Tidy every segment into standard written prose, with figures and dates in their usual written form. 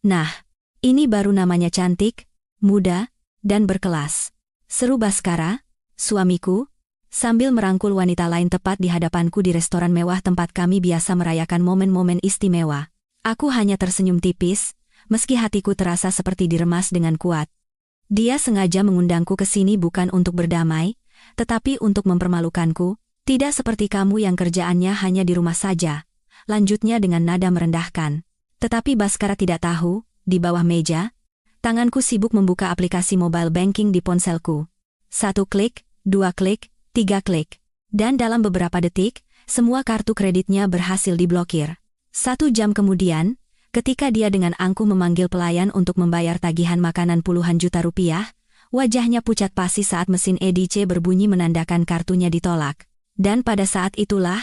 Nah, ini baru namanya cantik, muda, dan berkelas. Seru Baskara, suamiku, sambil merangkul wanita lain tepat di hadapanku di restoran mewah tempat kami biasa merayakan momen-momen istimewa. Aku hanya tersenyum tipis, meski hatiku terasa seperti diremas dengan kuat. Dia sengaja mengundangku ke sini bukan untuk berdamai, tetapi untuk mempermalukanku, tidak seperti kamu yang kerjaannya hanya di rumah saja. Lanjutnya dengan nada merendahkan. Tetapi Baskara tidak tahu, di bawah meja, tanganku sibuk membuka aplikasi mobile banking di ponselku. 1 klik, 2 klik, 3 klik. Dan dalam beberapa detik, semua kartu kreditnya berhasil diblokir. 1 jam kemudian, ketika dia dengan angkuh memanggil pelayan untuk membayar tagihan makanan puluhan juta rupiah, wajahnya pucat pasi saat mesin EDC berbunyi menandakan kartunya ditolak. Dan pada saat itulah,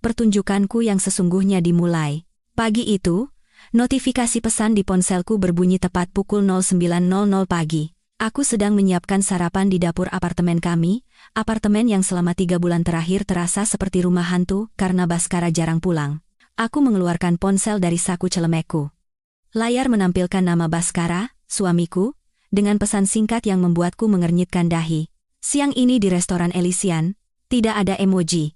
pertunjukanku yang sesungguhnya dimulai. Pagi itu, notifikasi pesan di ponselku berbunyi tepat pukul 09.00 pagi. Aku sedang menyiapkan sarapan di dapur apartemen kami, apartemen yang selama 3 bulan terakhir terasa seperti rumah hantu karena Baskara jarang pulang. Aku mengeluarkan ponsel dari saku celemekku. Layar menampilkan nama Baskara, suamiku, dengan pesan singkat yang membuatku mengernyitkan dahi. Siang ini di restoran Elysian, tidak ada emoji.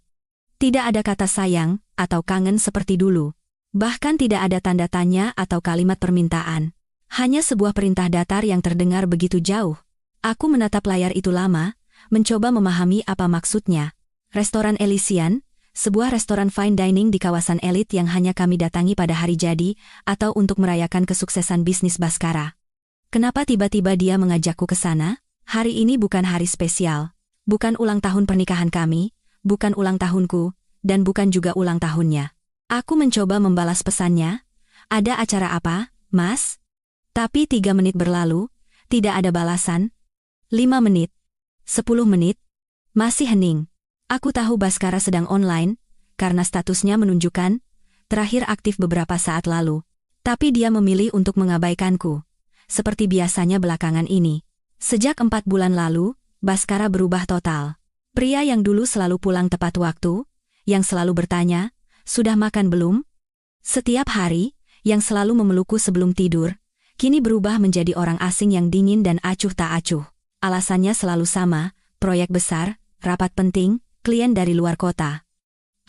Tidak ada kata sayang atau kangen seperti dulu. Bahkan tidak ada tanda tanya atau kalimat permintaan. Hanya sebuah perintah datar yang terdengar begitu jauh. Aku menatap layar itu lama, mencoba memahami apa maksudnya. Restoran Elysian, sebuah restoran fine dining di kawasan elit yang hanya kami datangi pada hari jadi atau untuk merayakan kesuksesan bisnis Baskara. Kenapa tiba-tiba dia mengajakku ke sana? Hari ini bukan hari spesial. Bukan ulang tahun pernikahan kami, bukan ulang tahunku, dan bukan juga ulang tahunnya. Aku mencoba membalas pesannya. Ada acara apa, Mas? Tapi 3 menit berlalu, tidak ada balasan. 5 menit. 10 menit. Masih hening. Aku tahu Baskara sedang online, karena statusnya menunjukkan, terakhir aktif beberapa saat lalu. Tapi dia memilih untuk mengabaikanku. Seperti biasanya belakangan ini. Sejak 4 bulan lalu, Baskara berubah total. Pria yang dulu selalu pulang tepat waktu, yang selalu bertanya, "Sudah makan belum?" Setiap hari, yang selalu memelukku sebelum tidur, kini berubah menjadi orang asing yang dingin dan acuh tak acuh. Alasannya selalu sama, proyek besar, rapat penting, klien dari luar kota.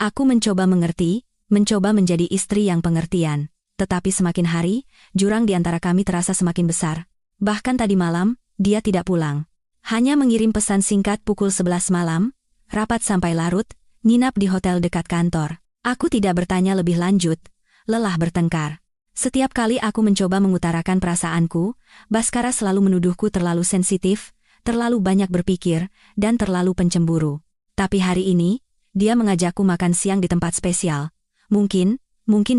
Aku mencoba mengerti, mencoba menjadi istri yang pengertian. Tetapi semakin hari, jurang di antara kami terasa semakin besar. Bahkan tadi malam, dia tidak pulang. Hanya mengirim pesan singkat pukul 11 malam, rapat sampai larut, nginap di hotel dekat kantor. Aku tidak bertanya lebih lanjut, lelah bertengkar. Setiap kali aku mencoba mengutarakan perasaanku, Baskara selalu menuduhku terlalu sensitif, terlalu banyak berpikir, dan terlalu pencemburu. Tapi hari ini, dia mengajakku makan siang di tempat spesial. Mungkin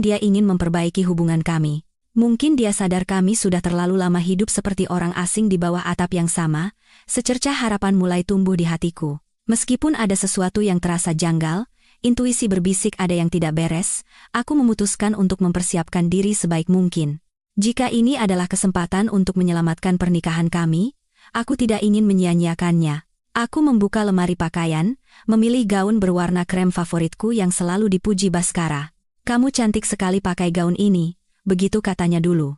dia ingin memperbaiki hubungan kami. Mungkin dia sadar kami sudah terlalu lama hidup seperti orang asing di bawah atap yang sama. Secercah harapan mulai tumbuh di hatiku. Meskipun ada sesuatu yang terasa janggal, intuisi berbisik ada yang tidak beres, aku memutuskan untuk mempersiapkan diri sebaik mungkin. Jika ini adalah kesempatan untuk menyelamatkan pernikahan kami, aku tidak ingin menyia-nyiakannya. Aku membuka lemari pakaian, memilih gaun berwarna krem favoritku yang selalu dipuji Baskara. "Kamu cantik sekali pakai gaun ini," begitu katanya dulu.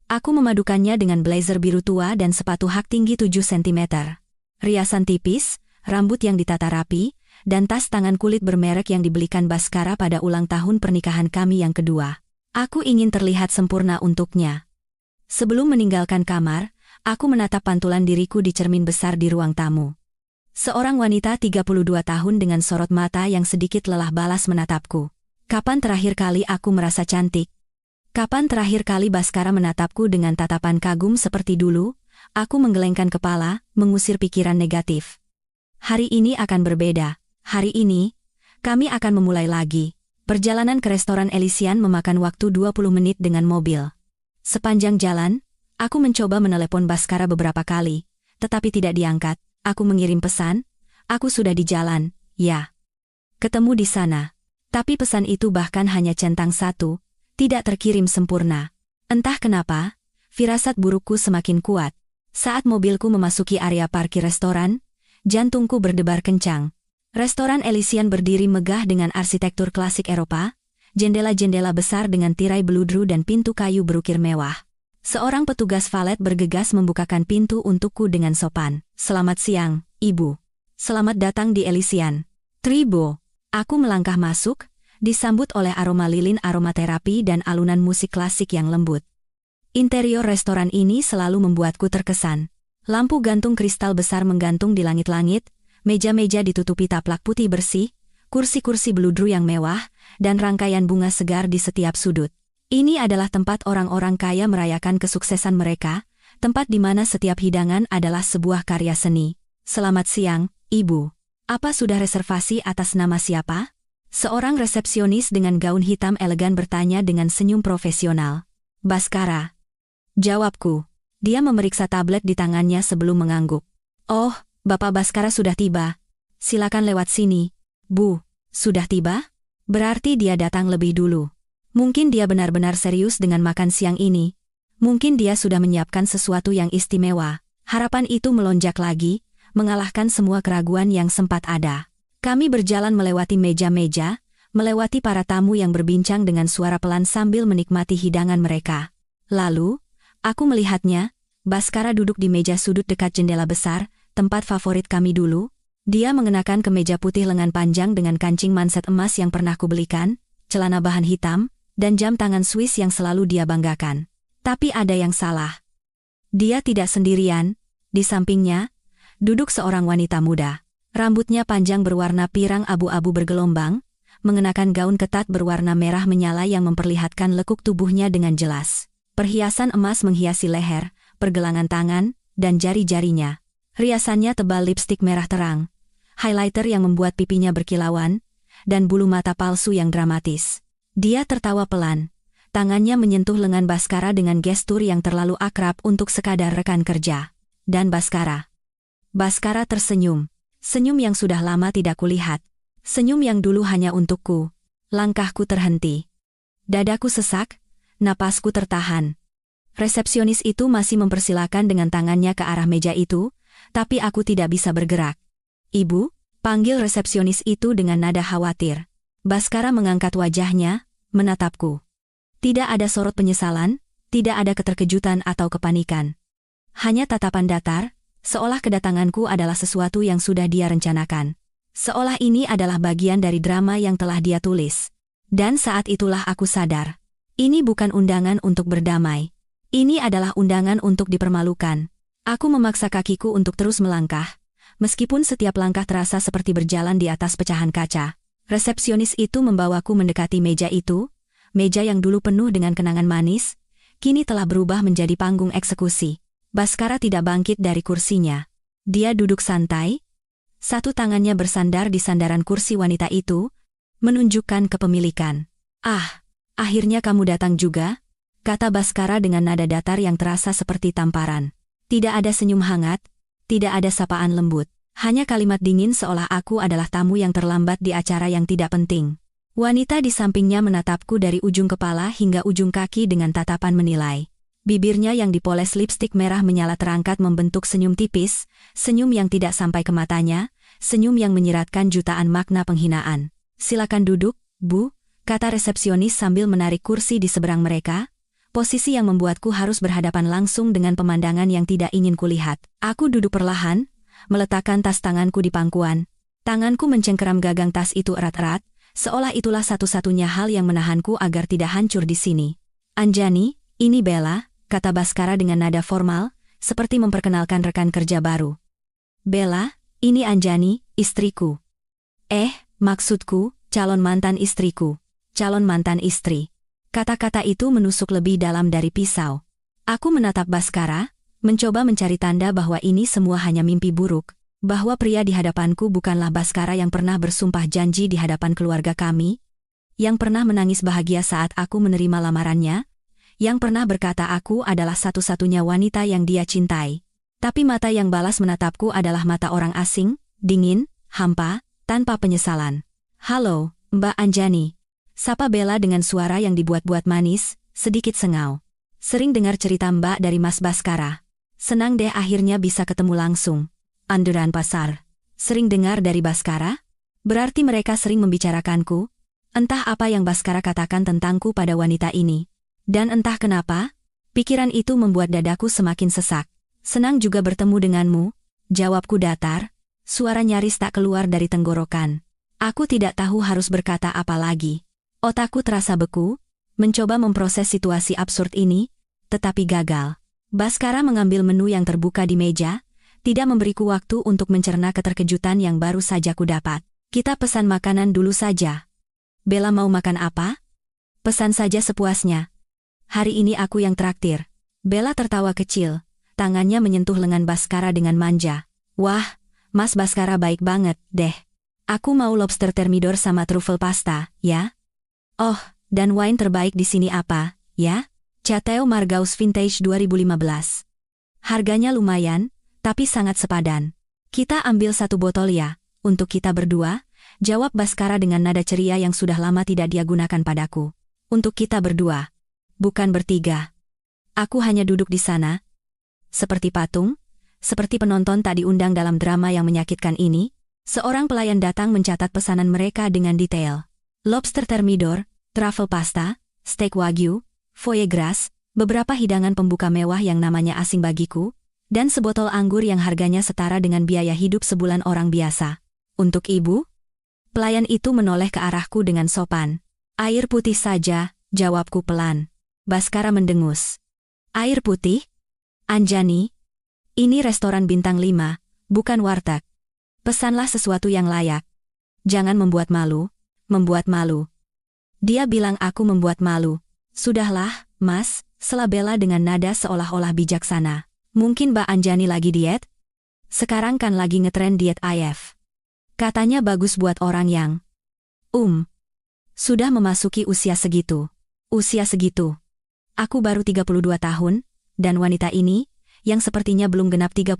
Aku memadukannya dengan blazer biru tua dan sepatu hak tinggi 7 cm. Riasan tipis, rambut yang ditata rapi, dan tas tangan kulit bermerek yang dibelikan Baskara pada ulang tahun pernikahan kami yang kedua. Aku ingin terlihat sempurna untuknya. Sebelum meninggalkan kamar, aku menatap pantulan diriku di cermin besar di ruang tamu. Seorang wanita 32 tahun dengan sorot mata yang sedikit lelah balas menatapku. Kapan terakhir kali aku merasa cantik? Kapan terakhir kali Baskara menatapku dengan tatapan kagum seperti dulu? Aku menggelengkan kepala, mengusir pikiran negatif. Hari ini akan berbeda. Hari ini, kami akan memulai lagi. Perjalanan ke restoran Elysian memakan waktu 20 menit dengan mobil. Sepanjang jalan, aku mencoba menelepon Baskara beberapa kali, tetapi tidak diangkat. Aku mengirim pesan, "Aku sudah di jalan, ya. Ketemu di sana." Tapi pesan itu bahkan hanya centang satu, tidak terkirim sempurna. Entah kenapa, firasat burukku semakin kuat. Saat mobilku memasuki area parkir restoran, jantungku berdebar kencang. Restoran Elysian berdiri megah dengan arsitektur klasik Eropa, jendela-jendela besar dengan tirai beludru dan pintu kayu berukir mewah. Seorang petugas valet bergegas membukakan pintu untukku dengan sopan. Selamat siang, Ibu. Selamat datang di Elysian. Tribo. Aku melangkah masuk, disambut oleh aroma lilin aromaterapi dan alunan musik klasik yang lembut. Interior restoran ini selalu membuatku terkesan. Lampu gantung kristal besar menggantung di langit-langit, meja-meja ditutupi taplak putih bersih, kursi-kursi beludru yang mewah, dan rangkaian bunga segar di setiap sudut. Ini adalah tempat orang-orang kaya merayakan kesuksesan mereka, tempat di mana setiap hidangan adalah sebuah karya seni. Selamat siang, Ibu. Apa sudah reservasi atas nama siapa? Seorang resepsionis dengan gaun hitam elegan bertanya dengan senyum profesional. Baskara. Jawabku. Dia memeriksa tablet di tangannya sebelum mengangguk. Oh, Bapak Baskara sudah tiba. Silakan lewat sini. Bu, sudah tiba? Berarti dia datang lebih dulu. Mungkin dia benar-benar serius dengan makan siang ini. Mungkin dia sudah menyiapkan sesuatu yang istimewa. Harapan itu melonjak lagi, mengalahkan semua keraguan yang sempat ada. Kami berjalan melewati meja-meja, melewati para tamu yang berbincang dengan suara pelan sambil menikmati hidangan mereka. Lalu, aku melihatnya, Baskara duduk di meja sudut dekat jendela besar, tempat favorit kami dulu. Dia mengenakan kemeja putih lengan panjang dengan kancing manset emas yang pernah kubelikan, celana bahan hitam, dan jam tangan Swiss yang selalu dia banggakan. Tapi ada yang salah. Dia tidak sendirian, di sampingnya, duduk seorang wanita muda. Rambutnya panjang berwarna pirang abu-abu bergelombang, mengenakan gaun ketat berwarna merah menyala yang memperlihatkan lekuk tubuhnya dengan jelas. Perhiasan emas menghiasi leher, pergelangan tangan, dan jari-jarinya. Riasannya tebal lipstik merah terang, highlighter yang membuat pipinya berkilauan, dan bulu mata palsu yang dramatis. Dia tertawa pelan. Tangannya menyentuh lengan Baskara dengan gestur yang terlalu akrab untuk sekadar rekan kerja. Dan Baskara. Baskara tersenyum. Senyum yang sudah lama tidak kulihat. Senyum yang dulu hanya untukku. Langkahku terhenti. Dadaku sesak, napasku tertahan. Resepsionis itu masih mempersilakan dengan tangannya ke arah meja itu, tapi aku tidak bisa bergerak. Ibu, panggil resepsionis itu dengan nada khawatir. Baskara mengangkat wajahnya, menatapku. Tidak ada sorot penyesalan, tidak ada keterkejutan atau kepanikan. Hanya tatapan datar, seolah kedatanganku adalah sesuatu yang sudah dia rencanakan. Seolah ini adalah bagian dari drama yang telah dia tulis. Dan saat itulah aku sadar. Ini bukan undangan untuk berdamai. Ini adalah undangan untuk dipermalukan. Aku memaksa kakiku untuk terus melangkah, meskipun setiap langkah terasa seperti berjalan di atas pecahan kaca. Resepsionis itu membawaku mendekati meja itu, meja yang dulu penuh dengan kenangan manis, kini telah berubah menjadi panggung eksekusi. Baskara tidak bangkit dari kursinya. Dia duduk santai, satu tangannya bersandar di sandaran kursi wanita itu, menunjukkan kepemilikan. Ah, akhirnya kamu datang juga, kata Baskara dengan nada datar yang terasa seperti tamparan. Tidak ada senyum hangat, tidak ada sapaan lembut. Hanya kalimat dingin seolah aku adalah tamu yang terlambat di acara yang tidak penting. Wanita di sampingnya menatapku dari ujung kepala hingga ujung kaki dengan tatapan menilai. Bibirnya yang dipoles lipstik merah menyala terangkat membentuk senyum tipis, senyum yang tidak sampai ke matanya, senyum yang menyiratkan jutaan makna penghinaan. Silakan duduk, Bu, kata resepsionis sambil menarik kursi di seberang mereka, posisi yang membuatku harus berhadapan langsung dengan pemandangan yang tidak ingin kulihat. Aku duduk perlahan, meletakkan tas tanganku di pangkuan. Tanganku mencengkeram gagang tas itu erat-erat, seolah itulah satu-satunya hal yang menahanku agar tidak hancur di sini. Anjani, ini Bella, kata Baskara dengan nada formal, seperti memperkenalkan rekan kerja baru. Bella, ini Anjani, istriku. Maksudku, calon mantan istriku. Calon mantan istri. Kata-kata itu menusuk lebih dalam dari pisau. Aku menatap Baskara, mencoba mencari tanda bahwa ini semua hanya mimpi buruk, bahwa pria di hadapanku bukanlah Baskara yang pernah bersumpah janji di hadapan keluarga kami, yang pernah menangis bahagia saat aku menerima lamarannya, yang pernah berkata aku adalah satu-satunya wanita yang dia cintai. Tapi mata yang balas menatapku adalah mata orang asing, dingin, hampa, tanpa penyesalan. Halo, Mbak Anjani. Sapa Bella dengan suara yang dibuat-buat manis, sedikit sengau. Sering dengar cerita Mbak dari Mas Baskara. Senang deh akhirnya bisa ketemu langsung. Andaran pasar. Sering dengar dari Baskara? Berarti mereka sering membicarakanku. Entah apa yang Baskara katakan tentangku pada wanita ini. Dan entah kenapa, Pikiran itu membuat dadaku semakin sesak. Senang juga bertemu denganmu, jawabku datar, suara nyaris tak keluar dari tenggorokan. Aku tidak tahu harus berkata apa lagi. Otakku terasa beku, mencoba memproses situasi absurd ini, tetapi gagal. Baskara mengambil menu yang terbuka di meja, tidak memberiku waktu untuk mencerna keterkejutan yang baru saja ku dapat. Kita pesan makanan dulu saja. Bella mau makan apa? Pesan saja sepuasnya. Hari ini aku yang traktir. Bella tertawa kecil, tangannya menyentuh lengan Baskara dengan manja. Wah, Mas Baskara baik banget, deh. Aku mau lobster thermidor sama truffle pasta, ya? Oh, dan wine terbaik di sini apa, ya? Chateau Margaux Vintage 2015. Harganya lumayan, tapi sangat sepadan. Kita ambil satu botol ya, untuk kita berdua, jawab Baskara dengan nada ceria yang sudah lama tidak dia gunakan padaku. Untuk kita berdua, bukan bertiga. Aku hanya duduk di sana, seperti patung, seperti penonton tak diundang dalam drama yang menyakitkan ini. Seorang pelayan datang mencatat pesanan mereka dengan detail. Lobster thermidor, truffle pasta, steak wagyu, foie gras, beberapa hidangan pembuka mewah yang namanya asing bagiku, dan sebotol anggur yang harganya setara dengan biaya hidup sebulan orang biasa. Untuk ibu? Pelayan itu menoleh ke arahku dengan sopan. Air putih saja, jawabku pelan. Baskara mendengus. Air putih? Anjani? Ini restoran bintang 5, bukan warteg. Pesanlah sesuatu yang layak. Jangan membuat malu, membuat malu. Dia bilang aku membuat malu. Sudahlah, Mas, sela Bella dengan nada seolah-olah bijaksana. Mungkin Mbak Anjani lagi diet? Sekarang kan lagi ngetren diet IF. Katanya bagus buat orang yang sudah memasuki usia segitu. Usia segitu. Aku baru 32 tahun, dan wanita ini, yang sepertinya belum genap 30,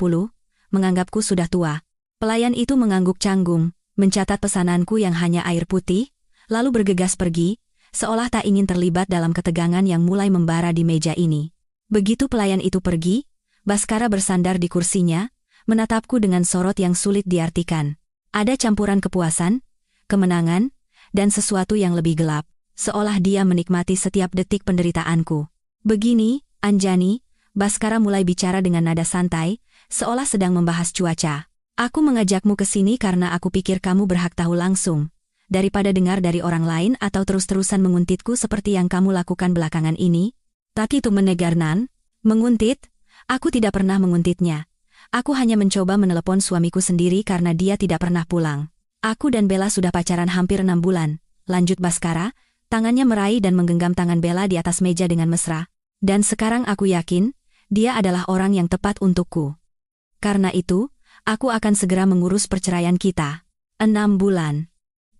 menganggapku sudah tua. Pelayan itu mengangguk canggung, mencatat pesananku yang hanya air putih, lalu bergegas pergi, seolah tak ingin terlibat dalam ketegangan yang mulai membara di meja ini. Begitu pelayan itu pergi, Baskara bersandar di kursinya, menatapku dengan sorot yang sulit diartikan. Ada campuran kepuasan, kemenangan, dan sesuatu yang lebih gelap, seolah dia menikmati setiap detik penderitaanku. Begini, Anjani, Baskara mulai bicara dengan nada santai, seolah sedang membahas cuaca. Aku mengajakmu ke sini karena aku pikir kamu berhak tahu langsung, daripada dengar dari orang lain atau terus-terusan menguntitku seperti yang kamu lakukan belakangan ini. Taki itu menegarnan, menguntit, aku tidak pernah menguntitnya. Aku hanya mencoba menelepon suamiku sendiri karena dia tidak pernah pulang. Aku dan Bella sudah pacaran hampir 6 bulan, lanjut Baskara, tangannya meraih dan menggenggam tangan Bella di atas meja dengan mesra. Dan sekarang aku yakin, dia adalah orang yang tepat untukku. Karena itu, aku akan segera mengurus perceraian kita. 6 bulan.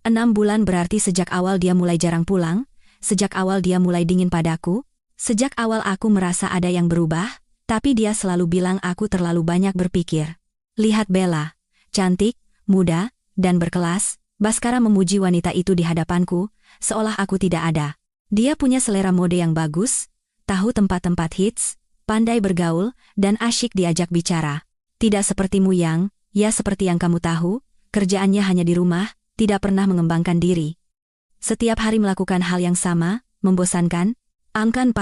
6 bulan berarti sejak awal dia mulai jarang pulang, sejak awal dia mulai dingin padaku, sejak awal aku merasa ada yang berubah, tapi dia selalu bilang aku terlalu banyak berpikir. Lihat Bella, cantik, muda, dan berkelas. Baskara memuji wanita itu di hadapanku, seolah aku tidak ada. Dia punya selera mode yang bagus, tahu tempat-tempat hits, pandai bergaul, dan asyik diajak bicara. Tidak sepertimu yang, ya seperti yang kamu tahu, kerjaannya hanya di rumah, tidak pernah mengembangkan diri. Setiap hari melakukan hal yang sama, membosankan, Ankan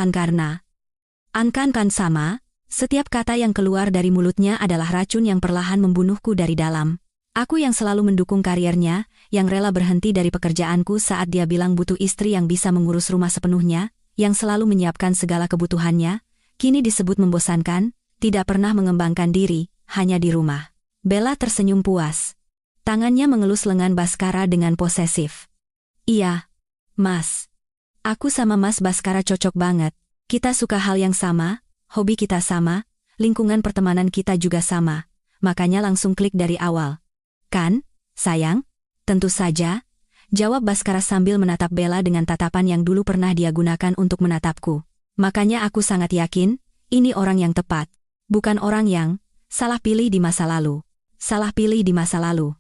sama, setiap kata yang keluar dari mulutnya adalah racun yang perlahan membunuhku dari dalam. Aku yang selalu mendukung kariernya, yang rela berhenti dari pekerjaanku saat dia bilang butuh istri yang bisa mengurus rumah sepenuhnya, yang selalu menyiapkan segala kebutuhannya, kini disebut membosankan, tidak pernah mengembangkan diri, hanya di rumah. Bella tersenyum puas. Tangannya mengelus lengan Baskara dengan posesif. Iya, Mas. Aku sama Mas Baskara cocok banget. Kita suka hal yang sama, hobi kita sama, lingkungan pertemanan kita juga sama. Makanya langsung klik dari awal. Kan, sayang? Tentu saja, jawab Baskara sambil menatap Bella dengan tatapan yang dulu pernah dia gunakan untuk menatapku. Makanya aku sangat yakin, ini orang yang tepat. Bukan orang yang salah pilih di masa lalu. Salah pilih di masa lalu.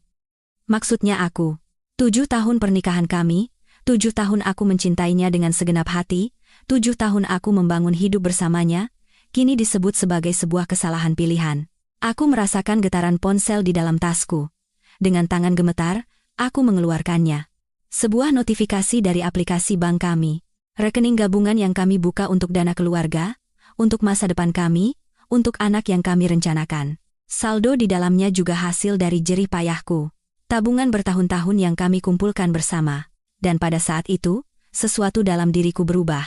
Maksudnya aku. 7 tahun pernikahan kami, 7 tahun aku mencintainya dengan segenap hati, 7 tahun aku membangun hidup bersamanya, kini disebut sebagai sebuah kesalahan pilihan. Aku merasakan getaran ponsel di dalam tasku. Dengan tangan gemetar, aku mengeluarkannya. Sebuah notifikasi dari aplikasi bank kami. Rekening gabungan yang kami buka untuk dana keluarga, untuk masa depan kami, untuk anak yang kami rencanakan. Saldo di dalamnya juga hasil dari jerih payahku. Tabungan bertahun-tahun yang kami kumpulkan bersama. Dan pada saat itu, sesuatu dalam diriku berubah.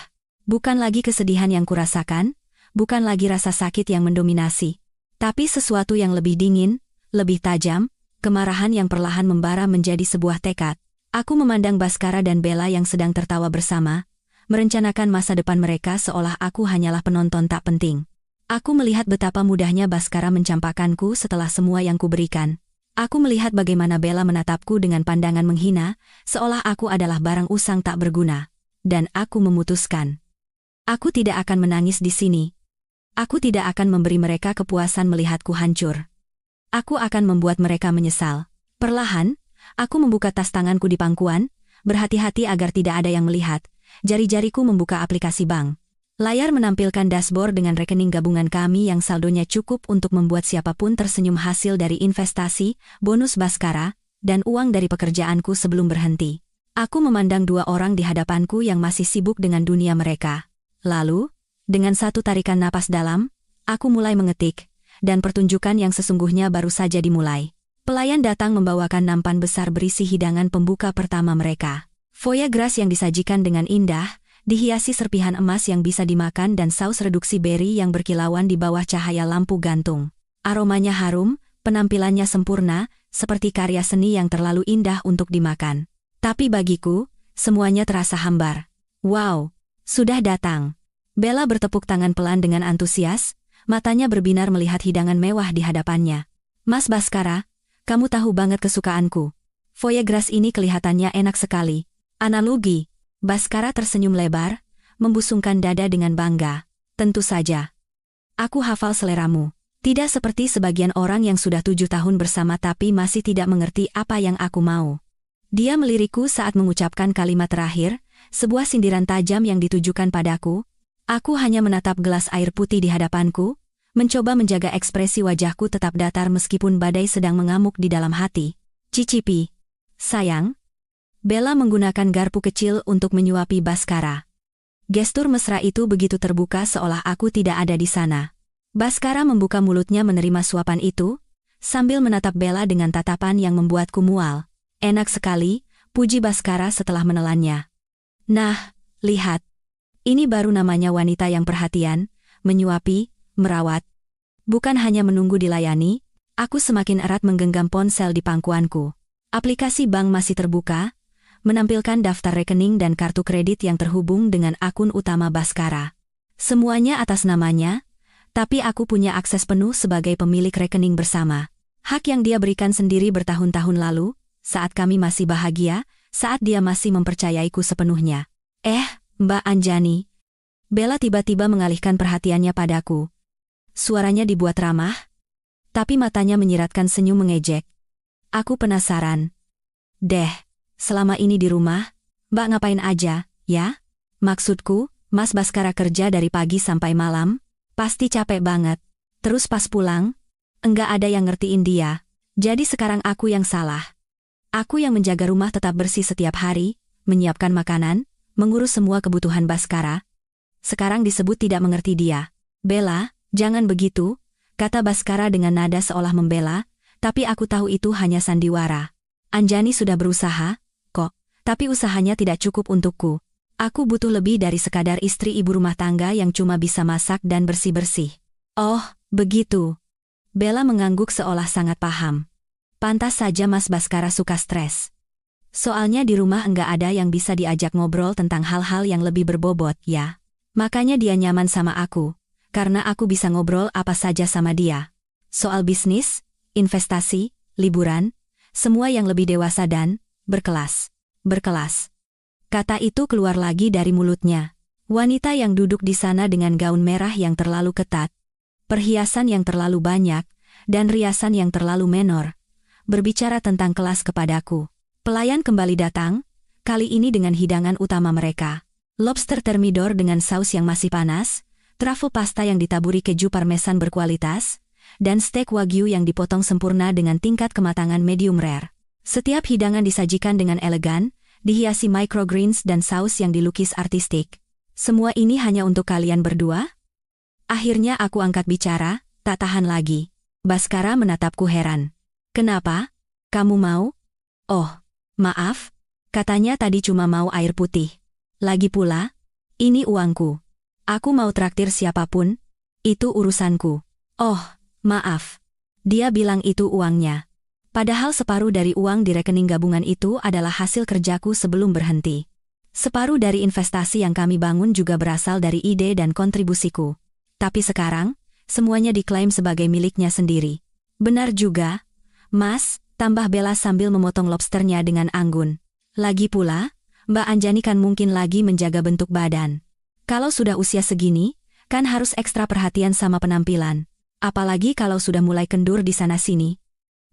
Bukan lagi kesedihan yang kurasakan, bukan lagi rasa sakit yang mendominasi, tapi sesuatu yang lebih dingin, lebih tajam, kemarahan yang perlahan membara menjadi sebuah tekad. Aku memandang Baskara dan Bella yang sedang tertawa bersama, merencanakan masa depan mereka seolah aku hanyalah penonton tak penting. Aku melihat betapa mudahnya Baskara mencampakkanku setelah semua yang kuberikan. Aku melihat bagaimana Bella menatapku dengan pandangan menghina, seolah aku adalah barang usang tak berguna. Dan aku memutuskan. Aku tidak akan menangis di sini. Aku tidak akan memberi mereka kepuasan melihatku hancur. Aku akan membuat mereka menyesal. Perlahan, aku membuka tas tanganku di pangkuan, berhati-hati agar tidak ada yang melihat. Jari-jariku membuka aplikasi bank. Layar menampilkan dashboard dengan rekening gabungan kami yang saldonya cukup untuk membuat siapapun tersenyum hasil dari investasi, bonus Baskara, dan uang dari pekerjaanku sebelum berhenti. Aku memandang dua orang di hadapanku yang masih sibuk dengan dunia mereka. Lalu, dengan satu tarikan napas dalam, aku mulai mengetik, dan pertunjukan yang sesungguhnya baru saja dimulai. Pelayan datang membawakan nampan besar berisi hidangan pembuka pertama mereka. Foie gras yang disajikan dengan indah, dihiasi serpihan emas yang bisa dimakan dan saus reduksi beri yang berkilauan di bawah cahaya lampu gantung. Aromanya harum, penampilannya sempurna, seperti karya seni yang terlalu indah untuk dimakan. Tapi bagiku, semuanya terasa hambar. Wow, sudah datang. Bella bertepuk tangan pelan dengan antusias, matanya berbinar melihat hidangan mewah di hadapannya. Mas Baskara, kamu tahu banget kesukaanku. Foie gras ini kelihatannya enak sekali. Analogi. Baskara tersenyum lebar, membusungkan dada dengan bangga. Tentu saja. Aku hafal seleramu. Tidak seperti sebagian orang yang sudah 7 tahun bersama tapi masih tidak mengerti apa yang aku mau. Dia melirikku saat mengucapkan kalimat terakhir, sebuah sindiran tajam yang ditujukan padaku. Aku hanya menatap gelas air putih di hadapanku, mencoba menjaga ekspresi wajahku tetap datar meskipun badai sedang mengamuk di dalam hati. Cicipi. Sayang. Bella menggunakan garpu kecil untuk menyuapi Baskara. Gestur mesra itu begitu terbuka seolah aku tidak ada di sana. Baskara membuka mulutnya menerima suapan itu, sambil menatap Bella dengan tatapan yang membuatku mual. Enak sekali, puji Baskara setelah menelannya. Nah, lihat. Ini baru namanya wanita yang perhatian, menyuapi, merawat. Bukan hanya menunggu dilayani, aku semakin erat menggenggam ponsel di pangkuanku. Aplikasi bank masih terbuka, menampilkan daftar rekening dan kartu kredit yang terhubung dengan akun utama Baskara. Semuanya atas namanya, tapi aku punya akses penuh sebagai pemilik rekening bersama. Hak yang dia berikan sendiri bertahun-tahun lalu, saat kami masih bahagia, saat dia masih mempercayaiku sepenuhnya. Mbak Anjani. Bella tiba-tiba mengalihkan perhatiannya padaku. Suaranya dibuat ramah, tapi matanya menyiratkan senyum mengejek. Aku penasaran. Selama ini di rumah, Mbak ngapain aja, ya? Maksudku, Mas Baskara kerja dari pagi sampai malam, pasti capek banget. Terus pas pulang, enggak ada yang ngertiin dia. Jadi sekarang aku yang salah. Aku yang menjaga rumah tetap bersih setiap hari, menyiapkan makanan, mengurus semua kebutuhan Baskara. Sekarang disebut tidak mengerti dia. Bella, jangan begitu, kata Baskara dengan nada seolah membela, tapi aku tahu itu hanya sandiwara. Anjani sudah berusaha, kok, tapi usahanya tidak cukup untukku. Aku butuh lebih dari sekadar istri ibu rumah tangga yang cuma bisa masak dan bersih-bersih. Oh, begitu. Bella mengangguk seolah sangat paham. Pantas saja Mas Baskara suka stres. Soalnya di rumah enggak ada yang bisa diajak ngobrol tentang hal-hal yang lebih berbobot, ya. Makanya dia nyaman sama aku, karena aku bisa ngobrol apa saja sama dia. Soal bisnis, investasi, liburan, semua yang lebih dewasa dan berkelas. Berkelas. Kata itu keluar lagi dari mulutnya. Wanita yang duduk di sana dengan gaun merah yang terlalu ketat, perhiasan yang terlalu banyak, dan riasan yang terlalu menor, berbicara tentang kelas kepadaku. Pelayan kembali datang, kali ini dengan hidangan utama mereka. Lobster thermidor dengan saus yang masih panas, truffle pasta yang ditaburi keju parmesan berkualitas, dan steak wagyu yang dipotong sempurna dengan tingkat kematangan medium rare. Setiap hidangan disajikan dengan elegan, dihiasi microgreens dan saus yang dilukis artistik. Semua ini hanya untuk kalian berdua? Akhirnya aku angkat bicara, tak tahan lagi. Baskara menatapku heran. Kenapa? Kamu mau? Oh, maaf. Katanya tadi cuma mau air putih. Lagi pula, ini uangku. Aku mau traktir siapapun. Itu urusanku. Oh, maaf. Dia bilang itu uangnya. Padahal separuh dari uang di rekening gabungan itu adalah hasil kerjaku sebelum berhenti. Separuh dari investasi yang kami bangun juga berasal dari ide dan kontribusiku. Tapi sekarang, semuanya diklaim sebagai miliknya sendiri. Benar juga, Mas, tambah Bella sambil memotong lobsternya dengan anggun. Lagi pula, Mbak Anjani kan mungkin lagi menjaga bentuk badan. Kalau sudah usia segini, kan harus ekstra perhatian sama penampilan. Apalagi kalau sudah mulai kendur di sana-sini.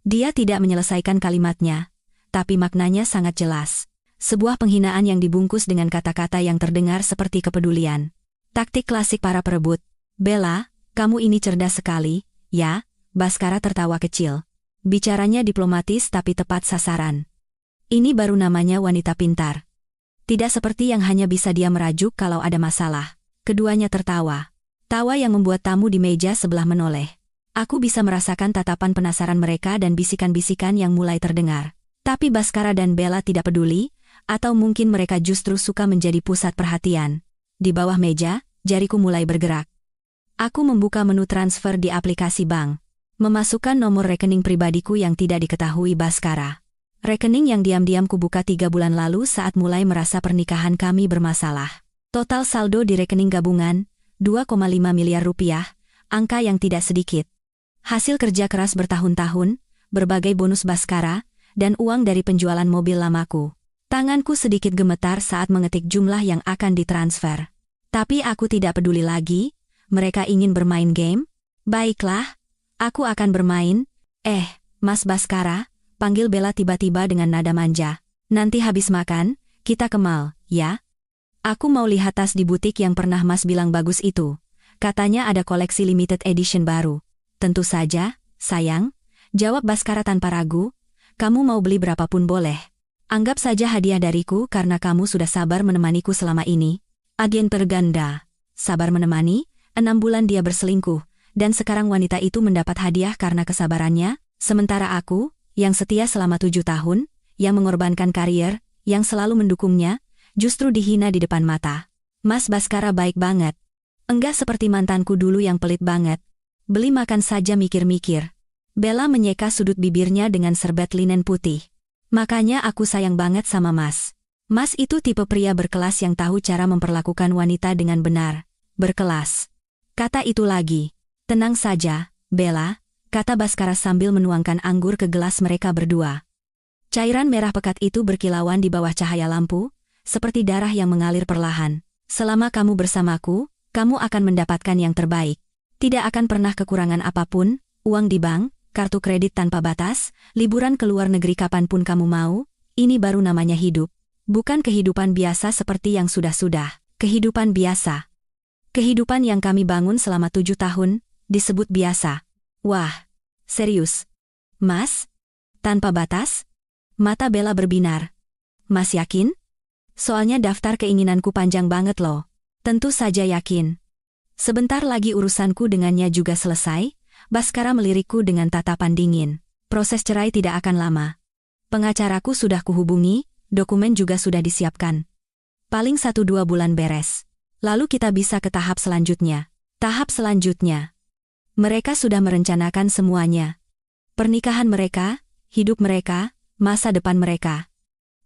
Dia tidak menyelesaikan kalimatnya, tapi maknanya sangat jelas. Sebuah penghinaan yang dibungkus dengan kata-kata yang terdengar seperti kepedulian. Taktik klasik para perebut. Bella, kamu ini cerdas sekali, ya? Baskara tertawa kecil. Bicaranya diplomatis tapi tepat sasaran. Ini baru namanya wanita pintar. Tidak seperti yang hanya bisa dia merajuk kalau ada masalah. Keduanya tertawa. Tawa yang membuat tamu di meja sebelah menoleh. Aku bisa merasakan tatapan penasaran mereka dan bisikan-bisikan yang mulai terdengar. Tapi Baskara dan Bella tidak peduli, atau mungkin mereka justru suka menjadi pusat perhatian. Di bawah meja, jariku mulai bergerak. Aku membuka menu transfer di aplikasi bank. Memasukkan nomor rekening pribadiku yang tidak diketahui Baskara. Rekening yang diam-diam kubuka 3 bulan lalu saat mulai merasa pernikahan kami bermasalah. Total saldo di rekening gabungan, 2,5 miliar rupiah, angka yang tidak sedikit. Hasil kerja keras bertahun-tahun, berbagai bonus Baskara, dan uang dari penjualan mobil lamaku. Tanganku sedikit gemetar saat mengetik jumlah yang akan ditransfer. Tapi aku tidak peduli lagi. Mereka ingin bermain game? Baiklah, aku akan bermain. Mas Baskara, panggil Bella tiba-tiba dengan nada manja. Nanti habis makan, kita ke mall, ya? Aku mau lihat tas di butik yang pernah Mas bilang bagus itu. Katanya ada koleksi limited edition baru. Tentu saja, sayang, jawab Baskara tanpa ragu. Kamu mau beli berapapun boleh. Anggap saja hadiah dariku karena kamu sudah sabar menemaniku selama ini. Agen terganda. Sabar menemani? 6 bulan dia berselingkuh, dan sekarang wanita itu mendapat hadiah karena kesabarannya, sementara aku, yang setia selama 7 tahun, yang mengorbankan karier, yang selalu mendukungnya, justru dihina di depan mata. Mas Baskara baik banget. Enggak seperti mantanku dulu yang pelit banget. Beli makan saja mikir-mikir. Bella menyeka sudut bibirnya dengan serbet linen putih. Makanya aku sayang banget sama Mas. Mas itu tipe pria berkelas yang tahu cara memperlakukan wanita dengan benar. Berkelas. Kata itu lagi. Tenang saja, Bella, kata Baskara sambil menuangkan anggur ke gelas mereka berdua. Cairan merah pekat itu berkilauan di bawah cahaya lampu, seperti darah yang mengalir perlahan. Selama kamu bersamaku, kamu akan mendapatkan yang terbaik. Tidak akan pernah kekurangan apapun, uang di bank, kartu kredit tanpa batas, liburan ke luar negeri kapanpun kamu mau, ini baru namanya hidup. Bukan kehidupan biasa seperti yang sudah-sudah, kehidupan biasa. Kehidupan yang kami bangun selama 7 tahun, disebut biasa. Wah, serius? Mas? Tanpa batas? Mata Bella berbinar. Mas yakin? Soalnya daftar keinginanku panjang banget loh. Tentu saja yakin. Sebentar lagi urusanku dengannya juga selesai, Baskara melirikku dengan tatapan dingin. Proses cerai tidak akan lama. Pengacaraku sudah kuhubungi, dokumen juga sudah disiapkan. Paling 1-2 bulan beres. Lalu kita bisa ke tahap selanjutnya. Tahap selanjutnya. Mereka sudah merencanakan semuanya. Pernikahan mereka, hidup mereka, masa depan mereka.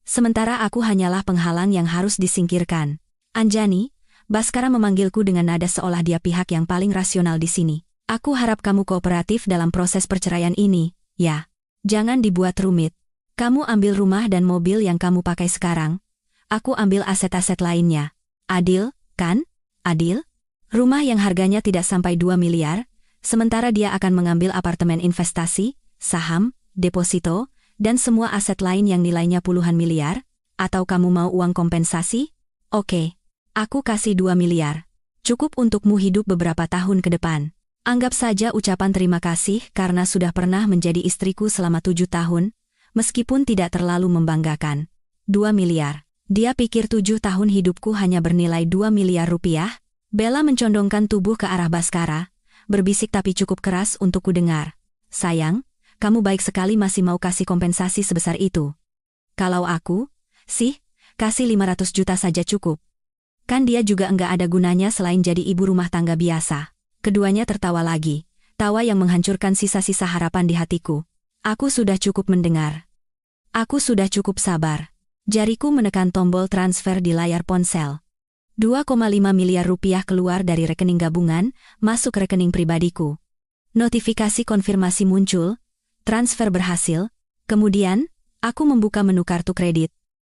Sementara aku hanyalah penghalang yang harus disingkirkan. Anjani, Baskara memanggilku dengan nada seolah dia pihak yang paling rasional di sini. Aku harap kamu kooperatif dalam proses perceraian ini, ya. Jangan dibuat rumit. Kamu ambil rumah dan mobil yang kamu pakai sekarang. Aku ambil aset-aset lainnya. Adil? Kan? Adil? Rumah yang harganya tidak sampai 2 miliar, sementara dia akan mengambil apartemen investasi, saham, deposito, dan semua aset lain yang nilainya puluhan miliar? Atau kamu mau uang kompensasi? Oke, aku kasih 2 miliar. Cukup untukmu hidup beberapa tahun ke depan. Anggap saja ucapan terima kasih karena sudah pernah menjadi istriku selama 7 tahun, meskipun tidak terlalu membanggakan. 2 miliar. Dia pikir 7 tahun hidupku hanya bernilai 2 miliar rupiah? Bella mencondongkan tubuh ke arah Baskara, berbisik tapi cukup keras untuk kudengar. Sayang, kamu baik sekali masih mau kasih kompensasi sebesar itu. Kalau aku, sih, kasih 500 juta saja cukup. Kan dia juga enggak ada gunanya selain jadi ibu rumah tangga biasa. Keduanya tertawa lagi, tawa yang menghancurkan sisa-sisa harapan di hatiku. Aku sudah cukup mendengar. Aku sudah cukup sabar. Jariku menekan tombol transfer di layar ponsel. 2,5 miliar rupiah keluar dari rekening gabungan, masuk ke rekening pribadiku. Notifikasi konfirmasi muncul, transfer berhasil, kemudian, aku membuka menu kartu kredit.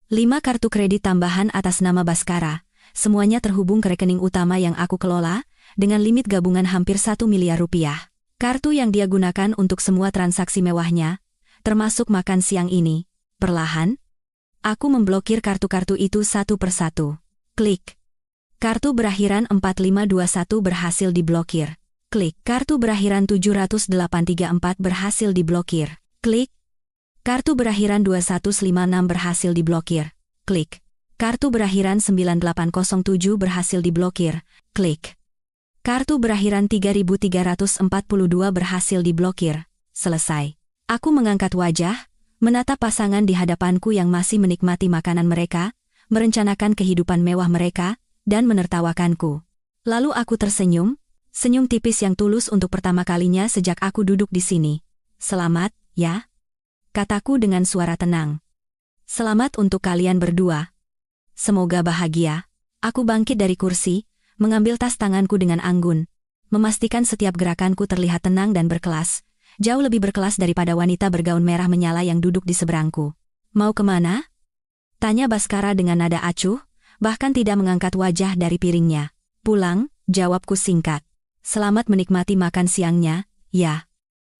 5 kartu kredit tambahan atas nama Baskara, semuanya terhubung ke rekening utama yang aku kelola, dengan limit gabungan hampir 1 miliar rupiah. Kartu yang dia gunakan untuk semua transaksi mewahnya, termasuk makan siang ini. Perlahan, aku memblokir kartu-kartu itu satu persatu. Klik. Kartu berakhiran 4521 berhasil diblokir. Klik. Kartu berakhiran 7834 berhasil diblokir. Klik. Kartu berakhiran 2156 berhasil diblokir. Klik. Kartu berakhiran 9807 berhasil diblokir. Klik. Kartu berakhiran 3342 berhasil diblokir. Selesai. Aku mengangkat wajah, menatap pasangan di hadapanku yang masih menikmati makanan mereka, merencanakan kehidupan mewah mereka, dan menertawakanku. Lalu aku tersenyum, senyum tipis yang tulus untuk pertama kalinya sejak aku duduk di sini. Selamat, ya? Kataku dengan suara tenang. Selamat untuk kalian berdua. Semoga bahagia. Aku bangkit dari kursi, mengambil tas tanganku dengan anggun, memastikan setiap gerakanku terlihat tenang dan berkelas, jauh lebih berkelas daripada wanita bergaun merah menyala yang duduk di seberangku. Mau kemana? Tanya Baskara dengan nada acuh, bahkan tidak mengangkat wajah dari piringnya. Pulang, jawabku singkat. Selamat menikmati makan siangnya, ya.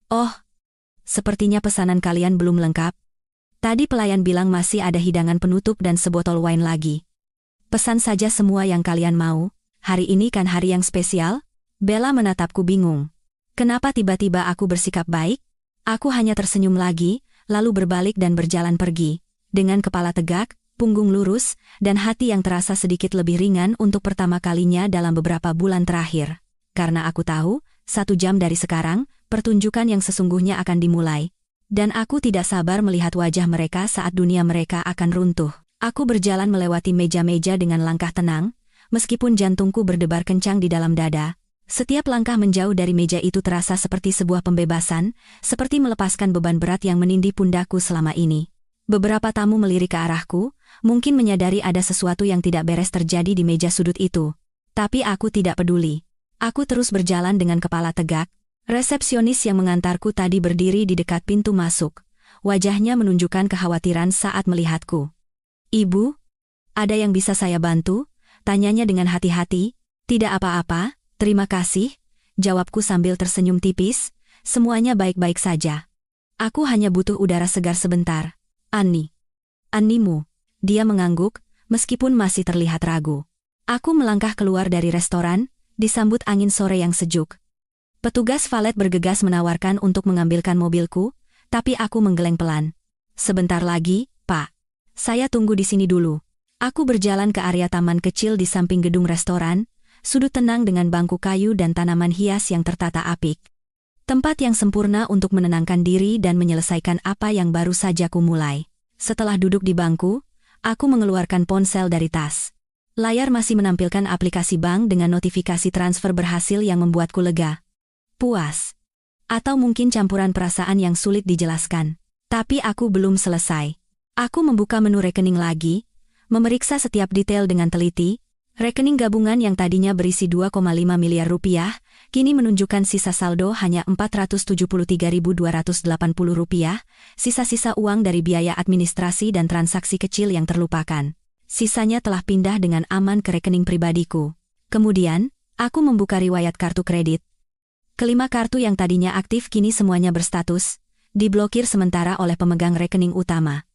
Oh, sepertinya pesanan kalian belum lengkap. Tadi pelayan bilang masih ada hidangan penutup dan sebotol wine lagi. Pesan saja semua yang kalian mau, hari ini kan hari yang spesial? Bella menatapku bingung. Kenapa tiba-tiba aku bersikap baik? Aku hanya tersenyum lagi, lalu berbalik dan berjalan pergi. Dengan kepala tegak, punggung lurus, dan hati yang terasa sedikit lebih ringan untuk pertama kalinya dalam beberapa bulan terakhir. Karena aku tahu, 1 jam dari sekarang, pertunjukan yang sesungguhnya akan dimulai. Dan aku tidak sabar melihat wajah mereka saat dunia mereka akan runtuh. Aku berjalan melewati meja-meja dengan langkah tenang, meskipun jantungku berdebar kencang di dalam dada. Setiap langkah menjauh dari meja itu terasa seperti sebuah pembebasan, seperti melepaskan beban berat yang menindih pundakku selama ini. Beberapa tamu melirik ke arahku, mungkin menyadari ada sesuatu yang tidak beres terjadi di meja sudut itu. Tapi aku tidak peduli. Aku terus berjalan dengan kepala tegak. Resepsionis yang mengantarku tadi berdiri di dekat pintu masuk. Wajahnya menunjukkan kekhawatiran saat melihatku. Ibu, ada yang bisa saya bantu? Tanyanya dengan hati-hati. Tidak apa-apa, terima kasih, jawabku sambil tersenyum tipis. Semuanya baik-baik saja. Aku hanya butuh udara segar sebentar. Annie. Annimu. Dia mengangguk, meskipun masih terlihat ragu. Aku melangkah keluar dari restoran, disambut angin sore yang sejuk. Petugas valet bergegas menawarkan untuk mengambilkan mobilku, tapi aku menggeleng pelan. Sebentar lagi, Pak. Saya tunggu di sini dulu. Aku berjalan ke area taman kecil di samping gedung restoran, sudut tenang dengan bangku kayu dan tanaman hias yang tertata apik. Tempat yang sempurna untuk menenangkan diri dan menyelesaikan apa yang baru saja kumulai. Setelah duduk di bangku, aku mengeluarkan ponsel dari tas. Layar masih menampilkan aplikasi bank dengan notifikasi transfer berhasil yang membuatku lega. Puas. Atau mungkin campuran perasaan yang sulit dijelaskan. Tapi aku belum selesai. Aku membuka menu rekening lagi, memeriksa setiap detail dengan teliti. Rekening gabungan yang tadinya berisi 2,5 miliar rupiah, kini menunjukkan sisa saldo hanya 473.280 rupiah, sisa-sisa uang dari biaya administrasi dan transaksi kecil yang terlupakan. Sisanya telah pindah dengan aman ke rekening pribadiku. Kemudian, aku membuka riwayat kartu kredit. Kelima kartu yang tadinya aktif kini semuanya berstatus diblokir sementara oleh pemegang rekening utama.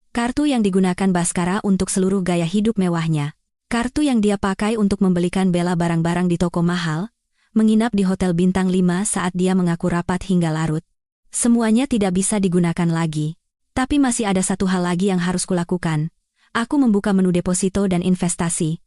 Kartu yang digunakan Baskara untuk seluruh gaya hidup mewahnya. Kartu yang dia pakai untuk membelikan Bella barang-barang di toko mahal, menginap di hotel bintang 5 saat dia mengaku rapat hingga larut. Semuanya tidak bisa digunakan lagi. Tapi masih ada satu hal lagi yang harus kulakukan. Aku membuka menu deposito dan investasi.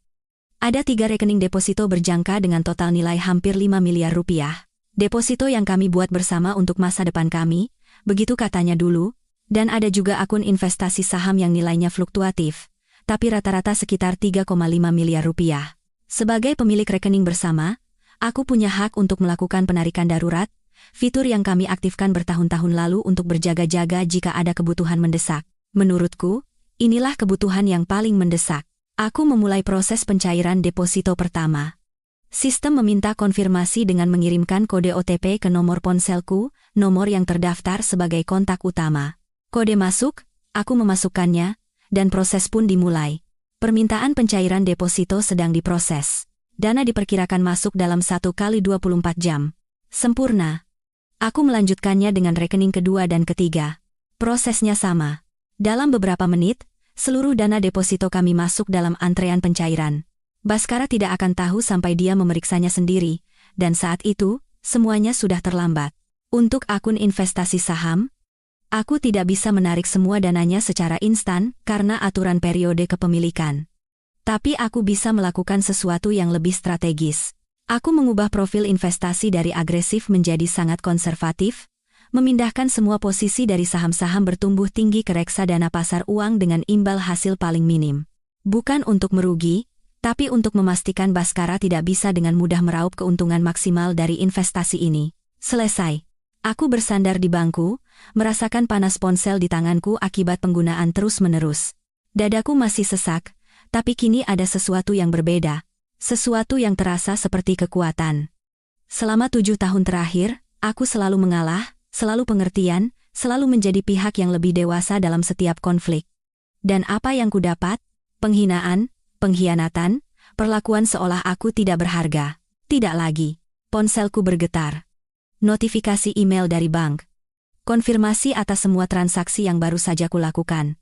Ada 3 rekening deposito berjangka dengan total nilai hampir 5 miliar rupiah. Deposito yang kami buat bersama untuk masa depan kami, begitu katanya dulu, dan ada juga akun investasi saham yang nilainya fluktuatif, tapi rata-rata sekitar 3,5 miliar rupiah. Sebagai pemilik rekening bersama, aku punya hak untuk melakukan penarikan darurat, fitur yang kami aktifkan bertahun-tahun lalu untuk berjaga-jaga jika ada kebutuhan mendesak. Menurutku, inilah kebutuhan yang paling mendesak. Aku memulai proses pencairan deposito pertama. Sistem meminta konfirmasi dengan mengirimkan kode OTP ke nomor ponselku, nomor yang terdaftar sebagai kontak utama. Kode masuk, aku memasukkannya, dan proses pun dimulai. Permintaan pencairan deposito sedang diproses. Dana diperkirakan masuk dalam 1 kali 24 jam. Sempurna. Aku melanjutkannya dengan rekening kedua dan ketiga. Prosesnya sama. Dalam beberapa menit, seluruh dana deposito kami masuk dalam antrean pencairan. Baskara tidak akan tahu sampai dia memeriksanya sendiri, dan saat itu, semuanya sudah terlambat. Untuk akun investasi saham, aku tidak bisa menarik semua dananya secara instan karena aturan periode kepemilikan. Tapi aku bisa melakukan sesuatu yang lebih strategis. Aku mengubah profil investasi dari agresif menjadi sangat konservatif, memindahkan semua posisi dari saham-saham bertumbuh tinggi ke reksadana pasar uang dengan imbal hasil paling minim. Bukan untuk merugi, tapi untuk memastikan Baskara tidak bisa dengan mudah meraup keuntungan maksimal dari investasi ini. Selesai. Aku bersandar di bangku, merasakan panas ponsel di tanganku akibat penggunaan terus-menerus. Dadaku masih sesak, tapi kini ada sesuatu yang berbeda. Sesuatu yang terasa seperti kekuatan. Selama 7 tahun terakhir, aku selalu mengalah, selalu pengertian, selalu menjadi pihak yang lebih dewasa dalam setiap konflik. Dan apa yang kudapat? Penghinaan, pengkhianatan, perlakuan seolah aku tidak berharga. Tidak lagi. Ponselku bergetar. Notifikasi email dari bank. Konfirmasi atas semua transaksi yang baru saja kulakukan.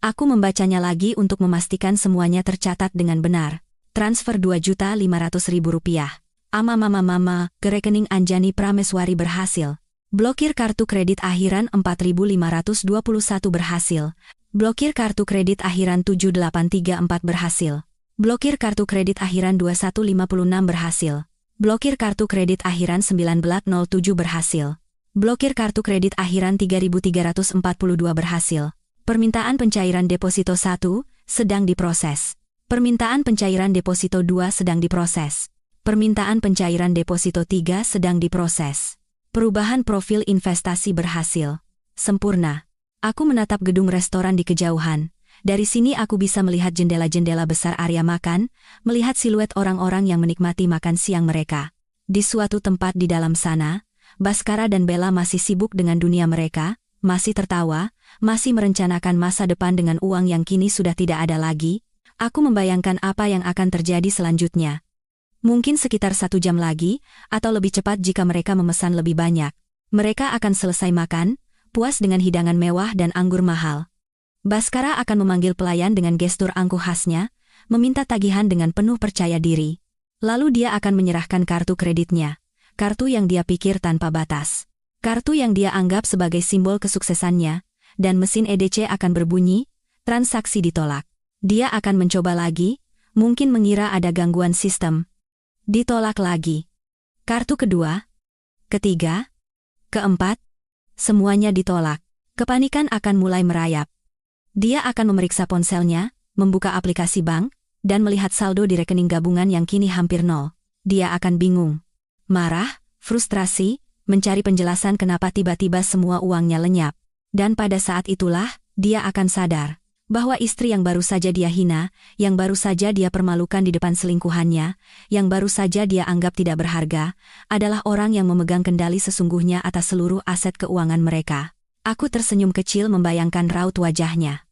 Aku membacanya lagi untuk memastikan semuanya tercatat dengan benar. Transfer 2.500.000 rupiah. Mama, ke rekening Anjani Prameswari berhasil. Blokir kartu kredit akhiran 4.521 berhasil. Blokir kartu kredit akhiran 7834 berhasil. Blokir kartu kredit akhiran 2156 berhasil. Blokir kartu kredit akhiran 1907 berhasil. Blokir kartu kredit akhiran 3342 berhasil. Permintaan pencairan deposito 1 sedang diproses. Permintaan pencairan deposito 2 sedang diproses. Permintaan pencairan deposito 3 sedang diproses. Perubahan profil investasi berhasil. Sempurna. Aku menatap gedung restoran di kejauhan. Dari sini aku bisa melihat jendela-jendela besar area makan, melihat siluet orang-orang yang menikmati makan siang mereka. Di suatu tempat di dalam sana, Baskara dan Bella masih sibuk dengan dunia mereka, masih tertawa, masih merencanakan masa depan dengan uang yang kini sudah tidak ada lagi. Aku membayangkan apa yang akan terjadi selanjutnya. Mungkin sekitar 1 jam lagi, atau lebih cepat jika mereka memesan lebih banyak. Mereka akan selesai makan, puas dengan hidangan mewah dan anggur mahal. Baskara akan memanggil pelayan dengan gestur angkuh khasnya, meminta tagihan dengan penuh percaya diri. Lalu dia akan menyerahkan kartu kreditnya. Kartu yang dia pikir tanpa batas. Kartu yang dia anggap sebagai simbol kesuksesannya, dan mesin EDC akan berbunyi, transaksi ditolak. Dia akan mencoba lagi, mungkin mengira ada gangguan sistem. Ditolak lagi. Kartu kedua, ketiga, keempat, semuanya ditolak. Kepanikan akan mulai merayap. Dia akan memeriksa ponselnya, membuka aplikasi bank, dan melihat saldo di rekening gabungan yang kini hampir nol. Dia akan bingung, marah, frustrasi, mencari penjelasan kenapa tiba-tiba semua uangnya lenyap. Dan pada saat itulah, dia akan sadar bahwa istri yang baru saja dia hina, yang baru saja dia permalukan di depan selingkuhannya, yang baru saja dia anggap tidak berharga, adalah orang yang memegang kendali sesungguhnya atas seluruh aset keuangan mereka. Aku tersenyum kecil membayangkan raut wajahnya.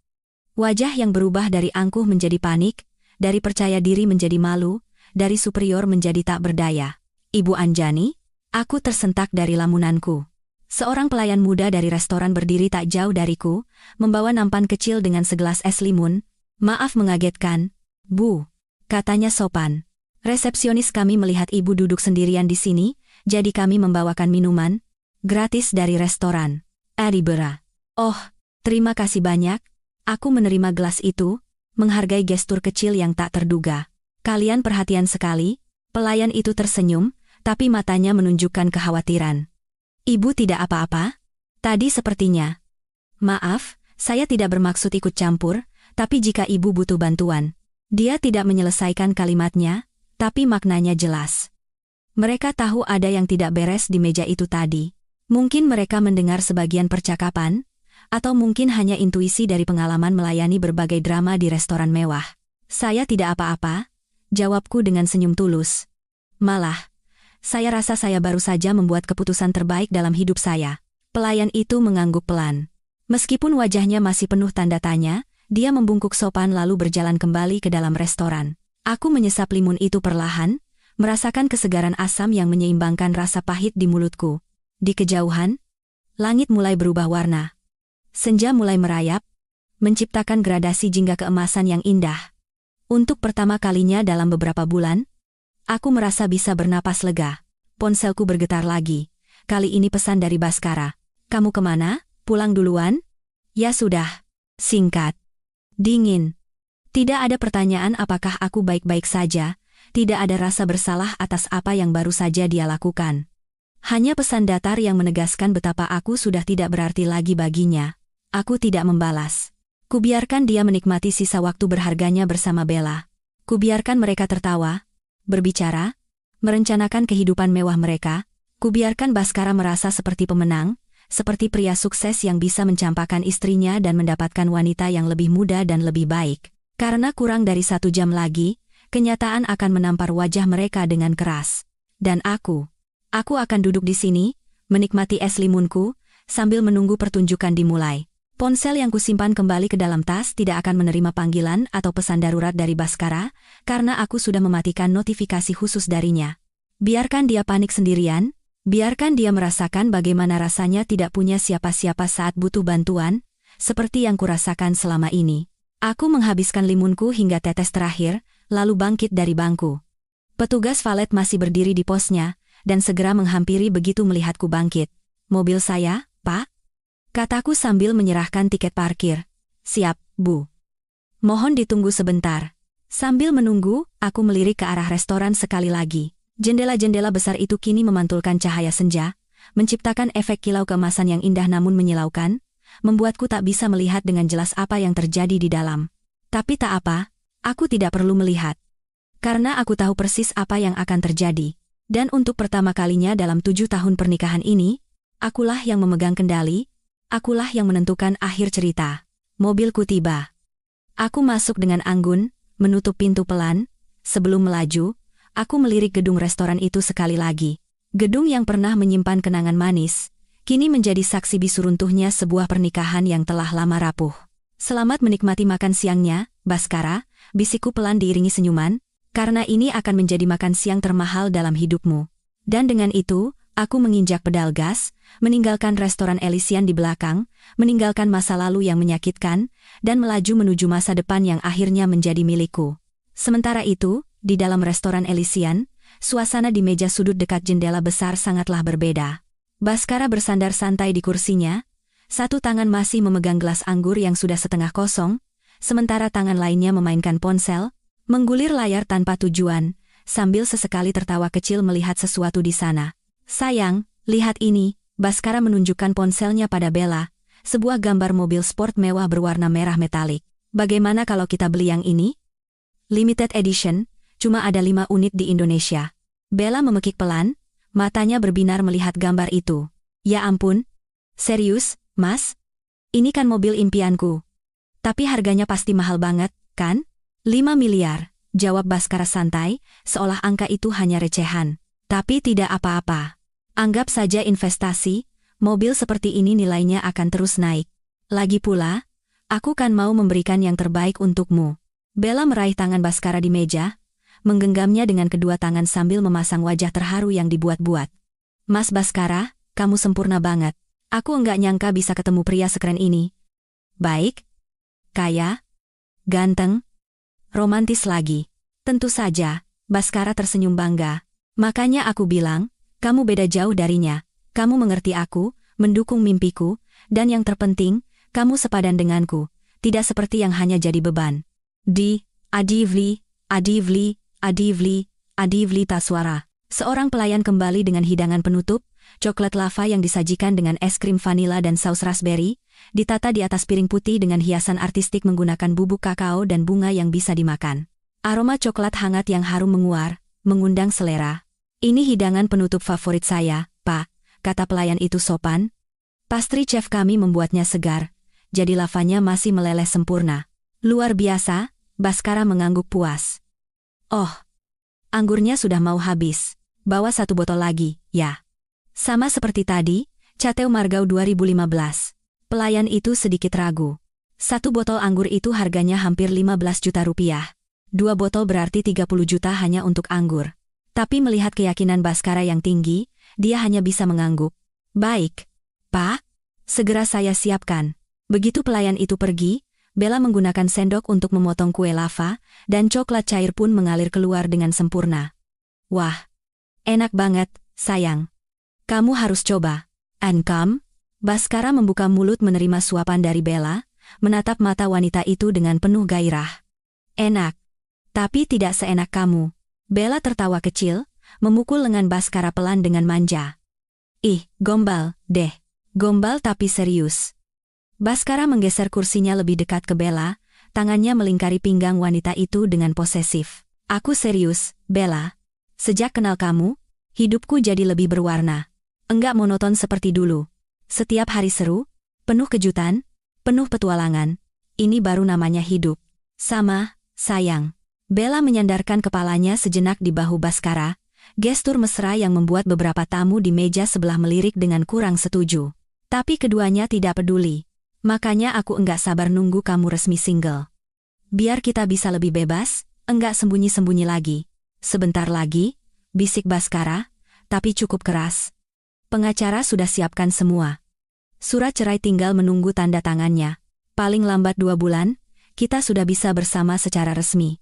Wajah yang berubah dari angkuh menjadi panik, dari percaya diri menjadi malu, dari superior menjadi tak berdaya. Ibu Anjani? Aku tersentak dari lamunanku. Seorang pelayan muda dari restoran berdiri tak jauh dariku, membawa nampan kecil dengan segelas es limun. Maaf mengagetkan, Bu, katanya sopan. Resepsionis kami melihat ibu duduk sendirian di sini, jadi kami membawakan minuman gratis dari restoran. Aribera. Oh, terima kasih banyak. Aku menerima gelas itu, menghargai gestur kecil yang tak terduga. Kalian perhatian sekali, pelayan itu tersenyum, tapi matanya menunjukkan kekhawatiran. Ibu tidak apa-apa? Tadi sepertinya. Maaf, saya tidak bermaksud ikut campur, tapi jika ibu butuh bantuan. Dia tidak menyelesaikan kalimatnya, tapi maknanya jelas. Mereka tahu ada yang tidak beres di meja itu tadi. Mungkin mereka mendengar sebagian percakapan, atau mungkin hanya intuisi dari pengalaman melayani berbagai drama di restoran mewah. Saya tidak apa-apa, jawabku dengan senyum tulus. Malah, saya rasa saya baru saja membuat keputusan terbaik dalam hidup saya. Pelayan itu mengangguk pelan. Meskipun wajahnya masih penuh tanda tanya, dia membungkuk sopan lalu berjalan kembali ke dalam restoran. Aku menyesap limun itu perlahan, merasakan kesegaran asam yang menyeimbangkan rasa pahit di mulutku. Di kejauhan, langit mulai berubah warna. Senja mulai merayap, menciptakan gradasi jingga keemasan yang indah. Untuk pertama kalinya dalam beberapa bulan, aku merasa bisa bernapas lega. Ponselku bergetar lagi. Kali ini pesan dari Baskara. Kamu kemana? Pulang duluan? Ya sudah. Singkat. Dingin. Tidak ada pertanyaan apakah aku baik-baik saja, tidak ada rasa bersalah atas apa yang baru saja dia lakukan. Hanya pesan datar yang menegaskan betapa aku sudah tidak berarti lagi baginya. Aku tidak membalas. Kubiarkan dia menikmati sisa waktu berharganya bersama Bella. Kubiarkan mereka tertawa, berbicara, merencanakan kehidupan mewah mereka. Kubiarkan Baskara merasa seperti pemenang, seperti pria sukses yang bisa mencampakkan istrinya dan mendapatkan wanita yang lebih muda dan lebih baik. Karena kurang dari 1 jam lagi, kenyataan akan menampar wajah mereka dengan keras. Dan aku akan duduk di sini, menikmati es limunku, sambil menunggu pertunjukan dimulai. Ponsel yang kusimpan kembali ke dalam tas tidak akan menerima panggilan atau pesan darurat dari Baskara, karena aku sudah mematikan notifikasi khusus darinya. Biarkan dia panik sendirian. Biarkan dia merasakan bagaimana rasanya tidak punya siapa-siapa saat butuh bantuan, seperti yang kurasakan selama ini. Aku menghabiskan limunku hingga tetes terakhir, lalu bangkit dari bangku. Petugas valet masih berdiri di posnya, dan segera menghampiri begitu melihatku bangkit. Mobil saya, Pak? Kataku sambil menyerahkan tiket parkir. Siap, Bu. Mohon ditunggu sebentar. Sambil menunggu, aku melirik ke arah restoran sekali lagi. Jendela-jendela besar itu kini memantulkan cahaya senja, menciptakan efek kilau keemasan yang indah namun menyilaukan, membuatku tak bisa melihat dengan jelas apa yang terjadi di dalam. Tapi tak apa, aku tidak perlu melihat. Karena aku tahu persis apa yang akan terjadi. Dan untuk pertama kalinya dalam 7 tahun pernikahan ini, akulah yang memegang kendali, akulah yang menentukan akhir cerita. Mobilku tiba. Aku masuk dengan anggun, menutup pintu pelan. Sebelum melaju, aku melirik gedung restoran itu sekali lagi. Gedung yang pernah menyimpan kenangan manis, kini menjadi saksi bisu runtuhnya sebuah pernikahan yang telah lama rapuh. Selamat menikmati makan siangnya, Baskara, bisikku pelan diiringi senyuman, karena ini akan menjadi makan siang termahal dalam hidupmu. Dan dengan itu, aku menginjak pedal gas, meninggalkan restoran Elysian di belakang, meninggalkan masa lalu yang menyakitkan, dan melaju menuju masa depan yang akhirnya menjadi milikku. Sementara itu, di dalam restoran Elysian, suasana di meja sudut dekat jendela besar sangatlah berbeda. Baskara bersandar santai di kursinya, satu tangan masih memegang gelas anggur yang sudah setengah kosong, sementara tangan lainnya memainkan ponsel, menggulir layar tanpa tujuan, sambil sesekali tertawa kecil melihat sesuatu di sana. Sayang, lihat ini, Baskara menunjukkan ponselnya pada Bella, sebuah gambar mobil sport mewah berwarna merah metalik. Bagaimana kalau kita beli yang ini? Limited edition, cuma ada 5 unit di Indonesia. Bella memekik pelan, matanya berbinar melihat gambar itu. Ya ampun. Serius, Mas? Ini kan mobil impianku. Tapi harganya pasti mahal banget, kan? 5 miliar, jawab Baskara santai, seolah angka itu hanya recehan. Tapi tidak apa-apa. Anggap saja investasi, mobil seperti ini nilainya akan terus naik. Lagi pula, aku kan mau memberikan yang terbaik untukmu. Bella meraih tangan Baskara di meja, menggenggamnya dengan kedua tangan sambil memasang wajah terharu yang dibuat-buat. Mas Baskara, kamu sempurna banget. Aku enggak nyangka bisa ketemu pria sekeren ini. Baik, kaya, ganteng, romantis lagi. Tentu saja, Baskara tersenyum bangga. Makanya aku bilang, kamu beda jauh darinya. Kamu mengerti aku, mendukung mimpiku, dan yang terpenting, kamu sepadan denganku. Tidak seperti yang hanya jadi beban. Adivli, Adivli Taswara. Seorang pelayan kembali dengan hidangan penutup, coklat lava yang disajikan dengan es krim vanila dan saus raspberry, ditata di atas piring putih dengan hiasan artistik menggunakan bubuk kakao dan bunga yang bisa dimakan. Aroma coklat hangat yang harum menguar, mengundang selera. "Ini hidangan penutup favorit saya, Pak," kata pelayan itu sopan. "Pastry chef kami membuatnya segar, jadi lavanya masih meleleh sempurna." "Luar biasa," Baskara mengangguk puas. "Oh, anggurnya sudah mau habis. Bawa 1 botol lagi, ya." "Sama seperti tadi, Chateau Margaux 2015. Pelayan itu sedikit ragu. 1 botol anggur itu harganya hampir 15 juta rupiah. 2 botol berarti 30 juta hanya untuk anggur. Tapi melihat keyakinan Baskara yang tinggi, dia hanya bisa mengangguk. "Baik, Pak. Segera saya siapkan." Begitu pelayan itu pergi, Bella menggunakan sendok untuk memotong kue lava, dan coklat cair pun mengalir keluar dengan sempurna. "Wah, enak banget, sayang. Kamu harus coba." "And come?" Baskara membuka mulut menerima suapan dari Bella, menatap mata wanita itu dengan penuh gairah. "Enak. Tapi tidak seenak kamu." Bella tertawa kecil, memukul lengan Baskara pelan dengan manja. "Ih, gombal, deh. Gombal tapi serius." Baskara menggeser kursinya lebih dekat ke Bella, tangannya melingkari pinggang wanita itu dengan posesif. "Aku serius, Bella. Sejak kenal kamu, hidupku jadi lebih berwarna. Enggak monoton seperti dulu. Setiap hari seru, penuh kejutan, penuh petualangan. Ini baru namanya hidup." "Sama, sayang." Bella menyandarkan kepalanya sejenak di bahu Baskara, gestur mesra yang membuat beberapa tamu di meja sebelah melirik dengan kurang setuju. Tapi keduanya tidak peduli. "Makanya aku enggak sabar nunggu kamu resmi single. Biar kita bisa lebih bebas, enggak sembunyi-sembunyi lagi." "Sebentar lagi," bisik Baskara, tapi cukup keras. "Pengacara sudah siapkan semua. Surat cerai tinggal menunggu tanda tangannya. Paling lambat 2 bulan, kita sudah bisa bersama secara resmi.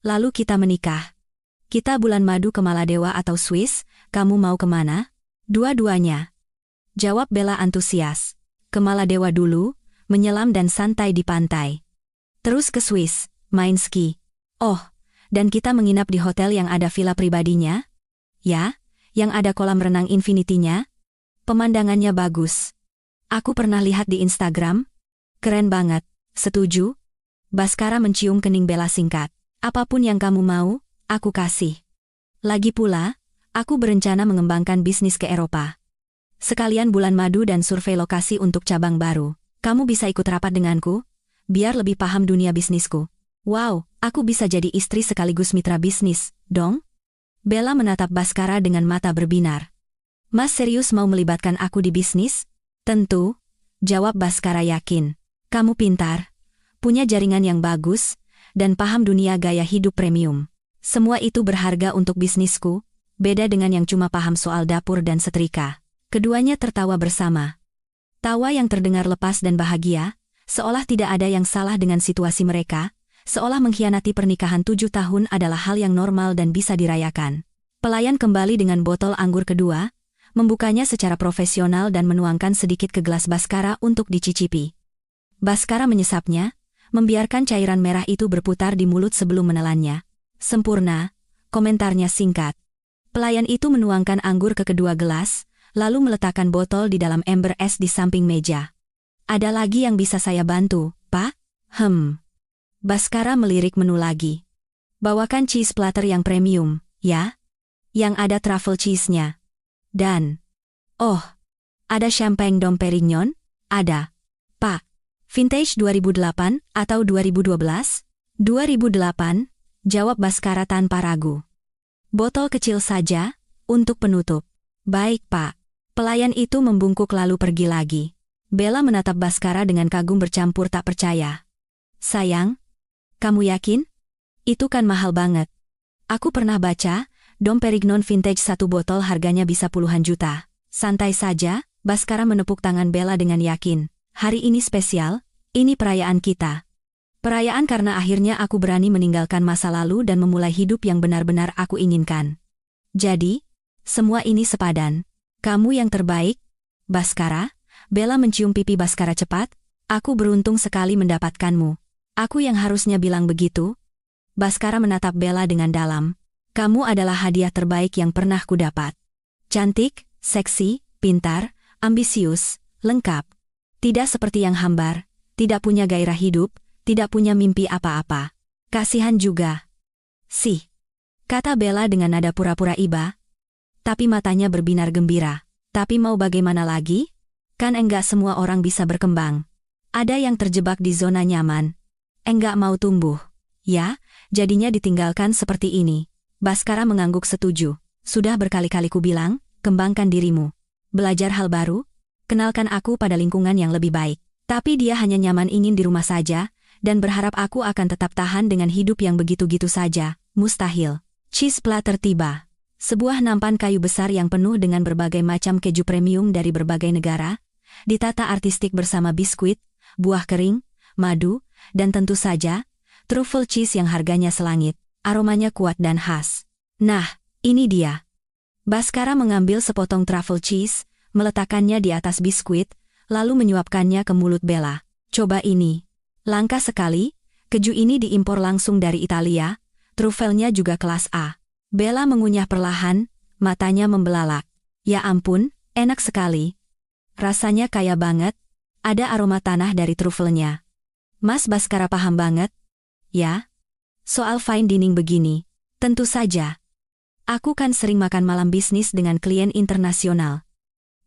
Lalu kita menikah. Kita bulan madu ke Maladewa atau Swiss, kamu mau kemana?" "Dua-duanya," jawab Bella antusias. "Ke Maladewa dulu, menyelam dan santai di pantai. Terus ke Swiss, main ski. Oh, dan kita menginap di hotel yang ada villa pribadinya? Ya, yang ada kolam renang infinity-nya. Pemandangannya bagus. Aku pernah lihat di Instagram. Keren banget." "Setuju?" Baskara mencium kening Bella singkat. "Apapun yang kamu mau, aku kasih. Lagi pula, aku berencana mengembangkan bisnis ke Eropa. Sekalian bulan madu dan survei lokasi untuk cabang baru. Kamu bisa ikut rapat denganku, biar lebih paham dunia bisnisku." "Wow, aku bisa jadi istri sekaligus mitra bisnis, dong?" Bella menatap Baskara dengan mata berbinar. "Mas serius mau melibatkan aku di bisnis?" "Tentu," jawab Baskara yakin. "Kamu pintar, punya jaringan yang bagus, dan paham dunia gaya hidup premium. Semua itu berharga untuk bisnisku, beda dengan yang cuma paham soal dapur dan setrika." Keduanya tertawa bersama. Tawa yang terdengar lepas dan bahagia, seolah tidak ada yang salah dengan situasi mereka, seolah mengkhianati pernikahan 7 tahun adalah hal yang normal dan bisa dirayakan. Pelayan kembali dengan botol anggur kedua, membukanya secara profesional dan menuangkan sedikit ke gelas Baskara untuk dicicipi. Baskara menyesapnya, membiarkan cairan merah itu berputar di mulut sebelum menelannya. "Sempurna," komentarnya singkat. Pelayan itu menuangkan anggur ke kedua gelas, lalu meletakkan botol di dalam ember es di samping meja. "Ada lagi yang bisa saya bantu, Pak?" Baskara melirik menu lagi. "Bawakan cheese platter yang premium, ya? Yang ada truffle cheese-nya. Dan, oh, ada champagne Dom Perignon?" "Ada, Pak." "Vintage 2008 atau 2012? 2008, jawab Baskara tanpa ragu. "Botol kecil saja, untuk penutup." "Baik, Pak." Pelayan itu membungkuk lalu pergi lagi. Bella menatap Baskara dengan kagum bercampur tak percaya. "Sayang, kamu yakin? Itu kan mahal banget. Aku pernah baca, Dom Perignon Vintage 1 botol harganya bisa puluhan juta." "Santai saja," Baskara menepuk tangan Bella dengan yakin. "Hari ini spesial, ini perayaan kita. Perayaan karena akhirnya aku berani meninggalkan masa lalu dan memulai hidup yang benar-benar aku inginkan. Jadi, semua ini sepadan. Kamu yang terbaik, Baskara." Bella mencium pipi Baskara cepat. "Aku beruntung sekali mendapatkanmu." "Aku yang harusnya bilang begitu." Baskara menatap Bella dengan dalam. Kamu adalah hadiah terbaik yang pernah kudapat. Cantik, seksi, pintar, ambisius, lengkap. Tidak seperti yang hambar, tidak punya gairah hidup, tidak punya mimpi apa-apa. Kasihan juga. Sih, kata Bella dengan nada pura-pura iba. Tapi matanya berbinar gembira. Tapi mau bagaimana lagi? Kan enggak semua orang bisa berkembang. Ada yang terjebak di zona nyaman. Enggak mau tumbuh. Ya, jadinya ditinggalkan seperti ini. Baskara mengangguk setuju. Sudah berkali-kali ku bilang, kembangkan dirimu. Belajar hal baru, kenalkan aku pada lingkungan yang lebih baik. Tapi dia hanya nyaman ingin di rumah saja, dan berharap aku akan tetap tahan dengan hidup yang begitu-gitu saja. Mustahil. Cheese platter tiba. Sebuah nampan kayu besar yang penuh dengan berbagai macam keju premium dari berbagai negara, ditata artistik bersama biskuit, buah kering, madu, dan tentu saja, truffle cheese yang harganya selangit, aromanya kuat dan khas. Nah, ini dia. Baskara mengambil sepotong truffle cheese, meletakkannya di atas biskuit, lalu menyuapkannya ke mulut Bella. Coba ini. Langka sekali, keju ini diimpor langsung dari Italia, truffle-nya juga kelas A. Bella mengunyah perlahan, matanya membelalak. Ya ampun, enak sekali. Rasanya kaya banget, ada aroma tanah dari truffle-nya. Mas Baskara paham banget. Ya? Soal fine dining begini, tentu saja. Aku kan sering makan malam bisnis dengan klien internasional.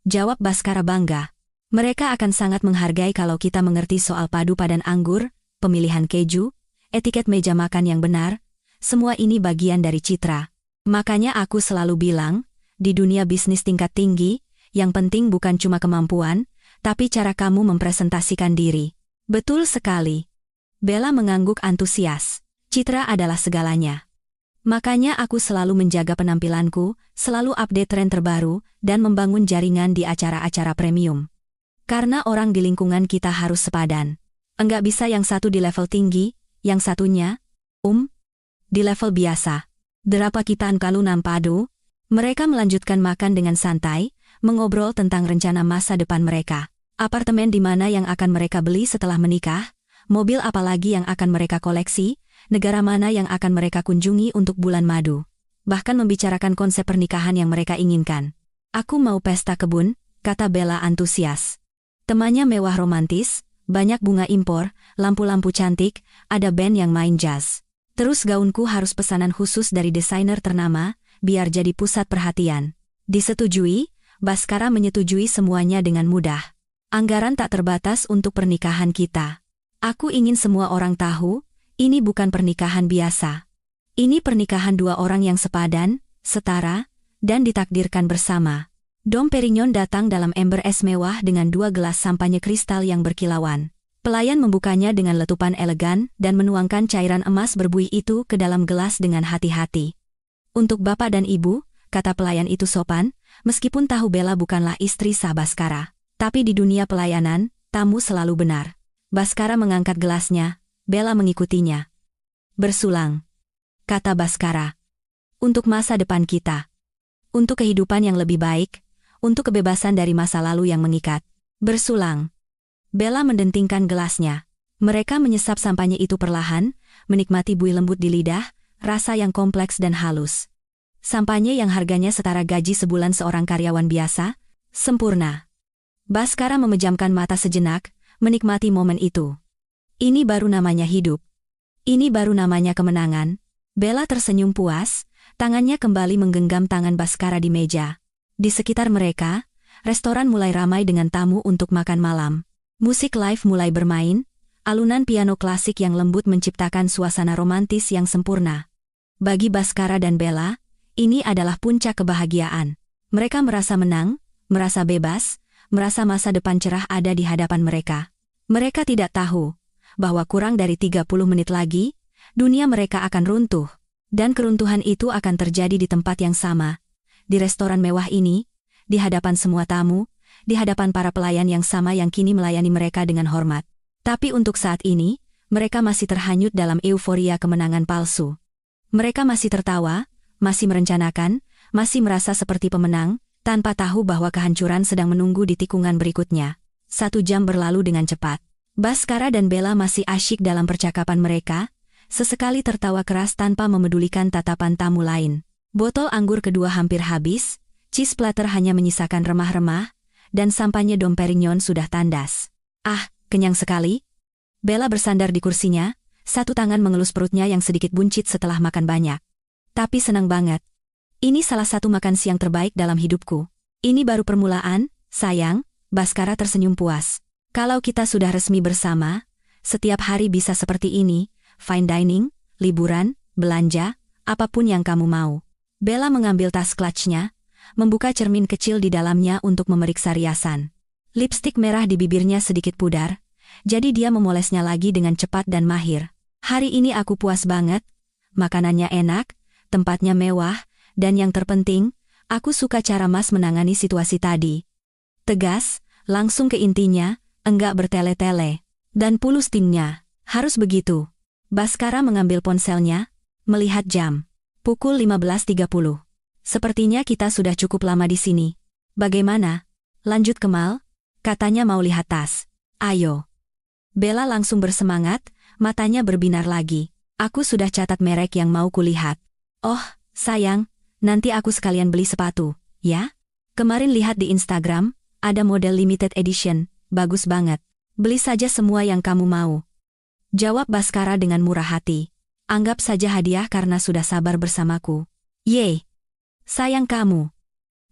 Jawab Baskara bangga. Mereka akan sangat menghargai kalau kita mengerti soal padu padan anggur, pemilihan keju, etiket meja makan yang benar, semua ini bagian dari citra. Makanya aku selalu bilang, di dunia bisnis tingkat tinggi, yang penting bukan cuma kemampuan, tapi cara kamu mempresentasikan diri. Betul sekali. Bella mengangguk antusias. Citra adalah segalanya. Makanya aku selalu menjaga penampilanku, selalu update tren terbaru, dan membangun jaringan di acara-acara premium. Karena orang di lingkungan kita harus sepadan. Enggak bisa yang satu di level tinggi, yang satunya, di level biasa. Derapa kitaan kalau nampadu, mereka melanjutkan makan dengan santai, mengobrol tentang rencana masa depan mereka. Apartemen di mana yang akan mereka beli setelah menikah, mobil apa lagi yang akan mereka koleksi, negara mana yang akan mereka kunjungi untuk bulan madu. Bahkan membicarakan konsep pernikahan yang mereka inginkan. Aku mau pesta kebun, kata Bella antusias. Temannya mewah romantis, banyak bunga impor, lampu-lampu cantik, ada band yang main jazz. Terus gaunku harus pesanan khusus dari desainer ternama, biar jadi pusat perhatian. Disetujui, Baskara menyetujui semuanya dengan mudah. Anggaran tak terbatas untuk pernikahan kita. Aku ingin semua orang tahu, ini bukan pernikahan biasa. Ini pernikahan dua orang yang sepadan, setara, dan ditakdirkan bersama. Dom Perignon datang dalam ember es mewah dengan 2 gelas sampanye kristal yang berkilauan. Pelayan membukanya dengan letupan elegan dan menuangkan cairan emas berbuih itu ke dalam gelas dengan hati-hati. Untuk Bapak dan Ibu, kata pelayan itu sopan, meskipun tahu Bella bukanlah istri sah Baskara. Tapi di dunia pelayanan, tamu selalu benar. Baskara mengangkat gelasnya, Bella mengikutinya. Bersulang, kata Baskara. Untuk masa depan kita. Untuk kehidupan yang lebih baik. Untuk kebebasan dari masa lalu yang mengikat. Bersulang. Bella mendentingkan gelasnya. Mereka menyesap sampahnya itu perlahan, menikmati buih lembut di lidah, rasa yang kompleks dan halus. Sampahnya yang harganya setara gaji sebulan seorang karyawan biasa, sempurna. Baskara memejamkan mata sejenak, menikmati momen itu. Ini baru namanya hidup. Ini baru namanya kemenangan. Bella tersenyum puas, tangannya kembali menggenggam tangan Baskara di meja. Di sekitar mereka, restoran mulai ramai dengan tamu untuk makan malam. Musik live mulai bermain, alunan piano klasik yang lembut menciptakan suasana romantis yang sempurna. Bagi Baskara dan Bella, ini adalah puncak kebahagiaan. Mereka merasa menang, merasa bebas, merasa masa depan cerah ada di hadapan mereka. Mereka tidak tahu bahwa kurang dari 30 menit lagi, dunia mereka akan runtuh. Dan keruntuhan itu akan terjadi di tempat yang sama. Di restoran mewah ini, di hadapan semua tamu, di hadapan para pelayan yang sama yang kini melayani mereka dengan hormat. Tapi untuk saat ini, mereka masih terhanyut dalam euforia kemenangan palsu. Mereka masih tertawa, masih merencanakan, masih merasa seperti pemenang, tanpa tahu bahwa kehancuran sedang menunggu di tikungan berikutnya. 1 jam berlalu dengan cepat. Baskara dan Bella masih asyik dalam percakapan mereka, sesekali tertawa keras tanpa memedulikan tatapan tamu lain. Botol anggur kedua hampir habis, cheese platter hanya menyisakan remah-remah, dan sampahnya Dom Perignon sudah tandas. Ah, kenyang sekali. Bella bersandar di kursinya, satu tangan mengelus perutnya yang sedikit buncit setelah makan banyak. Tapi senang banget. Ini salah satu makan siang terbaik dalam hidupku. Ini baru permulaan, sayang, Baskara tersenyum puas. Kalau kita sudah resmi bersama, setiap hari bisa seperti ini, fine dining, liburan, belanja, apapun yang kamu mau. Bella mengambil tas clutch-nya, membuka cermin kecil di dalamnya untuk memeriksa riasan. Lipstik merah di bibirnya sedikit pudar, jadi dia memolesnya lagi dengan cepat dan mahir. Hari ini aku puas banget, makanannya enak, tempatnya mewah, dan yang terpenting, aku suka cara Mas menangani situasi tadi. Tegas, langsung ke intinya, enggak bertele-tele. Dan pulus timnya, harus begitu. Baskara mengambil ponselnya, melihat jam. Pukul 15.30. Sepertinya kita sudah cukup lama di sini. Bagaimana? Lanjut Kemal? Katanya mau lihat tas. Ayo. Bella langsung bersemangat, matanya berbinar lagi. Aku sudah catat merek yang mau kulihat. Oh, sayang, nanti aku sekalian beli sepatu, ya? Kemarin lihat di Instagram, ada model limited edition, bagus banget. Beli saja semua yang kamu mau. Jawab Baskara dengan murah hati. Anggap saja hadiah karena sudah sabar bersamaku. Yeay. Sayang kamu.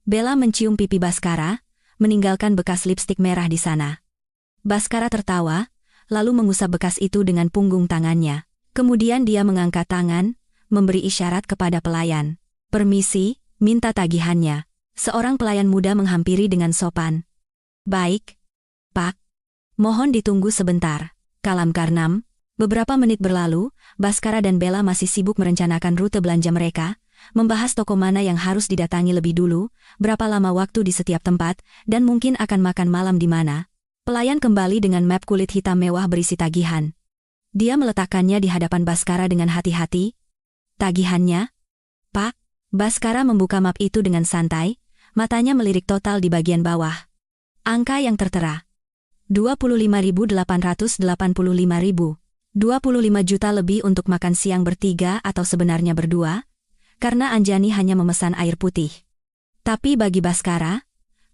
Bella mencium pipi Baskara, meninggalkan bekas lipstik merah di sana. Baskara tertawa, lalu mengusap bekas itu dengan punggung tangannya. Kemudian dia mengangkat tangan, memberi isyarat kepada pelayan. Permisi, minta tagihannya. Seorang pelayan muda menghampiri dengan sopan. Baik, Pak. Mohon ditunggu sebentar. Kalam Karnam. Beberapa menit berlalu, Baskara dan Bella masih sibuk merencanakan rute belanja mereka, membahas toko mana yang harus didatangi lebih dulu, berapa lama waktu di setiap tempat, dan mungkin akan makan malam di mana. Pelayan kembali dengan map kulit hitam mewah berisi tagihan. Dia meletakkannya di hadapan Baskara dengan hati-hati. Tagihannya? Pak, Baskara membuka map itu dengan santai, matanya melirik total di bagian bawah. Angka yang tertera. 25.885.000. 25 juta lebih untuk makan siang bertiga atau sebenarnya berdua, karena Anjani hanya memesan air putih. Tapi bagi Baskara,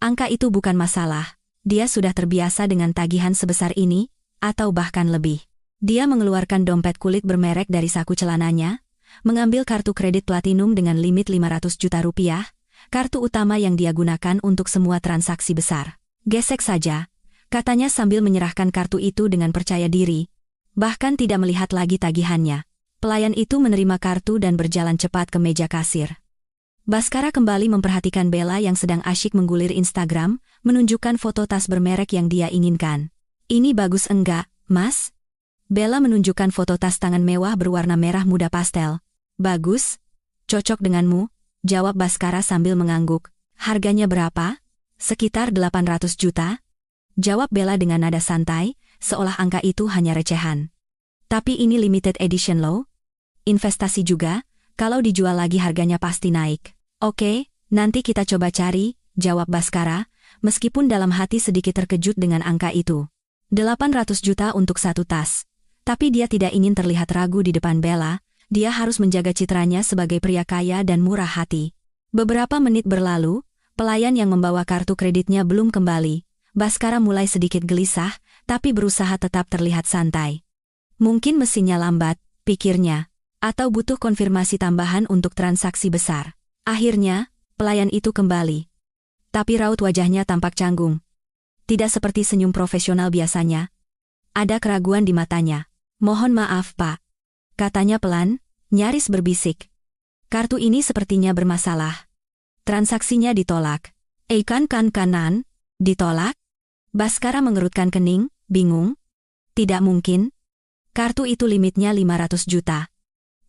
angka itu bukan masalah. Dia sudah terbiasa dengan tagihan sebesar ini, atau bahkan lebih. Dia mengeluarkan dompet kulit bermerek dari saku celananya, mengambil kartu kredit platinum dengan limit 500 juta rupiah, kartu utama yang dia gunakan untuk semua transaksi besar. Gesek saja, katanya sambil menyerahkan kartu itu dengan percaya diri, bahkan tidak melihat lagi tagihannya. Pelayan itu menerima kartu dan berjalan cepat ke meja kasir. Baskara kembali memperhatikan Bella yang sedang asyik menggulir Instagram, menunjukkan foto tas bermerek yang dia inginkan. Ini bagus enggak, Mas? Bella menunjukkan foto tas tangan mewah berwarna merah muda pastel. Bagus, cocok denganmu, jawab Baskara sambil mengangguk. Harganya berapa? Sekitar 800 juta? Jawab Bella dengan nada santai, seolah angka itu hanya recehan. Tapi ini limited edition loh. Investasi juga, kalau dijual lagi harganya pasti naik. Oke, nanti kita coba cari, jawab Baskara, meskipun dalam hati sedikit terkejut dengan angka itu. 800 juta untuk satu tas. Tapi dia tidak ingin terlihat ragu di depan Bella, dia harus menjaga citranya sebagai pria kaya dan murah hati. Beberapa menit berlalu, pelayan yang membawa kartu kreditnya belum kembali. Baskara mulai sedikit gelisah, tapi berusaha tetap terlihat santai. Mungkin mesinnya lambat, pikirnya. Atau butuh konfirmasi tambahan untuk transaksi besar. Akhirnya, pelayan itu kembali. Tapi raut wajahnya tampak canggung. Tidak seperti senyum profesional biasanya. Ada keraguan di matanya. Mohon maaf, Pak. Katanya pelan, nyaris berbisik. Kartu ini sepertinya bermasalah. Transaksinya ditolak. Kanan, ditolak? Baskara mengerutkan kening, bingung. Tidak mungkin. Kartu itu limitnya 500 juta.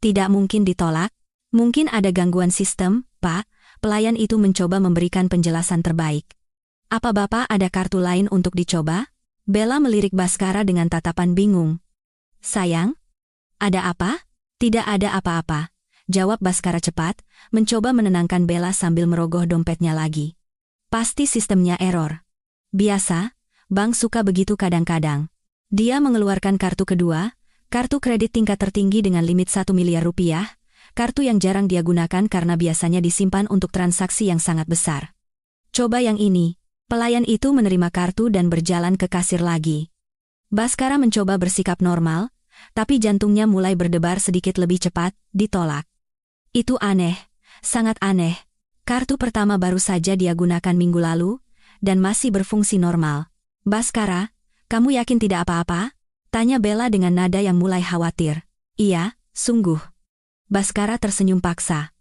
Tidak mungkin ditolak. Mungkin ada gangguan sistem, Pak. Pelayan itu mencoba memberikan penjelasan terbaik. Apa Bapak ada kartu lain untuk dicoba? Bella melirik Baskara dengan tatapan bingung. Sayang? Ada apa? Tidak ada apa-apa, jawab Baskara cepat, mencoba menenangkan Bella sambil merogoh dompetnya lagi. Pasti sistemnya error. Biasa, bank suka begitu kadang-kadang. Dia mengeluarkan kartu kedua, Kartu kredit tingkat tertinggi dengan limit 1 miliar rupiah, kartu yang jarang dia gunakan karena biasanya disimpan untuk transaksi yang sangat besar. Coba yang ini. Pelayan itu menerima kartu dan berjalan ke kasir lagi. Baskara mencoba bersikap normal, tapi jantungnya mulai berdebar sedikit lebih cepat, ditolak. Itu aneh, sangat aneh. Kartu pertama baru saja dia gunakan minggu lalu, dan masih berfungsi normal. Baskara, kamu yakin tidak apa-apa? Tanya Bella dengan nada yang mulai khawatir. Iya, sungguh. Baskara tersenyum paksa.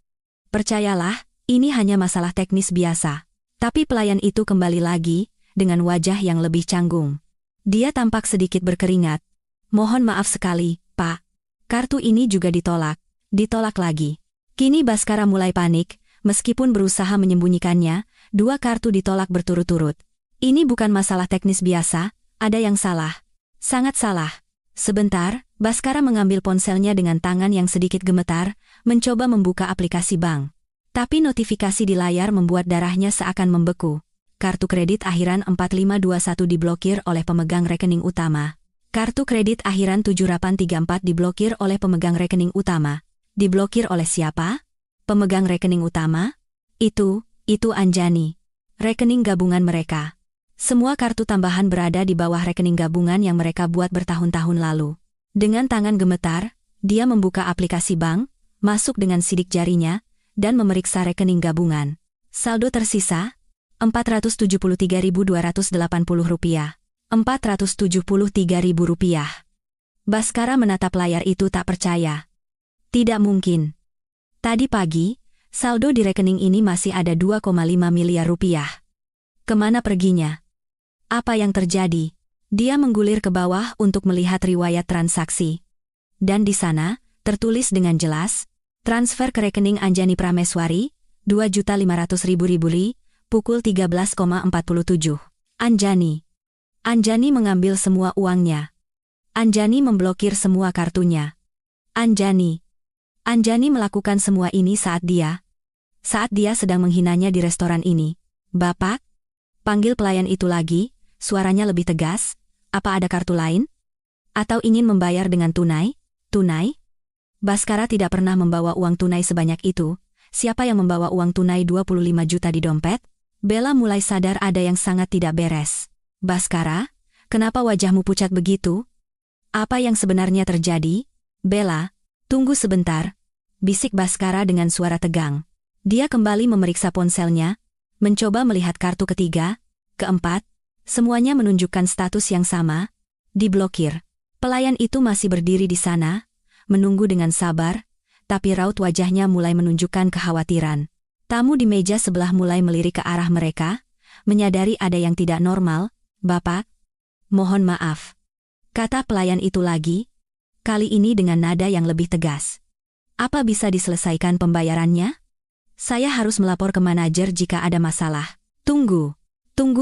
Percayalah, ini hanya masalah teknis biasa. Tapi pelayan itu kembali lagi, dengan wajah yang lebih canggung. Dia tampak sedikit berkeringat. Mohon maaf sekali, Pak. Kartu ini juga ditolak. Ditolak lagi. Kini Baskara mulai panik, meskipun berusaha menyembunyikannya, 2 kartu ditolak berturut-turut. Ini bukan masalah teknis biasa, ada yang salah. Sangat salah. Sebentar, Baskara mengambil ponselnya dengan tangan yang sedikit gemetar, mencoba membuka aplikasi bank. Tapi notifikasi di layar membuat darahnya seakan membeku. Kartu kredit akhiran 4521 diblokir oleh pemegang rekening utama. Kartu kredit akhiran 7834 diblokir oleh pemegang rekening utama. Diblokir oleh siapa? Pemegang rekening utama? Itu Anjani. Rekening gabungan mereka. Semua kartu tambahan berada di bawah rekening gabungan yang mereka buat bertahun-tahun lalu. Dengan tangan gemetar, dia membuka aplikasi bank, masuk dengan sidik jarinya, dan memeriksa rekening gabungan. Saldo tersisa, Rp473.280. Rp473.000. Baskara menatap layar itu tak percaya. Tidak mungkin. Tadi pagi, saldo di rekening ini masih ada 2,5 miliar rupiah. Kemana perginya? Apa yang terjadi? Dia menggulir ke bawah untuk melihat riwayat transaksi. Dan di sana, tertulis dengan jelas, transfer ke rekening Anjani Prameswari, 2.500.000 pukul 13,47. Anjani mengambil semua uangnya. Anjani memblokir semua kartunya. Anjani melakukan semua ini saat dia sedang menghinanya di restoran ini. Bapak? Panggil pelayan itu lagi, suaranya lebih tegas. Apa ada kartu lain? Atau ingin membayar dengan tunai? Tunai? Baskara tidak pernah membawa uang tunai sebanyak itu. Siapa yang membawa uang tunai 25 juta di dompet? Bella mulai sadar ada yang sangat tidak beres. Baskara, kenapa wajahmu pucat begitu? Apa yang sebenarnya terjadi? Bella, tunggu sebentar, bisik Baskara dengan suara tegang. Dia kembali memeriksa ponselnya, mencoba melihat kartu ketiga, keempat, semuanya menunjukkan status yang sama, diblokir. Pelayan itu masih berdiri di sana, menunggu dengan sabar, tapi raut wajahnya mulai menunjukkan kekhawatiran. Tamu di meja sebelah mulai melirik ke arah mereka, menyadari ada yang tidak normal. Bapak, mohon maaf, kata pelayan itu lagi, kali ini dengan nada yang lebih tegas. Apa bisa diselesaikan pembayarannya? Saya harus melapor ke manajer jika ada masalah. Tunggu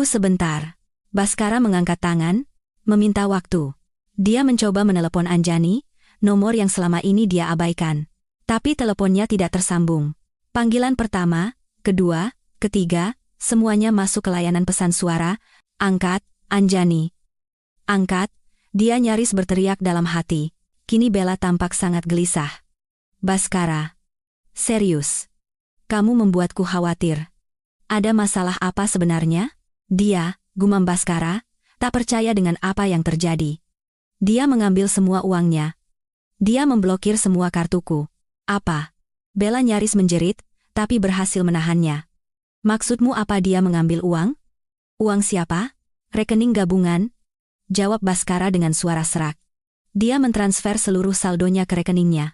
sebentar. Baskara mengangkat tangan, meminta waktu. Dia mencoba menelepon Anjani, nomor yang selama ini dia abaikan. Tapi teleponnya tidak tersambung. Panggilan pertama, kedua, ketiga, semuanya masuk ke layanan pesan suara. Angkat, Anjani. Angkat, dia nyaris berteriak dalam hati. Kini Bella tampak sangat gelisah. Baskara. Serius. Kamu membuatku khawatir. Ada masalah apa sebenarnya? Dia, gumam Baskara, tak percaya dengan apa yang terjadi. Dia mengambil semua uangnya. Dia memblokir semua kartuku. Apa? Bella nyaris menjerit, tapi berhasil menahannya. Maksudmu apa dia mengambil uang? Uang siapa? Rekening gabungan? Jawab Baskara dengan suara serak. Dia mentransfer seluruh saldonya ke rekeningnya.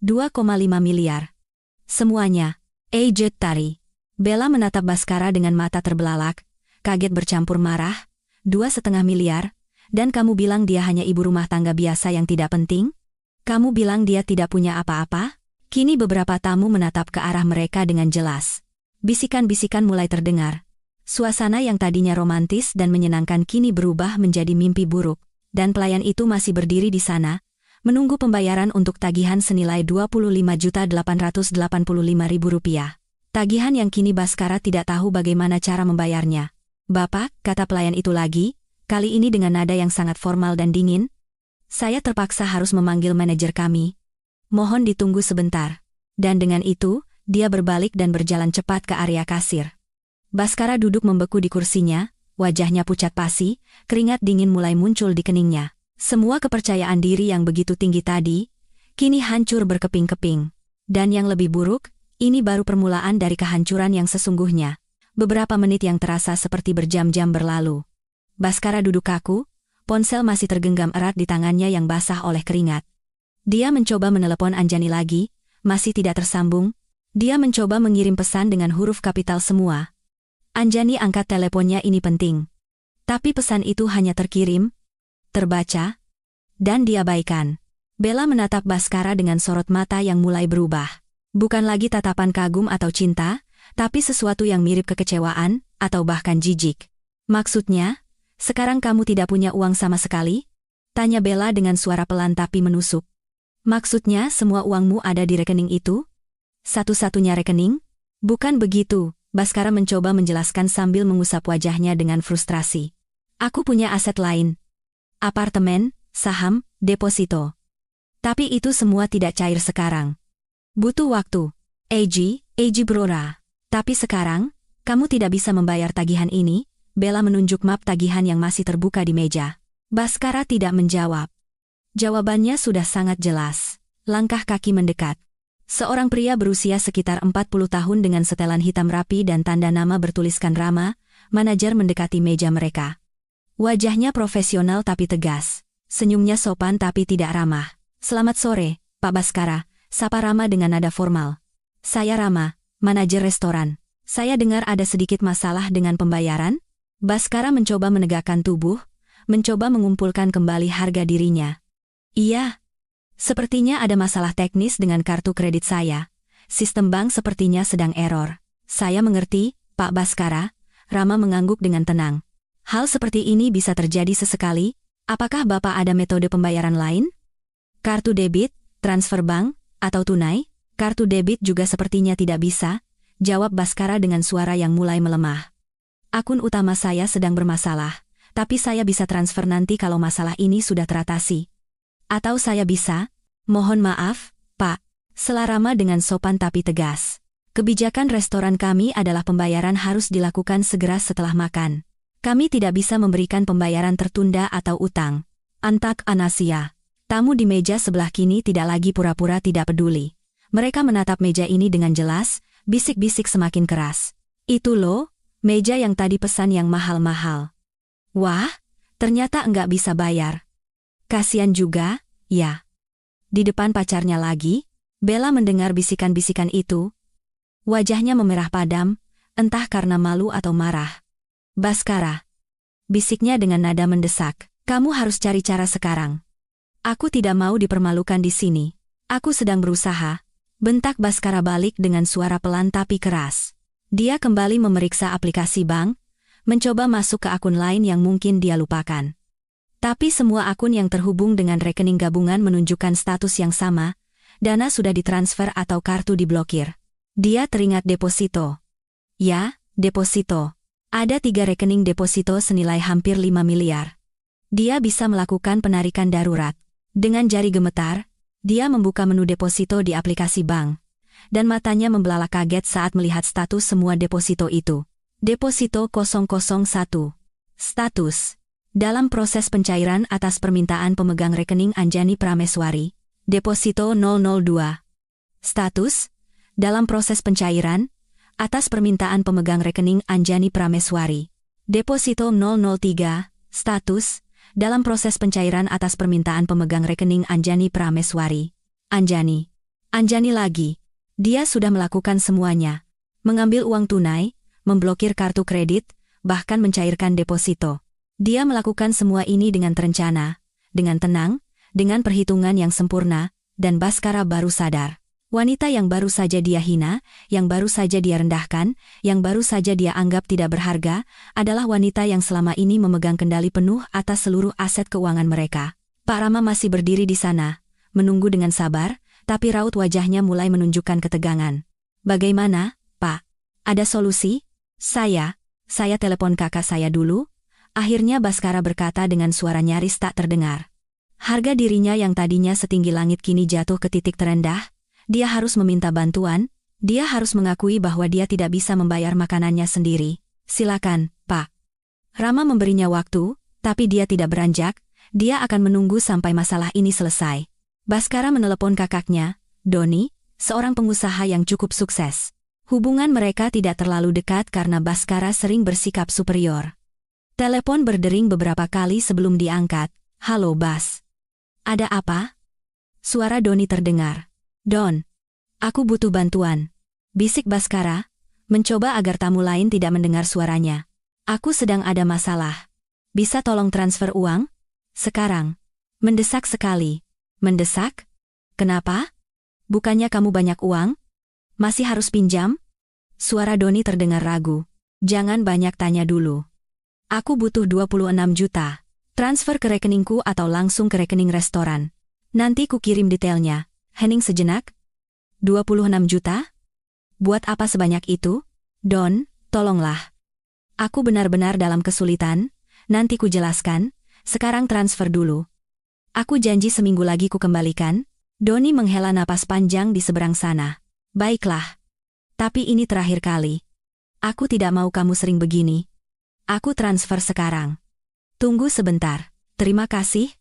2,5 miliar. Semuanya. Ejet Tari. Bella menatap Baskara dengan mata terbelalak, kaget bercampur marah. 2,5 miliar? Dan kamu bilang dia hanya ibu rumah tangga biasa yang tidak penting? Kamu bilang dia tidak punya apa-apa? Kini beberapa tamu menatap ke arah mereka dengan jelas. Bisikan-bisikan mulai terdengar. Suasana yang tadinya romantis dan menyenangkan kini berubah menjadi mimpi buruk, dan pelayan itu masih berdiri di sana, menunggu pembayaran untuk tagihan senilai Rp25.885.000. Tagihan yang kini Baskara tidak tahu bagaimana cara membayarnya. Bapak, kata pelayan itu lagi, kali ini dengan nada yang sangat formal dan dingin. Saya terpaksa harus memanggil manajer kami. Mohon ditunggu sebentar. Dan dengan itu, dia berbalik dan berjalan cepat ke area kasir. Baskara duduk membeku di kursinya, wajahnya pucat pasi, keringat dingin mulai muncul di keningnya. Semua kepercayaan diri yang begitu tinggi tadi, kini hancur berkeping-keping. Dan yang lebih buruk, ini baru permulaan dari kehancuran yang sesungguhnya. Beberapa menit yang terasa seperti berjam-jam berlalu. Baskara duduk kaku, ponsel masih tergenggam erat di tangannya yang basah oleh keringat. Dia mencoba menelepon Anjani lagi, masih tidak tersambung. Dia mencoba mengirim pesan dengan huruf kapital semua. Anjani angkat teleponnya, ini penting. Tapi pesan itu hanya terkirim, terbaca, dan diabaikan. Bella menatap Baskara dengan sorot mata yang mulai berubah. Bukan lagi tatapan kagum atau cinta, tapi sesuatu yang mirip kekecewaan, atau bahkan jijik. Maksudnya, sekarang kamu tidak punya uang sama sekali? Tanya Bella dengan suara pelan tapi menusuk. Maksudnya semua uangmu ada di rekening itu? Satu-satunya rekening? Bukan begitu, Baskara mencoba menjelaskan sambil mengusap wajahnya dengan frustrasi. Aku punya aset lain. Apartemen, saham, deposito. Tapi itu semua tidak cair sekarang. Butuh waktu. Eiji Brora. Tapi sekarang, kamu tidak bisa membayar tagihan ini. Bella menunjuk map tagihan yang masih terbuka di meja. Baskara tidak menjawab. Jawabannya sudah sangat jelas. Langkah kaki mendekat. Seorang pria berusia sekitar 40 tahun dengan setelan hitam rapi dan tanda nama bertuliskan Rama, manajer mendekati meja mereka. Wajahnya profesional tapi tegas. Senyumnya sopan tapi tidak ramah. Selamat sore, Pak Baskara, sapa Rama dengan nada formal. Saya Rama, manajer restoran. Saya dengar ada sedikit masalah dengan pembayaran. Baskara mencoba menegakkan tubuh, mencoba mengumpulkan kembali harga dirinya. Iya. Sepertinya ada masalah teknis dengan kartu kredit saya. Sistem bank sepertinya sedang error. Saya mengerti, Pak Baskara. Rama mengangguk dengan tenang. Hal seperti ini bisa terjadi sesekali. Apakah Bapak ada metode pembayaran lain? Kartu debit, transfer bank, atau tunai? Kartu debit juga sepertinya tidak bisa, jawab Baskara dengan suara yang mulai melemah. Akun utama saya sedang bermasalah, tapi saya bisa transfer nanti kalau masalah ini sudah teratasi. Atau saya bisa, mohon maaf, Pak, sela Rama dengan sopan tapi tegas. Kebijakan restoran kami adalah pembayaran harus dilakukan segera setelah makan. Kami tidak bisa memberikan pembayaran tertunda atau utang. Antak Anasia. Tamu di meja sebelah kini tidak lagi pura-pura tidak peduli. Mereka menatap meja ini dengan jelas, bisik-bisik semakin keras. Itu loh, meja yang tadi pesan yang mahal-mahal. Wah, ternyata enggak bisa bayar. Kasian juga, ya. Di depan pacarnya lagi, Bella mendengar bisikan-bisikan itu. Wajahnya memerah padam, entah karena malu atau marah. Baskara. Bisiknya dengan nada mendesak. Kamu harus cari cara sekarang. Aku tidak mau dipermalukan di sini. Aku sedang berusaha. Bentak Baskara balik dengan suara pelan tapi keras. Dia kembali memeriksa aplikasi bank, mencoba masuk ke akun lain yang mungkin dia lupakan. Tapi semua akun yang terhubung dengan rekening gabungan menunjukkan status yang sama, dana sudah ditransfer atau kartu diblokir. Dia teringat deposito. Ya, deposito. Ada 3 rekening deposito senilai hampir 5 miliar. Dia bisa melakukan penarikan darurat. Dengan jari gemetar, dia membuka menu deposito di aplikasi bank. Dan matanya membelalak kaget saat melihat status semua deposito itu. Deposito 001. Status. Dalam proses pencairan atas permintaan pemegang rekening Anjani Prameswari. Deposito 002. Status. Dalam proses pencairan atas permintaan pemegang rekening Anjani Prameswari. Deposito 003. Status. Dalam proses pencairan atas permintaan pemegang rekening Anjani Prameswari. Anjani lagi. Dia sudah melakukan semuanya. Mengambil uang tunai, memblokir kartu kredit, bahkan mencairkan deposito. Dia melakukan semua ini dengan terencana, dengan tenang, dengan perhitungan yang sempurna, dan Baskara baru sadar. Wanita yang baru saja dia hina, yang baru saja dia rendahkan, yang baru saja dia anggap tidak berharga, adalah wanita yang selama ini memegang kendali penuh atas seluruh aset keuangan mereka. Pak Rama masih berdiri di sana, menunggu dengan sabar, tapi raut wajahnya mulai menunjukkan ketegangan. Bagaimana, Pak? Ada solusi? Saya telepon kakak saya dulu. Akhirnya Baskara berkata dengan suara nyaris tak terdengar. Harga dirinya yang tadinya setinggi langit kini jatuh ke titik terendah. Dia harus meminta bantuan, dia harus mengakui bahwa dia tidak bisa membayar makanannya sendiri. Silakan, Pak. Rama memberinya waktu, tapi dia tidak beranjak, dia akan menunggu sampai masalah ini selesai. Baskara menelepon kakaknya, Doni, seorang pengusaha yang cukup sukses. Hubungan mereka tidak terlalu dekat karena Baskara sering bersikap superior. Telepon berdering beberapa kali sebelum diangkat. Halo Bas. Ada apa? Suara Doni terdengar. Don, aku butuh bantuan. Bisik Baskara, mencoba agar tamu lain tidak mendengar suaranya. Aku sedang ada masalah. Bisa tolong transfer uang? Sekarang. Mendesak sekali. Mendesak? Kenapa? Bukannya kamu banyak uang? Masih harus pinjam? Suara Doni terdengar ragu. Jangan banyak tanya dulu. Aku butuh 26 juta. Transfer ke rekeningku atau langsung ke rekening restoran. Nanti ku kirim detailnya. Hening sejenak. 26 juta? Buat apa sebanyak itu? Don, tolonglah. Aku benar-benar dalam kesulitan. Nanti ku jelaskan. Sekarang transfer dulu. Aku janji seminggu lagi ku kembalikan. Doni menghela napas panjang di seberang sana. Baiklah. Tapi ini terakhir kali. Aku tidak mau kamu sering begini. Aku transfer sekarang. Tunggu sebentar. Terima kasih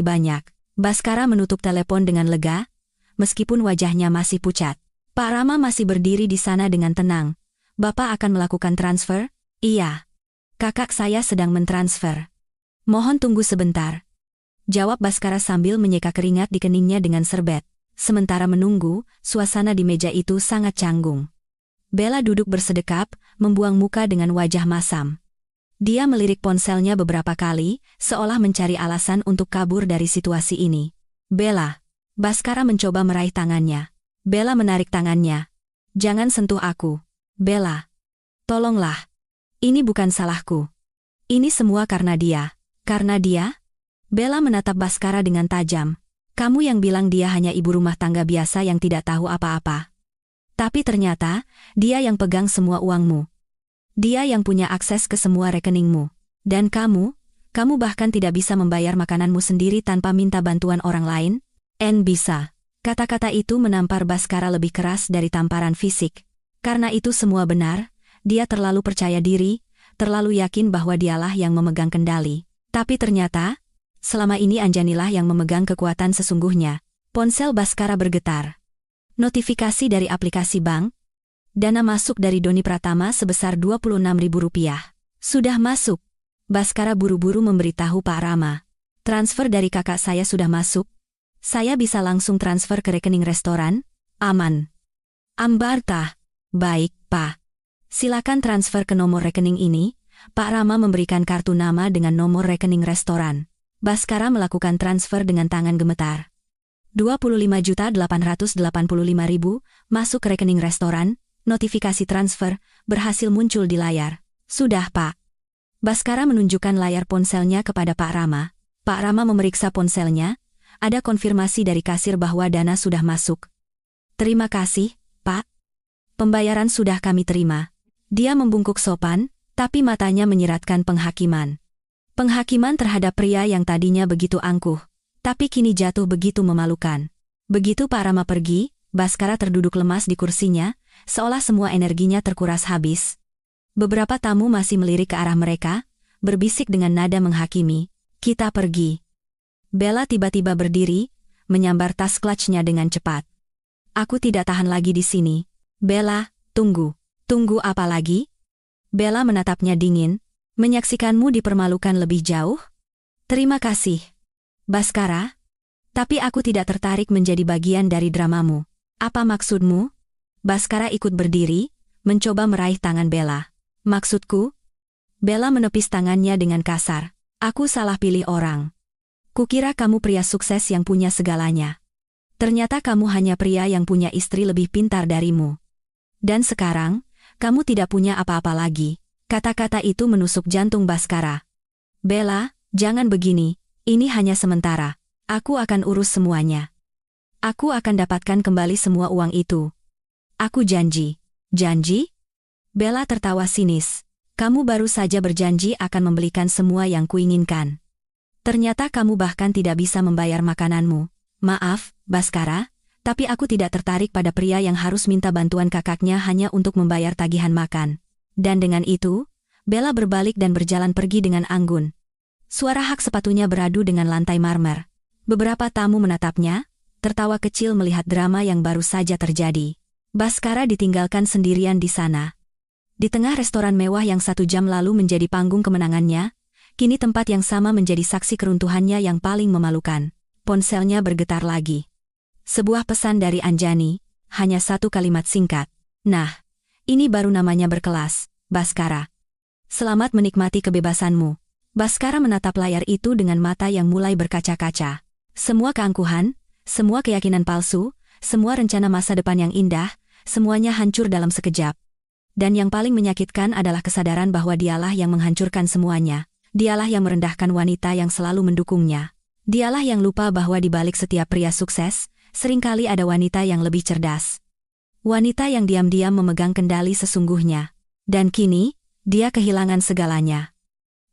banyak. Baskara menutup telepon dengan lega, meskipun wajahnya masih pucat. Pak Rama masih berdiri di sana dengan tenang. Bapak akan melakukan transfer? Iya. Kakak saya sedang mentransfer. Mohon tunggu sebentar. Jawab Baskara sambil menyeka keringat di keningnya dengan serbet. Sementara menunggu, suasana di meja itu sangat canggung. Bella duduk bersedekap, membuang muka dengan wajah masam. Dia melirik ponselnya beberapa kali, seolah mencari alasan untuk kabur dari situasi ini. Bella. Baskara mencoba meraih tangannya. Bella menarik tangannya. Jangan sentuh aku. Bella. Tolonglah. Ini bukan salahku. Ini semua karena dia. Karena dia? Bella menatap Baskara dengan tajam. Kamu yang bilang dia hanya ibu rumah tangga biasa yang tidak tahu apa-apa. Tapi ternyata, dia yang pegang semua uangmu. Dia yang punya akses ke semua rekeningmu. Dan kamu bahkan tidak bisa membayar makananmu sendiri tanpa minta bantuan orang lain? Bisa. Kata-kata itu menampar Baskara lebih keras dari tamparan fisik. Karena itu semua benar, dia terlalu percaya diri, terlalu yakin bahwa dialah yang memegang kendali. Tapi ternyata, selama ini Anjanilah yang memegang kekuatan sesungguhnya. Ponsel Baskara bergetar. Notifikasi dari aplikasi bank. Dana masuk dari Doni Pratama sebesar Rp26.000. Sudah masuk. Baskara buru-buru memberitahu Pak Rama. Transfer dari kakak saya sudah masuk. Saya bisa langsung transfer ke rekening restoran? Aman. Ambarta. Baik, Pak. Silakan transfer ke nomor rekening ini. Pak Rama memberikan kartu nama dengan nomor rekening restoran. Baskara melakukan transfer dengan tangan gemetar. 25.885.000 masuk ke rekening restoran. Notifikasi transfer berhasil muncul di layar. Sudah, Pak. Baskara menunjukkan layar ponselnya kepada Pak Rama. Pak Rama memeriksa ponselnya. Ada konfirmasi dari kasir bahwa dana sudah masuk. Terima kasih, Pak. Pembayaran sudah kami terima. Dia membungkuk sopan, tapi matanya menyiratkan penghakiman. Penghakiman terhadap pria yang tadinya begitu angkuh, tapi kini jatuh begitu memalukan. Begitu Pak Rama pergi, Baskara terduduk lemas di kursinya, seolah semua energinya terkuras habis. Beberapa tamu masih melirik ke arah mereka, berbisik dengan nada menghakimi. Kita pergi. Bella tiba-tiba berdiri, menyambar tas clutch-nya dengan cepat. Aku tidak tahan lagi di sini. Bella, tunggu. Tunggu apa lagi? Bella menatapnya dingin. Menyaksikanmu dipermalukan lebih jauh? Terima kasih, Baskara. Tapi aku tidak tertarik menjadi bagian dari dramamu. Apa maksudmu? Baskara ikut berdiri, mencoba meraih tangan Bella. Maksudku? Bella menepis tangannya dengan kasar. Aku salah pilih orang. Kukira kamu pria sukses yang punya segalanya. Ternyata kamu hanya pria yang punya istri lebih pintar darimu. Dan sekarang, kamu tidak punya apa-apa lagi. Kata-kata itu menusuk jantung Baskara. Bella, jangan begini, ini hanya sementara. Aku akan urus semuanya. Aku akan dapatkan kembali semua uang itu. Aku janji. Janji? Bella tertawa sinis. Kamu baru saja berjanji akan membelikan semua yang kuinginkan. Ternyata kamu bahkan tidak bisa membayar makananmu. Maaf, Baskara, tapi aku tidak tertarik pada pria yang harus minta bantuan kakaknya hanya untuk membayar tagihan makan. Dan dengan itu, Bella berbalik dan berjalan pergi dengan anggun. Suara hak sepatunya beradu dengan lantai marmer. Beberapa tamu menatapnya, tertawa kecil melihat drama yang baru saja terjadi. Baskara ditinggalkan sendirian di sana. Di tengah restoran mewah yang 1 jam lalu menjadi panggung kemenangannya, kini tempat yang sama menjadi saksi keruntuhannya yang paling memalukan. Ponselnya bergetar lagi. Sebuah pesan dari Anjani, hanya 1 kalimat singkat. Nah, ini baru namanya berkelas, Baskara. Selamat menikmati kebebasanmu. Baskara menatap layar itu dengan mata yang mulai berkaca-kaca. Semua keangkuhan, semua keyakinan palsu, semua rencana masa depan yang indah, semuanya hancur dalam sekejap. Dan yang paling menyakitkan adalah kesadaran bahwa dialah yang menghancurkan semuanya. Dialah yang merendahkan wanita yang selalu mendukungnya. Dialah yang lupa bahwa di balik setiap pria sukses, seringkali ada wanita yang lebih cerdas. Wanita yang diam-diam memegang kendali sesungguhnya. Dan kini, dia kehilangan segalanya.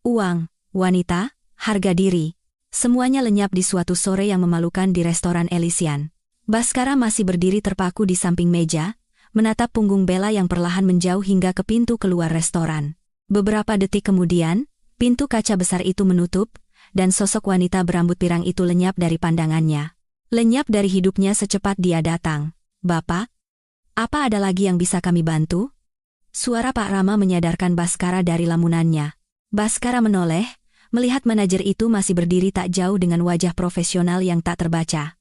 Uang, wanita, harga diri. Semuanya lenyap di suatu sore yang memalukan di restoran Elysian. Baskara masih berdiri terpaku di samping meja, menatap punggung Bella yang perlahan menjauh hingga ke pintu keluar restoran. Beberapa detik kemudian, pintu kaca besar itu menutup, dan sosok wanita berambut pirang itu lenyap dari pandangannya. Lenyap dari hidupnya secepat dia datang. Bapak? Apa ada lagi yang bisa kami bantu? Suara Pak Rama menyadarkan Baskara dari lamunannya. Baskara menoleh, melihat manajer itu masih berdiri tak jauh dengan wajah profesional yang tak terbaca.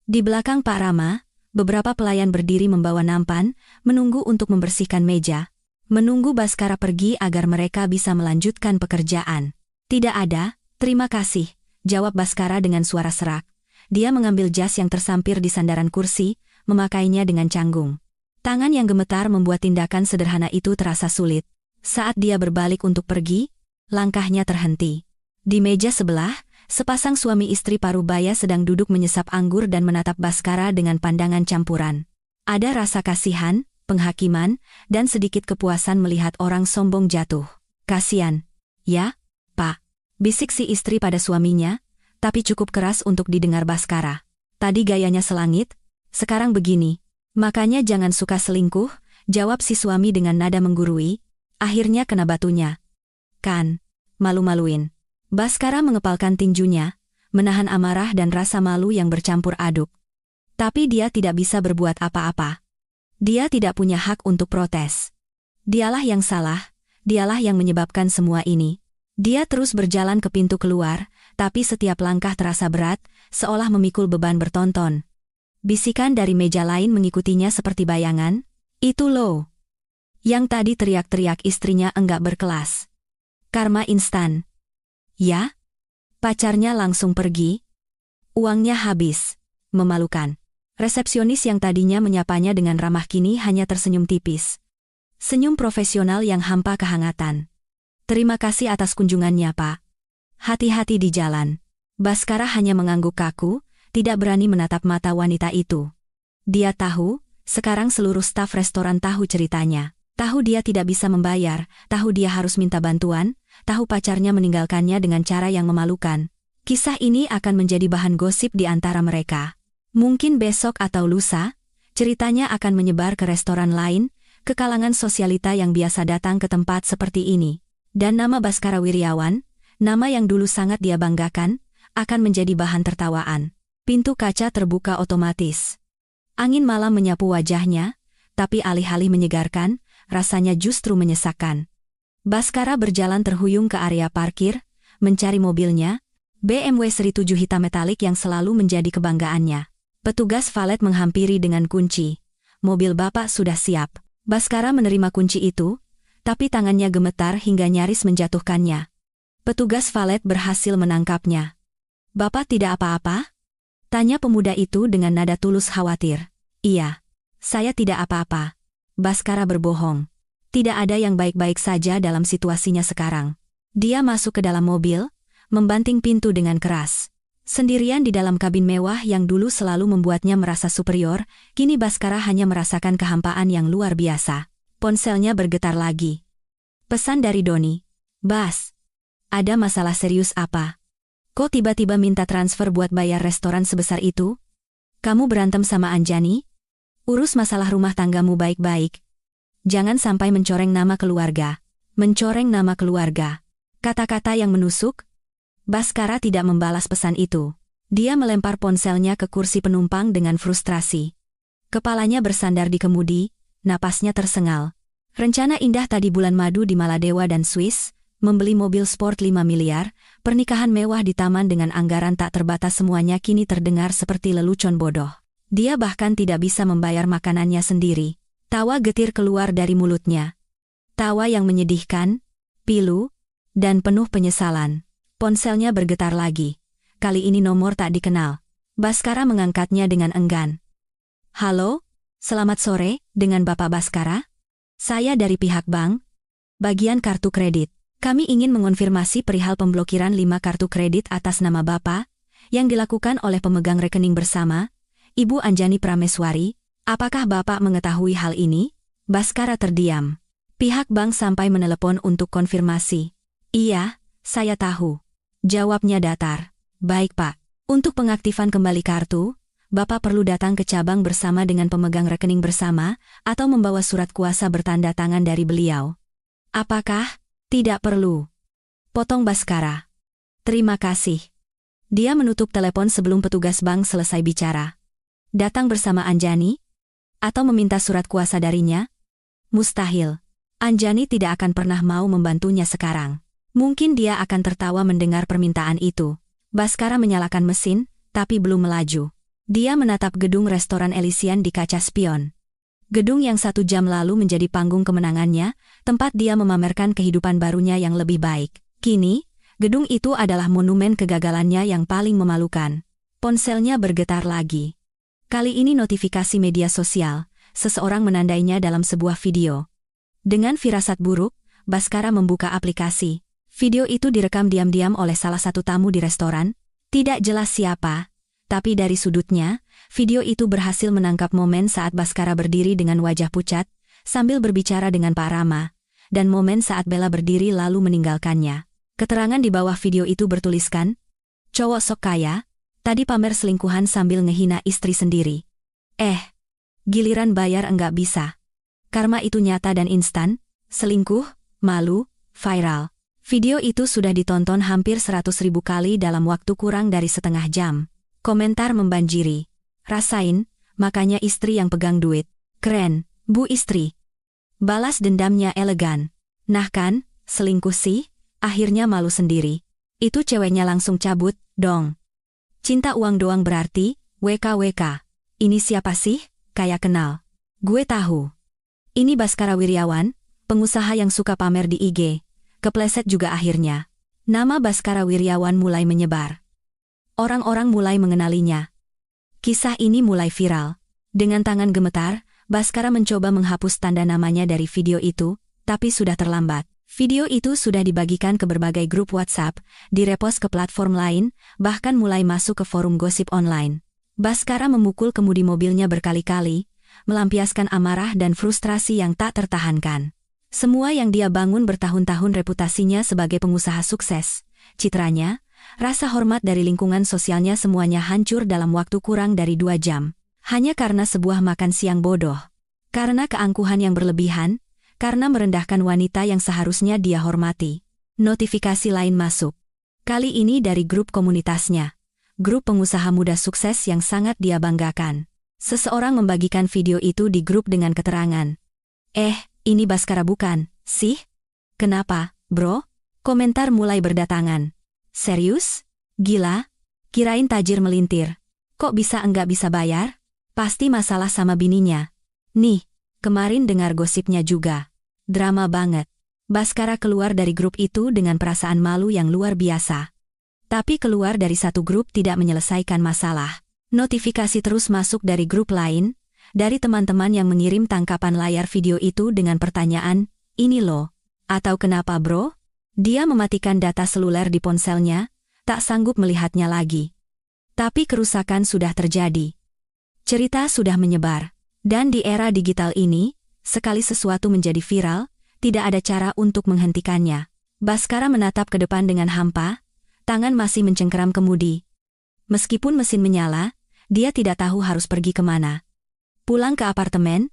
Di belakang Pak Rama, beberapa pelayan berdiri membawa nampan, menunggu untuk membersihkan meja. Menunggu Baskara pergi agar mereka bisa melanjutkan pekerjaan. Tidak ada, terima kasih, jawab Baskara dengan suara serak. Dia mengambil jas yang tersampir di sandaran kursi, memakainya dengan canggung. Tangan yang gemetar membuat tindakan sederhana itu terasa sulit. Saat dia berbalik untuk pergi, langkahnya terhenti. Di meja sebelah, sepasang suami istri parubaya sedang duduk menyesap anggur dan menatap Baskara dengan pandangan campuran. Ada rasa kasihan, penghakiman, dan sedikit kepuasan melihat orang sombong jatuh. Kasian. Ya, Pak. Bisik si istri pada suaminya, tapi cukup keras untuk didengar Baskara. Tadi gayanya selangit, sekarang begini. Makanya jangan suka selingkuh, jawab si suami dengan nada menggurui. Akhirnya kena batunya. Kan, malu-maluin. Baskara mengepalkan tinjunya, menahan amarah dan rasa malu yang bercampur aduk. Tapi dia tidak bisa berbuat apa-apa. Dia tidak punya hak untuk protes. Dialah yang salah, dialah yang menyebabkan semua ini. Dia terus berjalan ke pintu keluar, tapi setiap langkah terasa berat, seolah memikul beban bertonton. Bisikan dari meja lain mengikutinya seperti bayangan. Itu loh. Yang tadi teriak-teriak istrinya enggak berkelas. Karma instan. Ya? Pacarnya langsung pergi. Uangnya habis. Memalukan. Resepsionis yang tadinya menyapanya dengan ramah kini hanya tersenyum tipis. Senyum profesional yang hampa kehangatan. Terima kasih atas kunjungannya, Pak. Hati-hati di jalan. Baskara hanya mengangguk kaku, tidak berani menatap mata wanita itu. Dia tahu, sekarang seluruh staf restoran tahu ceritanya. Tahu dia tidak bisa membayar, tahu dia harus minta bantuan, tahu pacarnya meninggalkannya dengan cara yang memalukan. Kisah ini akan menjadi bahan gosip di antara mereka. Mungkin besok atau lusa, ceritanya akan menyebar ke restoran lain, ke kalangan sosialita yang biasa datang ke tempat seperti ini. Dan nama Baskara Wiryawan, nama yang dulu sangat dia banggakan, akan menjadi bahan tertawaan. Pintu kaca terbuka otomatis. Angin malam menyapu wajahnya, tapi alih-alih menyegarkan, rasanya justru menyesakkan. Baskara berjalan terhuyung ke area parkir, mencari mobilnya, BMW seri 7 hitam metalik yang selalu menjadi kebanggaannya. Petugas valet menghampiri dengan kunci. Mobil Bapak sudah siap. Baskara menerima kunci itu, tapi tangannya gemetar hingga nyaris menjatuhkannya. Petugas valet berhasil menangkapnya. Bapak tidak apa-apa? Tanya pemuda itu dengan nada tulus khawatir. Iya, saya tidak apa-apa. Baskara berbohong. Tidak ada yang baik-baik saja dalam situasinya sekarang. Dia masuk ke dalam mobil, membanting pintu dengan keras. Sendirian di dalam kabin mewah yang dulu selalu membuatnya merasa superior, kini Baskara hanya merasakan kehampaan yang luar biasa. Ponselnya bergetar lagi. Pesan dari Doni. Bas, ada masalah serius apa? Kok tiba-tiba minta transfer buat bayar restoran sebesar itu? Kamu berantem sama Anjani? Urus masalah rumah tanggamu baik-baik. Jangan sampai mencoreng nama keluarga. Mencoreng nama keluarga. Kata-kata yang menusuk. Baskara tidak membalas pesan itu. Dia melempar ponselnya ke kursi penumpang dengan frustrasi. Kepalanya bersandar di kemudi, napasnya tersengal. Rencana indah tadi bulan madu di Maladewa dan Swiss, membeli mobil sport 5 miliar, pernikahan mewah di taman dengan anggaran tak terbatas semuanya kini terdengar seperti lelucon bodoh. Dia bahkan tidak bisa membayar makanannya sendiri. Tawa getir keluar dari mulutnya. Tawa yang menyedihkan, pilu, dan penuh penyesalan. Ponselnya bergetar lagi. Kali ini nomor tak dikenal. Baskara mengangkatnya dengan enggan. Halo, selamat sore, dengan Bapak Baskara? Saya dari pihak bank, bagian kartu kredit. Kami ingin mengonfirmasi perihal pemblokiran 5 kartu kredit atas nama Bapak, yang dilakukan oleh pemegang rekening bersama, Ibu Anjani Prameswari. Apakah Bapak mengetahui hal ini? Baskara terdiam. Pihak bank sampai menelepon untuk konfirmasi. Iya, saya tahu. Jawabnya datar. Baik Pak, untuk pengaktifan kembali kartu, Bapak perlu datang ke cabang bersama dengan pemegang rekening bersama, atau membawa surat kuasa bertanda tangan dari beliau. Apakah? Tidak perlu. Potong Baskara. Terima kasih. Dia menutup telepon sebelum petugas bank selesai bicara. Datang bersama Anjani? Atau meminta surat kuasa darinya? Mustahil. Anjani tidak akan pernah mau membantunya sekarang. Mungkin dia akan tertawa mendengar permintaan itu. Baskara menyalakan mesin, tapi belum melaju. Dia menatap gedung restoran Elysian di kaca spion. Gedung yang 1 jam lalu menjadi panggung kemenangannya, tempat dia memamerkan kehidupan barunya yang lebih baik. Kini, gedung itu adalah monumen kegagalannya yang paling memalukan. Ponselnya bergetar lagi. Kali ini notifikasi media sosial, seseorang menandainya dalam sebuah video. Dengan firasat buruk, Baskara membuka aplikasi. Video itu direkam diam-diam oleh salah satu tamu di restoran. Tidak jelas siapa, tapi dari sudutnya, video itu berhasil menangkap momen saat Baskara berdiri dengan wajah pucat, sambil berbicara dengan Pak Rama, dan momen saat Bella berdiri lalu meninggalkannya. Keterangan di bawah video itu bertuliskan, cowok sok kaya, tadi pamer selingkuhan sambil ngehina istri sendiri. Giliran bayar enggak bisa. Karma itu nyata dan instan, selingkuh, malu, viral. Video itu sudah ditonton hampir 100.000 kali dalam waktu kurang dari setengah jam. Komentar membanjiri. Rasain, makanya istri yang pegang duit. Keren, Bu Istri. Balas dendamnya elegan. Nah kan, selingkuh sih, akhirnya malu sendiri. Itu ceweknya langsung cabut, dong. Cinta uang doang berarti, WKWK. Ini siapa sih? Kayak kenal. Gue tahu. Ini Baskara Wiryawan, pengusaha yang suka pamer di IG. Kepleset juga akhirnya. Nama Baskara Wiryawan mulai menyebar. Orang-orang mulai mengenalinya. Kisah ini mulai viral. Dengan tangan gemetar, Baskara mencoba menghapus tanda namanya dari video itu, tapi sudah terlambat. Video itu sudah dibagikan ke berbagai grup WhatsApp, direpost ke platform lain, bahkan mulai masuk ke forum gosip online. Baskara memukul kemudi mobilnya berkali-kali, melampiaskan amarah dan frustrasi yang tak tertahankan. Semua yang dia bangun bertahun-tahun reputasinya sebagai pengusaha sukses, citranya, rasa hormat dari lingkungan sosialnya semuanya hancur dalam waktu kurang dari 2 jam. Hanya karena sebuah makan siang bodoh. Karena keangkuhan yang berlebihan, karena merendahkan wanita yang seharusnya dia hormati. Notifikasi lain masuk. Kali ini dari grup komunitasnya. Grup pengusaha muda sukses yang sangat dia banggakan. Seseorang membagikan video itu di grup dengan keterangan. Ini Baskara bukan, sih? Kenapa, bro? Komentar mulai berdatangan. Serius? Gila? Kirain tajir melintir. Kok bisa enggak bisa bayar? Pasti masalah sama bininya. Nih, kemarin dengar gosipnya juga. Drama banget. Baskara keluar dari grup itu dengan perasaan malu yang luar biasa. Tapi keluar dari satu grup tidak menyelesaikan masalah. Notifikasi terus masuk dari grup lain, dari teman-teman yang mengirim tangkapan layar video itu dengan pertanyaan, ini loh. Atau kenapa bro? Dia mematikan data seluler di ponselnya, tak sanggup melihatnya lagi. Tapi kerusakan sudah terjadi. Cerita sudah menyebar. Dan di era digital ini, sekali sesuatu menjadi viral, tidak ada cara untuk menghentikannya. Baskara menatap ke depan dengan hampa, Tangan masih mencengkeram kemudi. Meskipun mesin menyala, dia tidak tahu harus pergi kemana. Pulang ke apartemen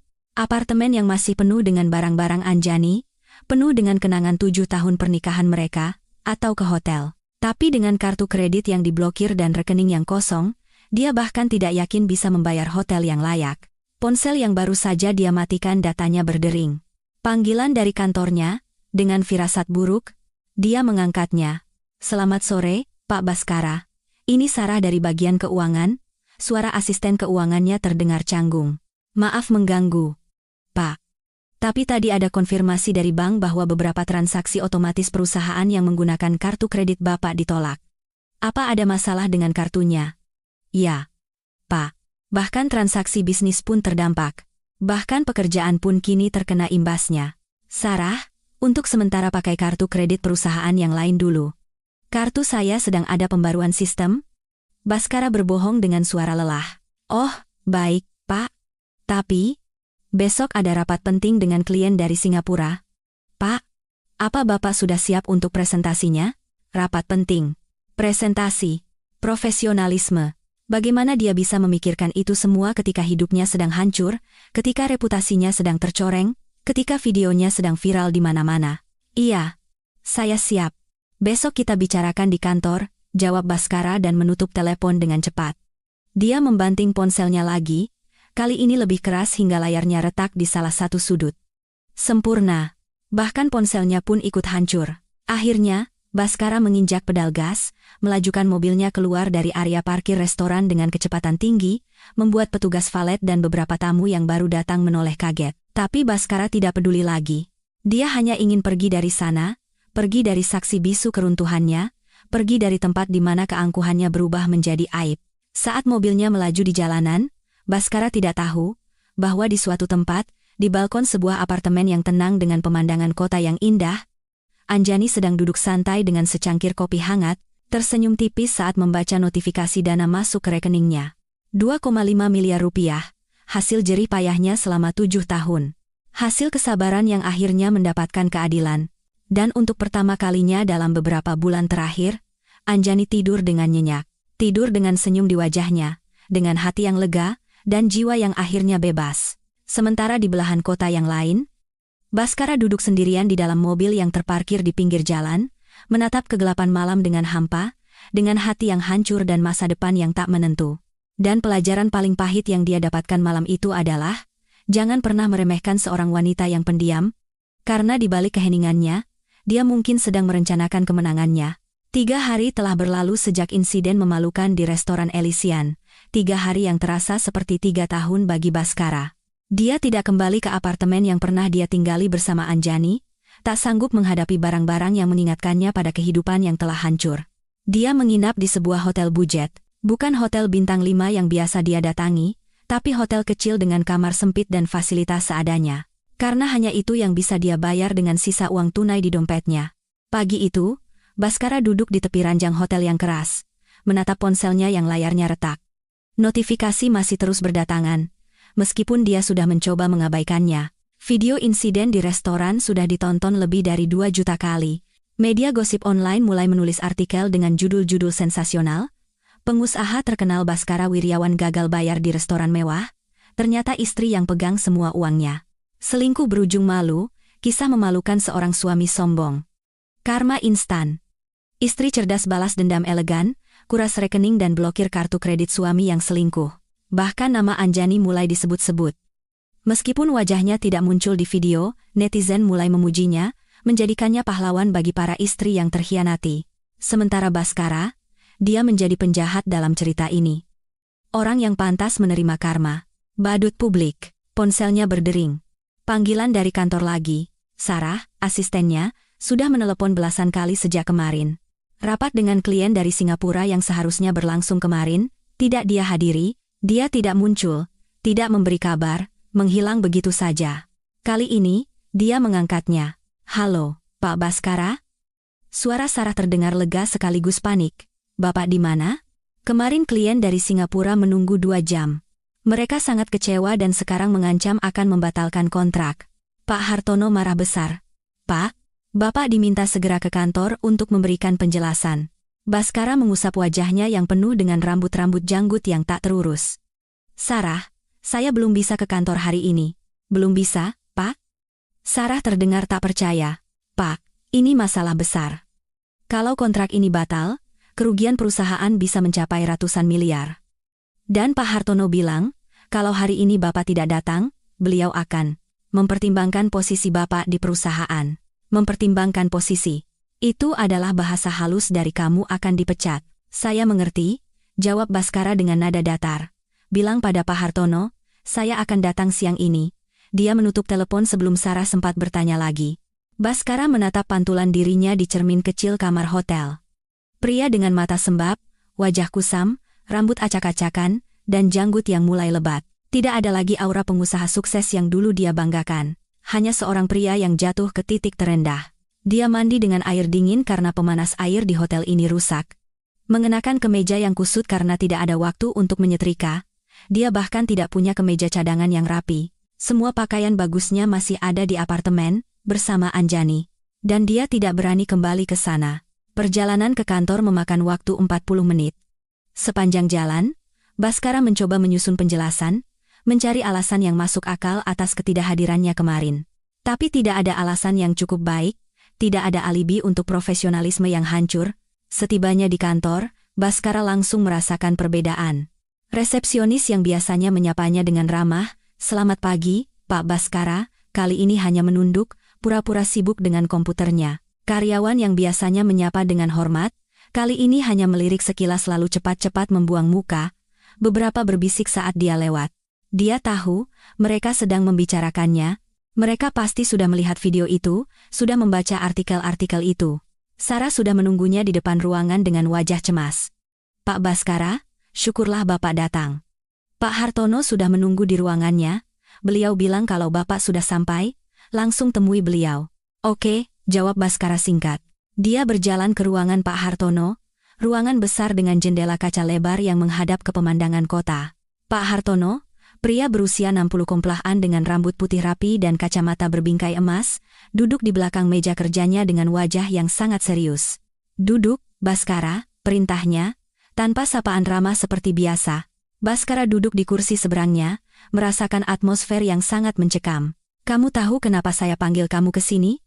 yang masih penuh dengan barang-barang Anjani, penuh dengan kenangan 7 tahun pernikahan mereka, atau ke hotel. Tapi dengan kartu kredit yang diblokir dan rekening yang kosong, dia bahkan tidak yakin bisa membayar hotel yang layak. Ponsel yang baru saja dia matikan datanya berdering. Panggilan dari kantornya, dengan firasat buruk, dia mengangkatnya. "Selamat sore, Pak Baskara. Ini Sarah dari bagian keuangan." Suara asisten keuangannya terdengar canggung. "Maaf mengganggu, Pak. Tapi tadi ada konfirmasi dari bank bahwa beberapa transaksi otomatis perusahaan yang menggunakan kartu kredit Bapak ditolak. Apa ada masalah dengan kartunya?" "Ya, Pak. Bahkan transaksi bisnis pun terdampak. Bahkan pekerjaan pun kini terkena imbasnya." "Sarah, untuk sementara pakai kartu kredit perusahaan yang lain dulu. Kartu saya sedang ada pembaruan sistem." Baskara berbohong dengan suara lelah. "Oh, baik, Pak. Tapi, besok ada rapat penting dengan klien dari Singapura." "Pak, apa Bapak sudah siap untuk presentasinya?" "Rapat penting. Presentasi. Profesionalisme. Bagaimana dia bisa memikirkan itu semua ketika hidupnya sedang hancur, ketika reputasinya sedang tercoreng, ketika videonya sedang viral di mana-mana?" "Iya, saya siap. Besok kita bicarakan di kantor," jawab Baskara dan menutup telepon dengan cepat. Dia membanting ponselnya lagi, kali ini lebih keras hingga layarnya retak di salah satu sudut. Sempurna. Bahkan ponselnya pun ikut hancur. Akhirnya, Baskara menginjak pedal gas, melajukan mobilnya keluar dari area parkir restoran dengan kecepatan tinggi, membuat petugas valet dan beberapa tamu yang baru datang menoleh kaget. Tapi Baskara tidak peduli lagi. Dia hanya ingin pergi dari sana, pergi dari saksi bisu keruntuhannya, pergi dari tempat di mana keangkuhannya berubah menjadi aib. Saat mobilnya melaju di jalanan, Baskara tidak tahu bahwa di suatu tempat, di balkon sebuah apartemen yang tenang dengan pemandangan kota yang indah, Anjani sedang duduk santai dengan secangkir kopi hangat, tersenyum tipis saat membaca notifikasi dana masuk ke rekeningnya. 2,5 miliar rupiah, hasil jerih payahnya selama 7 tahun. Hasil kesabaran yang akhirnya mendapatkan keadilan. Dan untuk pertama kalinya dalam beberapa bulan terakhir, Anjani tidur dengan nyenyak. Tidur dengan senyum di wajahnya, dengan hati yang lega, dan jiwa yang akhirnya bebas. Sementara di belahan kota yang lain, Baskara duduk sendirian di dalam mobil yang terparkir di pinggir jalan, menatap kegelapan malam dengan hampa, dengan hati yang hancur dan masa depan yang tak menentu. Dan pelajaran paling pahit yang dia dapatkan malam itu adalah, jangan pernah meremehkan seorang wanita yang pendiam, karena di balik keheningannya, dia mungkin sedang merencanakan kemenangannya. 3 hari telah berlalu sejak insiden memalukan di restoran Elysian. 3 hari yang terasa seperti 3 tahun bagi Baskara. Dia tidak kembali ke apartemen yang pernah dia tinggali bersama Anjani, tak sanggup menghadapi barang-barang yang mengingatkannya pada kehidupan yang telah hancur. Dia menginap di sebuah hotel budget, bukan hotel bintang 5 yang biasa dia datangi, tapi hotel kecil dengan kamar sempit dan fasilitas seadanya. Karena hanya itu yang bisa dia bayar dengan sisa uang tunai di dompetnya. Pagi itu, Baskara duduk di tepi ranjang hotel yang keras, menatap ponselnya yang layarnya retak. Notifikasi masih terus berdatangan, meskipun dia sudah mencoba mengabaikannya. Video insiden di restoran sudah ditonton lebih dari 2 juta kali. Media gosip online mulai menulis artikel dengan judul-judul sensasional. Pengusaha terkenal Baskara Wiryawan gagal bayar di restoran mewah, ternyata istri yang pegang semua uangnya. Selingkuh berujung malu, kisah memalukan seorang suami sombong. Karma instan. Istri cerdas balas dendam elegan, kuras rekening dan blokir kartu kredit suami yang selingkuh. Bahkan nama Anjani mulai disebut-sebut. Meskipun wajahnya tidak muncul di video, netizen mulai memujinya, menjadikannya pahlawan bagi para istri yang terkhianati. Sementara Baskara, dia menjadi penjahat dalam cerita ini. Orang yang pantas menerima karma. Badut publik. Ponselnya berdering. Panggilan dari kantor lagi. Sarah, asistennya, sudah menelepon belasan kali sejak kemarin. Rapat dengan klien dari Singapura yang seharusnya berlangsung kemarin, tidak dia hadiri, dia tidak muncul, tidak memberi kabar, menghilang begitu saja. Kali ini, dia mengangkatnya. "Halo, Pak Baskara?" Suara Sarah terdengar lega sekaligus panik. "Bapak di mana?" "Kemarin klien dari Singapura menunggu 2 jam. Mereka sangat kecewa dan sekarang mengancam akan membatalkan kontrak." Pak Hartono marah besar. "Pak, Bapak diminta segera ke kantor untuk memberikan penjelasan." Baskara mengusap wajahnya yang penuh dengan rambut-rambut janggut yang tak terurus. Sarah, saya belum bisa ke kantor hari ini. Belum bisa, Pak? Sarah terdengar tak percaya. Pak, ini masalah besar. Kalau kontrak ini batal, kerugian perusahaan bisa mencapai ratusan miliar. Dan Pak Hartono bilang, kalau hari ini Bapak tidak datang, beliau akan mempertimbangkan posisi Bapak di perusahaan. Mempertimbangkan posisi. Itu adalah bahasa halus dari kamu akan dipecat. Saya mengerti, jawab Baskara dengan nada datar. Bilang pada Pak Hartono, saya akan datang siang ini. Dia menutup telepon sebelum Sarah sempat bertanya lagi. Baskara menatap pantulan dirinya di cermin kecil kamar hotel. Pria dengan mata sembab, wajah kusam, rambut acak-acakan, dan janggut yang mulai lebat. Tidak ada lagi aura pengusaha sukses yang dulu dia banggakan. Hanya seorang pria yang jatuh ke titik terendah. Dia mandi dengan air dingin karena pemanas air di hotel ini rusak. Mengenakan kemeja yang kusut karena tidak ada waktu untuk menyetrika. Dia bahkan tidak punya kemeja cadangan yang rapi. Semua pakaian bagusnya masih ada di apartemen, bersama Anjani. Dan dia tidak berani kembali ke sana. Perjalanan ke kantor memakan waktu 40 menit. Sepanjang jalan, Baskara mencoba menyusun penjelasan, mencari alasan yang masuk akal atas ketidakhadirannya kemarin. Tapi tidak ada alasan yang cukup baik. Tidak ada alibi untuk profesionalisme yang hancur. Setibanya di kantor, Baskara langsung merasakan perbedaan. Resepsionis yang biasanya menyapanya dengan ramah, "Selamat pagi, Pak Baskara," kali ini hanya menunduk, pura-pura sibuk dengan komputernya. Karyawan yang biasanya menyapa dengan hormat, kali ini hanya melirik sekilas lalu cepat-cepat membuang muka. Beberapa berbisik saat dia lewat. Dia tahu, mereka sedang membicarakannya. Mereka pasti sudah melihat video itu, sudah membaca artikel-artikel itu. Sarah sudah menunggunya di depan ruangan dengan wajah cemas. "Pak Baskara, syukurlah Bapak datang." Pak Hartono sudah menunggu di ruangannya. Beliau bilang kalau Bapak sudah sampai, langsung temui beliau. "Oke," jawab Baskara singkat. Dia berjalan ke ruangan Pak Hartono, ruangan besar dengan jendela kaca lebar yang menghadap ke pemandangan kota. Pak Hartono, pria berusia 60 komplahan dengan rambut putih rapi dan kacamata berbingkai emas, duduk di belakang meja kerjanya dengan wajah yang sangat serius. "Duduk, Baskara," perintahnya, tanpa sapaan ramah seperti biasa. Baskara duduk di kursi seberangnya, merasakan atmosfer yang sangat mencekam. "Kamu tahu kenapa saya panggil kamu ke sini?"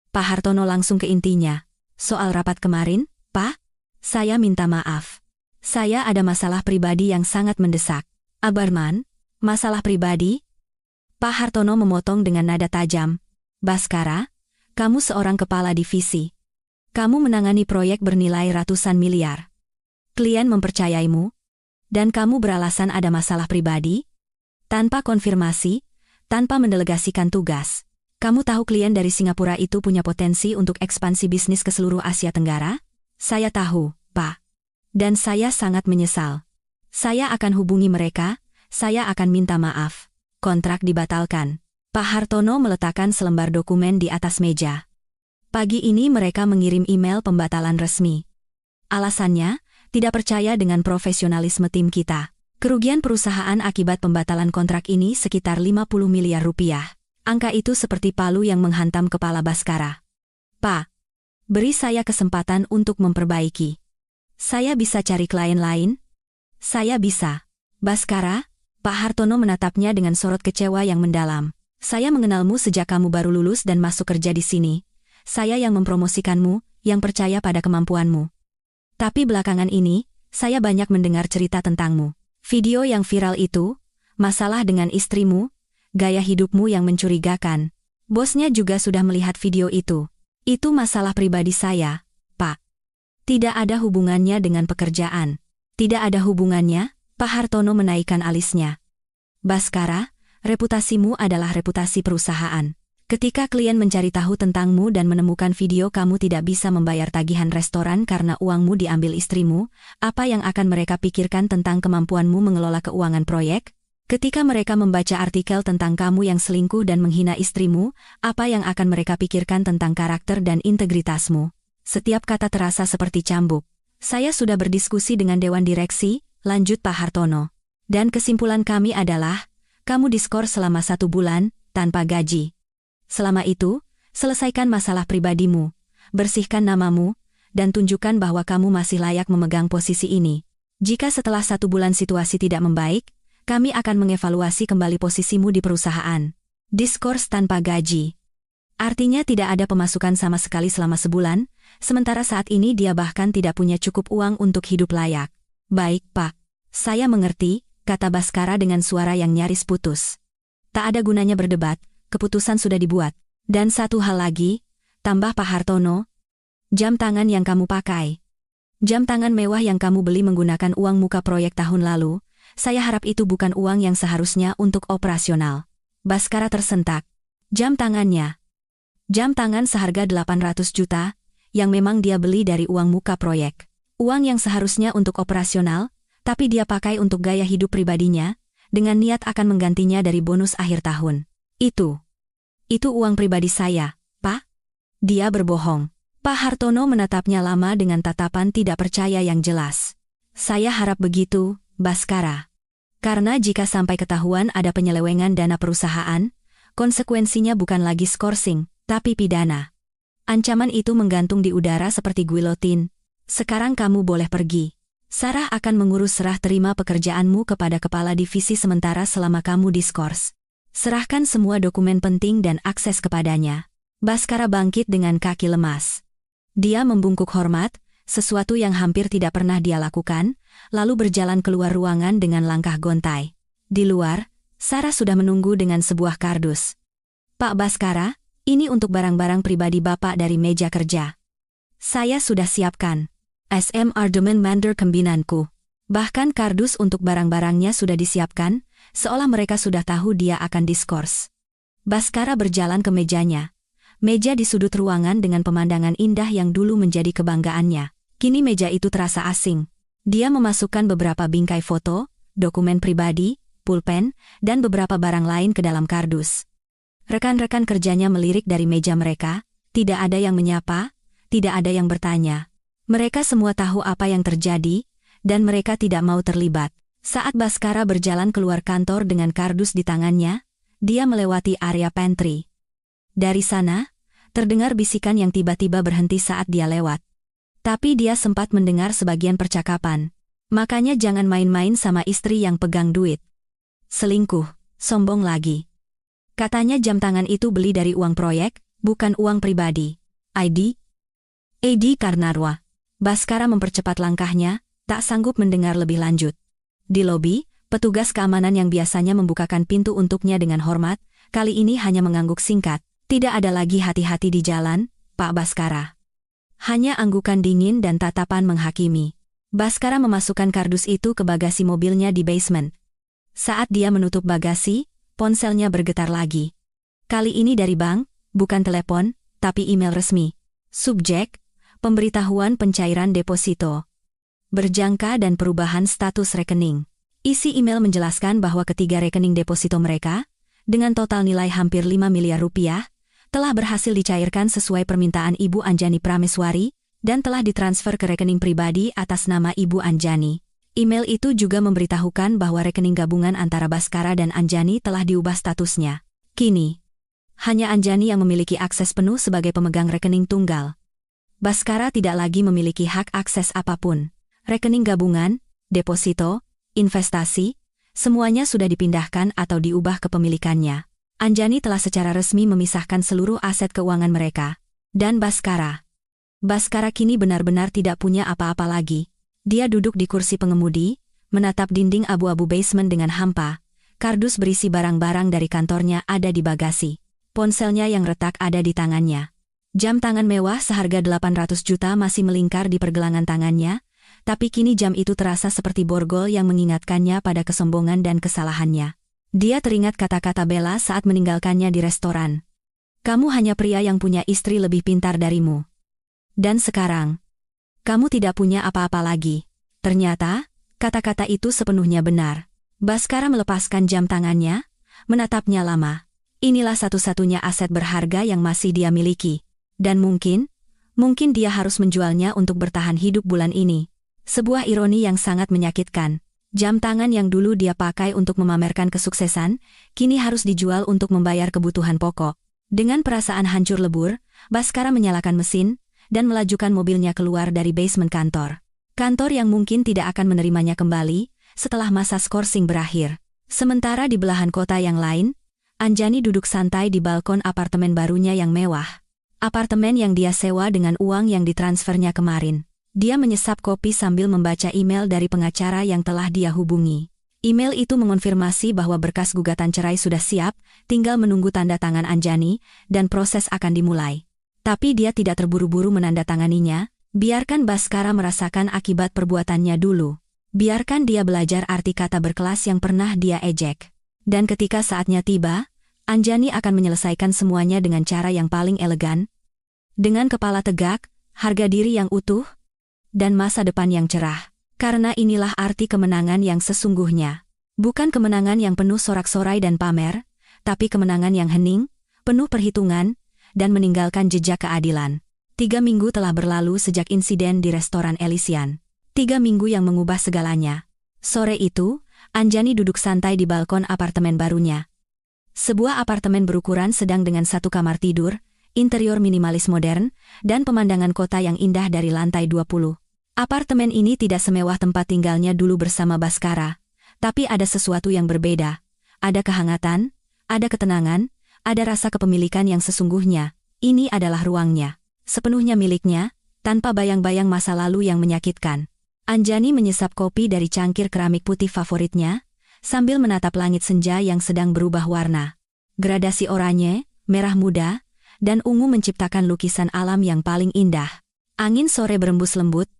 Pak Hartono langsung ke intinya. "Soal rapat kemarin, Pak? Saya minta maaf. Saya ada masalah pribadi yang sangat mendesak." "Abarman? Masalah pribadi?" Pak Hartono memotong dengan nada tajam. "Baskara, kamu seorang kepala divisi. Kamu menangani proyek bernilai ratusan miliar. Klien mempercayaimu, dan kamu beralasan ada masalah pribadi? Tanpa konfirmasi, tanpa mendelegasikan tugas. Kamu tahu klien dari Singapura itu punya potensi untuk ekspansi bisnis ke seluruh Asia Tenggara?" "Saya tahu, Pak. Dan saya sangat menyesal. Saya akan hubungi mereka. Saya akan minta maaf." Kontrak dibatalkan. Pak Hartono meletakkan selembar dokumen di atas meja. "Pagi ini mereka mengirim email pembatalan resmi. Alasannya, tidak percaya dengan profesionalisme tim kita. Kerugian perusahaan akibat pembatalan kontrak ini sekitar 50 miliar rupiah. Angka itu seperti palu yang menghantam kepala Baskara. "Pak, beri saya kesempatan untuk memperbaiki. Saya bisa cari klien lain. Saya bisa." "Baskara," Pak Hartono menatapnya dengan sorot kecewa yang mendalam. "Saya mengenalmu sejak kamu baru lulus dan masuk kerja di sini. Saya yang mempromosikanmu, yang percaya pada kemampuanmu. Tapi belakangan ini, saya banyak mendengar cerita tentangmu. Video yang viral itu, masalah dengan istrimu, gaya hidupmu yang mencurigakan. Bosnya juga sudah melihat video itu. Itu masalah pribadi saya, Pak. Tidak ada hubungannya dengan pekerjaan." "Tidak ada hubungannya?" Pak Hartono menaikkan alisnya. "Baskara, reputasimu adalah reputasi perusahaan. Ketika klien mencari tahu tentangmu dan menemukan video kamu tidak bisa membayar tagihan restoran karena uangmu diambil istrimu, apa yang akan mereka pikirkan tentang kemampuanmu mengelola keuangan proyek? Ketika mereka membaca artikel tentang kamu yang selingkuh dan menghina istrimu, apa yang akan mereka pikirkan tentang karakter dan integritasmu?" Setiap kata terasa seperti cambuk. "Saya sudah berdiskusi dengan Dewan Direksi," lanjut Pak Hartono. "Dan kesimpulan kami adalah, kamu diskor selama 1 bulan, tanpa gaji. Selama itu, selesaikan masalah pribadimu, bersihkan namamu, dan tunjukkan bahwa kamu masih layak memegang posisi ini. Jika setelah 1 bulan situasi tidak membaik, kami akan mengevaluasi kembali posisimu di perusahaan. Diskors tanpa gaji. Artinya tidak ada pemasukan sama sekali selama sebulan, sementara saat ini dia bahkan tidak punya cukup uang untuk hidup layak. Baik, Pak. Saya mengerti, kata Baskara dengan suara yang nyaris putus. Tak ada gunanya berdebat, keputusan sudah dibuat. Dan satu hal lagi, tambah Pak Hartono, jam tangan yang kamu pakai. Jam tangan mewah yang kamu beli menggunakan uang muka proyek tahun lalu, saya harap itu bukan uang yang seharusnya untuk operasional. Baskara tersentak. Jam tangannya. Jam tangan seharga 800 juta, yang memang dia beli dari uang muka proyek. Uang yang seharusnya untuk operasional, tapi dia pakai untuk gaya hidup pribadinya, dengan niat akan menggantinya dari bonus akhir tahun. Itu uang pribadi saya, Pak. Dia berbohong. Pak Hartono menatapnya lama dengan tatapan tidak percaya yang jelas. Saya harap begitu, Baskara. Karena jika sampai ketahuan ada penyelewengan dana perusahaan, konsekuensinya bukan lagi skorsing, tapi pidana. Ancaman itu menggantung di udara seperti guillotine. Sekarang kamu boleh pergi. Sarah akan mengurus serah terima pekerjaanmu kepada kepala divisi sementara selama kamu diskors. Serahkan semua dokumen penting dan akses kepadanya. Baskara bangkit dengan kaki lemas. Dia membungkuk hormat, sesuatu yang hampir tidak pernah dia lakukan, lalu berjalan keluar ruangan dengan langkah gontai. Di luar, Sarah sudah menunggu dengan sebuah kardus. Pak Baskara, ini untuk barang-barang pribadi Bapak dari meja kerja. Saya sudah siapkan. SMR Domain Mander Kembinanku. Bahkan kardus untuk barang-barangnya sudah disiapkan, seolah mereka sudah tahu dia akan diskors. Baskara berjalan ke mejanya. Meja di sudut ruangan dengan pemandangan indah yang dulu menjadi kebanggaannya. Kini meja itu terasa asing. Dia memasukkan beberapa bingkai foto, dokumen pribadi, pulpen, dan beberapa barang lain ke dalam kardus. Rekan-rekan kerjanya melirik dari meja mereka, tidak ada yang menyapa, tidak ada yang bertanya. Mereka semua tahu apa yang terjadi, dan mereka tidak mau terlibat. Saat Baskara berjalan keluar kantor dengan kardus di tangannya, dia melewati area pantry. Dari sana, terdengar bisikan yang tiba-tiba berhenti saat dia lewat. Tapi dia sempat mendengar sebagian percakapan. Makanya jangan main-main sama istri yang pegang duit. Selingkuh, sombong lagi. Katanya jam tangan itu beli dari uang proyek, bukan uang pribadi. Edi Karnarwa. Baskara mempercepat langkahnya, tak sanggup mendengar lebih lanjut. Di lobi, petugas keamanan yang biasanya membukakan pintu untuknya dengan hormat, kali ini hanya mengangguk singkat. Tidak ada lagi hati-hati di jalan, Pak Baskara. Hanya anggukan dingin dan tatapan menghakimi. Baskara memasukkan kardus itu ke bagasi mobilnya di basement. Saat dia menutup bagasi, ponselnya bergetar lagi. Kali ini dari bank, bukan telepon, tapi email resmi. Subjek, pemberitahuan pencairan deposito. Berjangka dan perubahan status rekening. Isi email menjelaskan bahwa ketiga rekening deposito mereka, dengan total nilai hampir 5 miliar rupiah, telah berhasil dicairkan sesuai permintaan Ibu Anjani Prameswari, dan telah ditransfer ke rekening pribadi atas nama Ibu Anjani. Email itu juga memberitahukan bahwa rekening gabungan antara Baskara dan Anjani telah diubah statusnya. Kini, hanya Anjani yang memiliki akses penuh sebagai pemegang rekening tunggal. Baskara tidak lagi memiliki hak akses apapun. Rekening gabungan, deposito, investasi, semuanya sudah dipindahkan atau diubah kepemilikannya. Anjani telah secara resmi memisahkan seluruh aset keuangan mereka. Dan Baskara kini benar-benar tidak punya apa-apa lagi. Dia duduk di kursi pengemudi, menatap dinding abu-abu basement dengan hampa. Kardus berisi barang-barang dari kantornya ada di bagasi. Ponselnya yang retak ada di tangannya. Jam tangan mewah seharga 800 juta masih melingkar di pergelangan tangannya, tapi kini jam itu terasa seperti borgol yang mengingatkannya pada kesombongan dan kesalahannya. Dia teringat kata-kata Bella saat meninggalkannya di restoran. Kamu hanya pria yang punya istri lebih pintar darimu. Dan sekarang, kamu tidak punya apa-apa lagi. Ternyata, kata-kata itu sepenuhnya benar. Baskara melepaskan jam tangannya, menatapnya lama. Inilah satu-satunya aset berharga yang masih dia miliki. Dan mungkin dia harus menjualnya untuk bertahan hidup bulan ini. Sebuah ironi yang sangat menyakitkan. Jam tangan yang dulu dia pakai untuk memamerkan kesuksesan, kini harus dijual untuk membayar kebutuhan pokok. Dengan perasaan hancur lebur, Baskara menyalakan mesin, dan melajukan mobilnya keluar dari basement kantor. Kantor yang mungkin tidak akan menerimanya kembali setelah masa skorsing berakhir. Sementara di belahan kota yang lain, Anjani duduk santai di balkon apartemen barunya yang mewah. Apartemen yang dia sewa dengan uang yang ditransfernya kemarin. Dia menyesap kopi sambil membaca email dari pengacara yang telah dia hubungi. Email itu mengonfirmasi bahwa berkas gugatan cerai sudah siap, tinggal menunggu tanda tangan Anjani, dan proses akan dimulai. Tapi dia tidak terburu-buru menandatanganinya, biarkan Baskara merasakan akibat perbuatannya dulu. Biarkan dia belajar arti kata berkelas yang pernah dia ejek. Dan ketika saatnya tiba, Anjani akan menyelesaikan semuanya dengan cara yang paling elegan. Dengan kepala tegak, harga diri yang utuh, dan masa depan yang cerah. Karena inilah arti kemenangan yang sesungguhnya. Bukan kemenangan yang penuh sorak-sorai dan pamer, tapi kemenangan yang hening, penuh perhitungan, dan meninggalkan jejak keadilan. 3 minggu telah berlalu sejak insiden di restoran Elysian. 3 minggu yang mengubah segalanya. Sore itu, Anjani duduk santai di balkon apartemen barunya. Sebuah apartemen berukuran sedang dengan 1 kamar tidur, interior minimalis modern, dan pemandangan kota yang indah dari lantai 20. Apartemen ini tidak semewah tempat tinggalnya dulu bersama Baskara, tapi ada sesuatu yang berbeda. Ada kehangatan, ada ketenangan, ada rasa kepemilikan yang sesungguhnya. Ini adalah ruangnya, sepenuhnya miliknya, tanpa bayang-bayang masa lalu yang menyakitkan. Anjani menyesap kopi dari cangkir keramik putih favoritnya, sambil menatap langit senja yang sedang berubah warna. Gradasi oranye, merah muda, dan ungu menciptakan lukisan alam yang paling indah. Angin sore berembus lembut,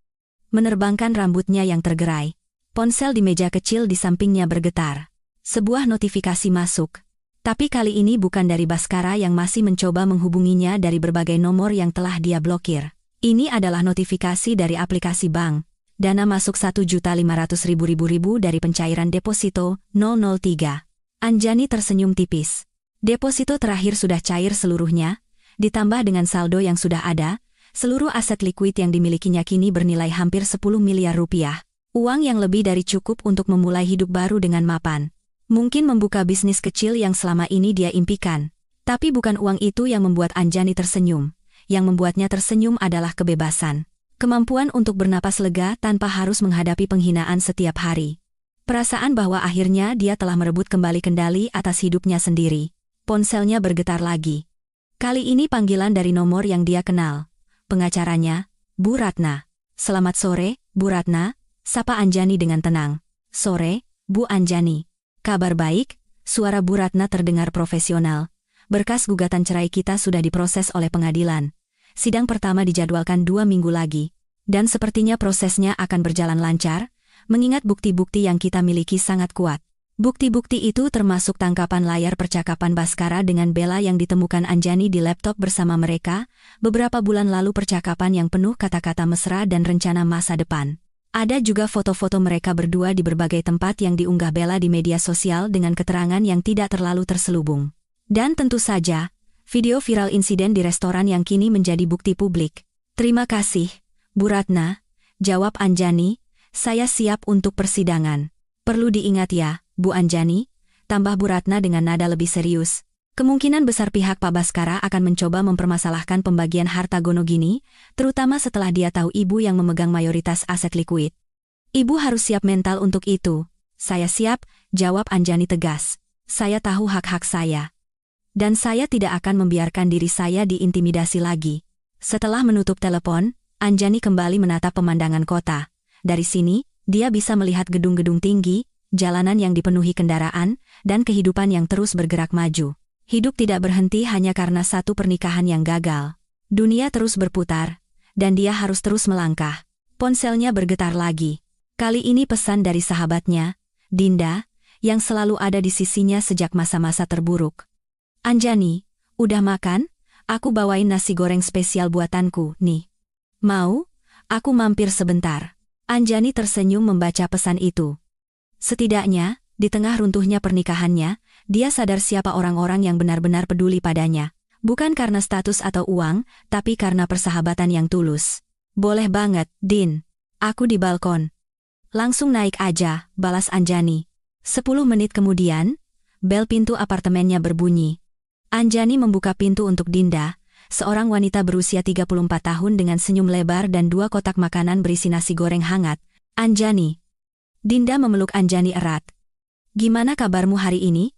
menerbangkan rambutnya yang tergerai. Ponsel di meja kecil di sampingnya bergetar. Sebuah notifikasi masuk. Tapi kali ini bukan dari Baskara yang masih mencoba menghubunginya dari berbagai nomor yang telah dia blokir. Ini adalah notifikasi dari aplikasi bank. Dana masuk 1.500.000 dari pencairan deposito 003. Anjani tersenyum tipis. Deposito terakhir sudah cair seluruhnya, ditambah dengan saldo yang sudah ada. Seluruh aset likuid yang dimilikinya kini bernilai hampir 10 miliar rupiah. Uang yang lebih dari cukup untuk memulai hidup baru dengan mapan. Mungkin membuka bisnis kecil yang selama ini dia impikan. Tapi bukan uang itu yang membuat Anjani tersenyum. Yang membuatnya tersenyum adalah kebebasan. Kemampuan untuk bernapas lega tanpa harus menghadapi penghinaan setiap hari. Perasaan bahwa akhirnya dia telah merebut kembali kendali atas hidupnya sendiri. Ponselnya bergetar lagi. Kali ini panggilan dari nomor yang dia kenal. Pengacaranya, Bu Ratna. Selamat sore, Bu Ratna, sapa Anjani dengan tenang. Sore, Bu Anjani. Kabar baik, suara Bu Ratna terdengar profesional. Berkas gugatan cerai kita sudah diproses oleh pengadilan. Sidang pertama dijadwalkan 2 minggu lagi. Dan sepertinya prosesnya akan berjalan lancar, mengingat bukti-bukti yang kita miliki sangat kuat. Bukti-bukti itu termasuk tangkapan layar percakapan Baskara dengan Bella yang ditemukan Anjani di laptop bersama mereka, beberapa bulan lalu percakapan yang penuh kata-kata mesra dan rencana masa depan. Ada juga foto-foto mereka berdua di berbagai tempat yang diunggah Bella di media sosial dengan keterangan yang tidak terlalu terselubung. Dan tentu saja, video viral insiden di restoran yang kini menjadi bukti publik. Terima kasih, Bu Ratna, jawab Anjani, saya siap untuk persidangan. Perlu diingat ya, Bu Anjani, tambah Bu Ratna dengan nada lebih serius. Kemungkinan besar pihak Pak Baskara akan mencoba mempermasalahkan pembagian harta Gonogini, terutama setelah dia tahu ibu yang memegang mayoritas aset likuid. Ibu harus siap mental untuk itu. Saya siap, jawab Anjani tegas. Saya tahu hak-hak saya. Dan saya tidak akan membiarkan diri saya diintimidasi lagi. Setelah menutup telepon, Anjani kembali menatap pemandangan kota. Dari sini, dia bisa melihat gedung-gedung tinggi, jalanan yang dipenuhi kendaraan, dan kehidupan yang terus bergerak maju. Hidup tidak berhenti hanya karena satu pernikahan yang gagal. Dunia terus berputar, dan dia harus terus melangkah. Ponselnya bergetar lagi. Kali ini pesan dari sahabatnya, Dinda, yang selalu ada di sisinya sejak masa-masa terburuk. Anjani, udah makan? Aku bawain nasi goreng spesial buatanku, nih. Mau? Aku mampir sebentar. Anjani tersenyum membaca pesan itu. Setidaknya, di tengah runtuhnya pernikahannya, dia sadar siapa orang-orang yang benar-benar peduli padanya. Bukan karena status atau uang, tapi karena persahabatan yang tulus. Boleh banget, Din. Aku di balkon. Langsung naik aja, balas Anjani. 10 menit kemudian, bel pintu apartemennya berbunyi. Anjani membuka pintu untuk Dinda, seorang wanita berusia 34 tahun dengan senyum lebar dan 2 kotak makanan berisi nasi goreng hangat. Anjani. Dinda memeluk Anjani erat. Gimana kabarmu hari ini?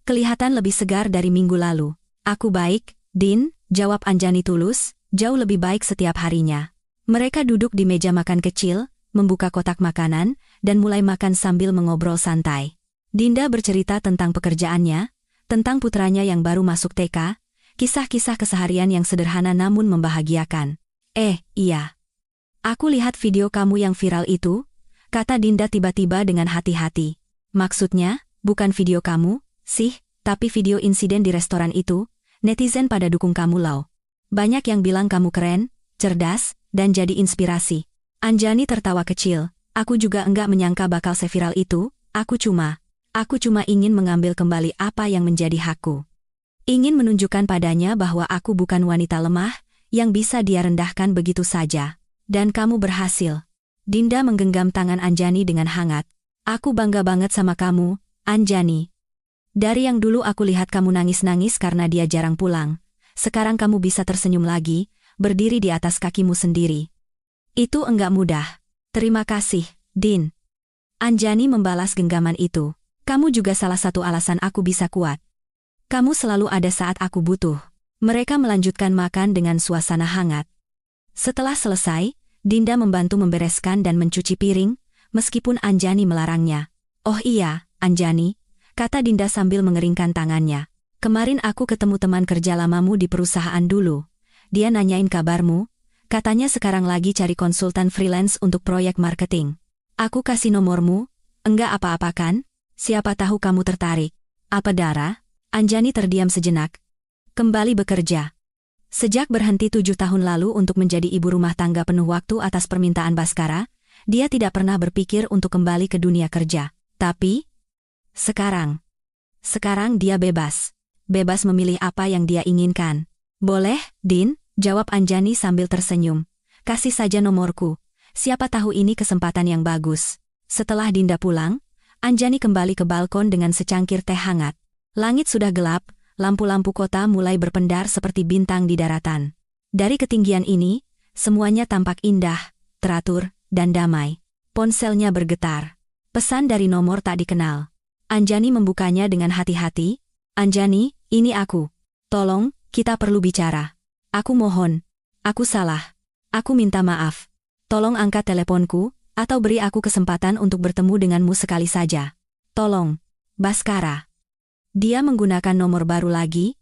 Kelihatan lebih segar dari minggu lalu. Aku baik, Din, jawab Anjani tulus, jauh lebih baik setiap harinya. Mereka duduk di meja makan kecil, membuka kotak makanan, dan mulai makan sambil mengobrol santai. Dinda bercerita tentang pekerjaannya, tentang putranya yang baru masuk TK, kisah-kisah keseharian yang sederhana namun membahagiakan. Iya. Aku lihat video kamu yang viral itu, kata Dinda tiba-tiba dengan hati-hati. Maksudnya, bukan video kamu, sih, tapi video insiden di restoran itu. Netizen pada dukung kamu loh. Banyak yang bilang kamu keren, cerdas, dan jadi inspirasi. Anjani tertawa kecil. Aku juga enggak menyangka bakal seviral itu, aku cuma ingin mengambil kembali apa yang menjadi hakku. Ingin menunjukkan padanya bahwa aku bukan wanita lemah, yang bisa dia rendahkan begitu saja. Dan kamu berhasil. Dinda menggenggam tangan Anjani dengan hangat. Aku bangga banget sama kamu, Anjani. Dari yang dulu aku lihat kamu nangis-nangis karena dia jarang pulang, sekarang kamu bisa tersenyum lagi, berdiri di atas kakimu sendiri. Itu enggak mudah. Terima kasih, Din. Anjani membalas genggaman itu. Kamu juga salah satu alasan aku bisa kuat. Kamu selalu ada saat aku butuh. Mereka melanjutkan makan dengan suasana hangat. Setelah selesai, Dinda membantu membereskan dan mencuci piring, meskipun Anjani melarangnya. Oh iya, Anjani, kata Dinda sambil mengeringkan tangannya. Kemarin aku ketemu teman kerja lamamu di perusahaan dulu. Dia nanyain kabarmu, katanya sekarang lagi cari konsultan freelance untuk proyek marketing. Aku kasih nomormu, enggak apa-apa kan? Siapa tahu kamu tertarik. Apa Dara? Anjani terdiam sejenak. Kembali bekerja. Sejak berhenti 7 tahun lalu untuk menjadi ibu rumah tangga penuh waktu atas permintaan Baskara, dia tidak pernah berpikir untuk kembali ke dunia kerja. Tapi Sekarang dia bebas. Bebas memilih apa yang dia inginkan. Boleh, Din, jawab Anjani sambil tersenyum. Kasih saja nomorku. Siapa tahu ini kesempatan yang bagus. Setelah Dinda pulang, Anjani kembali ke balkon dengan secangkir teh hangat. Langit sudah gelap, lampu-lampu kota mulai berpendar seperti bintang di daratan. Dari ketinggian ini, semuanya tampak indah, teratur, dan damai. Ponselnya bergetar. Pesan dari nomor tak dikenal. Anjani membukanya dengan hati-hati. Anjani, ini aku. Tolong, kita perlu bicara. Aku mohon. Aku salah. Aku minta maaf. Tolong angkat teleponku, atau beri aku kesempatan untuk bertemu denganmu sekali saja. Tolong. Baskara. Dia menggunakan nomor baru lagi.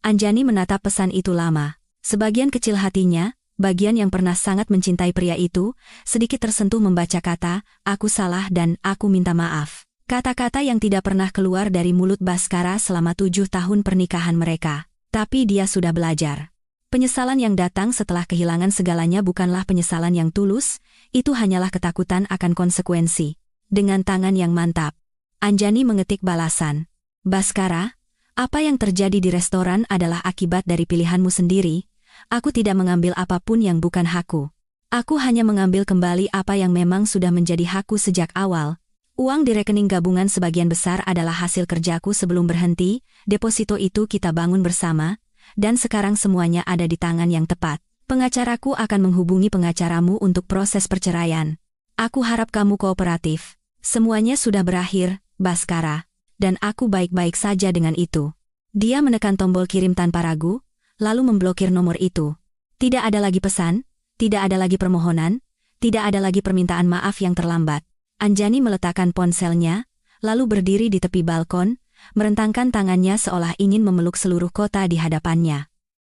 Anjani menatap pesan itu lama. Sebagian kecil hatinya, bagian yang pernah sangat mencintai pria itu, sedikit tersentuh membaca kata, aku salah dan aku minta maaf. Kata-kata yang tidak pernah keluar dari mulut Baskara selama 7 tahun pernikahan mereka. Tapi dia sudah belajar. Penyesalan yang datang setelah kehilangan segalanya bukanlah penyesalan yang tulus, itu hanyalah ketakutan akan konsekuensi. Dengan tangan yang mantap, Anjani mengetik balasan. Baskara, apa yang terjadi di restoran adalah akibat dari pilihanmu sendiri. Aku tidak mengambil apapun yang bukan hakku. Aku hanya mengambil kembali apa yang memang sudah menjadi hakku sejak awal. Uang di rekening gabungan sebagian besar adalah hasil kerjaku sebelum berhenti, deposito itu kita bangun bersama, dan sekarang semuanya ada di tangan yang tepat. Pengacaraku akan menghubungi pengacaramu untuk proses perceraian. Aku harap kamu kooperatif. Semuanya sudah berakhir, Baskara, dan aku baik-baik saja dengan itu. Dia menekan tombol kirim tanpa ragu, lalu memblokir nomor itu. Tidak ada lagi pesan, tidak ada lagi permohonan, tidak ada lagi permintaan maaf yang terlambat. Anjani meletakkan ponselnya, lalu berdiri di tepi balkon, merentangkan tangannya seolah ingin memeluk seluruh kota di hadapannya.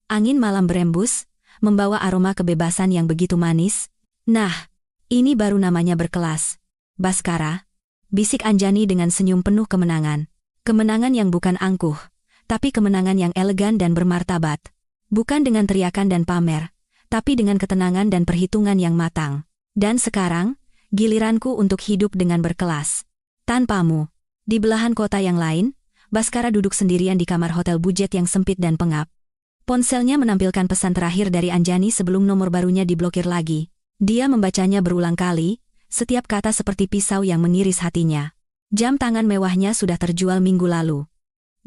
Angin malam berembus, membawa aroma kebebasan yang begitu manis. Nah, ini baru namanya berkelas. Baskara, bisik Anjani dengan senyum penuh kemenangan. Kemenangan yang bukan angkuh, tapi kemenangan yang elegan dan bermartabat. Bukan dengan teriakan dan pamer, tapi dengan ketenangan dan perhitungan yang matang. Dan sekarang, giliranku untuk hidup dengan berkelas. Tanpamu. Di belahan kota yang lain, Baskara duduk sendirian di kamar hotel budget yang sempit dan pengap. Ponselnya menampilkan pesan terakhir dari Anjani sebelum nomor barunya diblokir lagi. Dia membacanya berulang kali, setiap kata seperti pisau yang mengiris hatinya. Jam tangan mewahnya sudah terjual minggu lalu.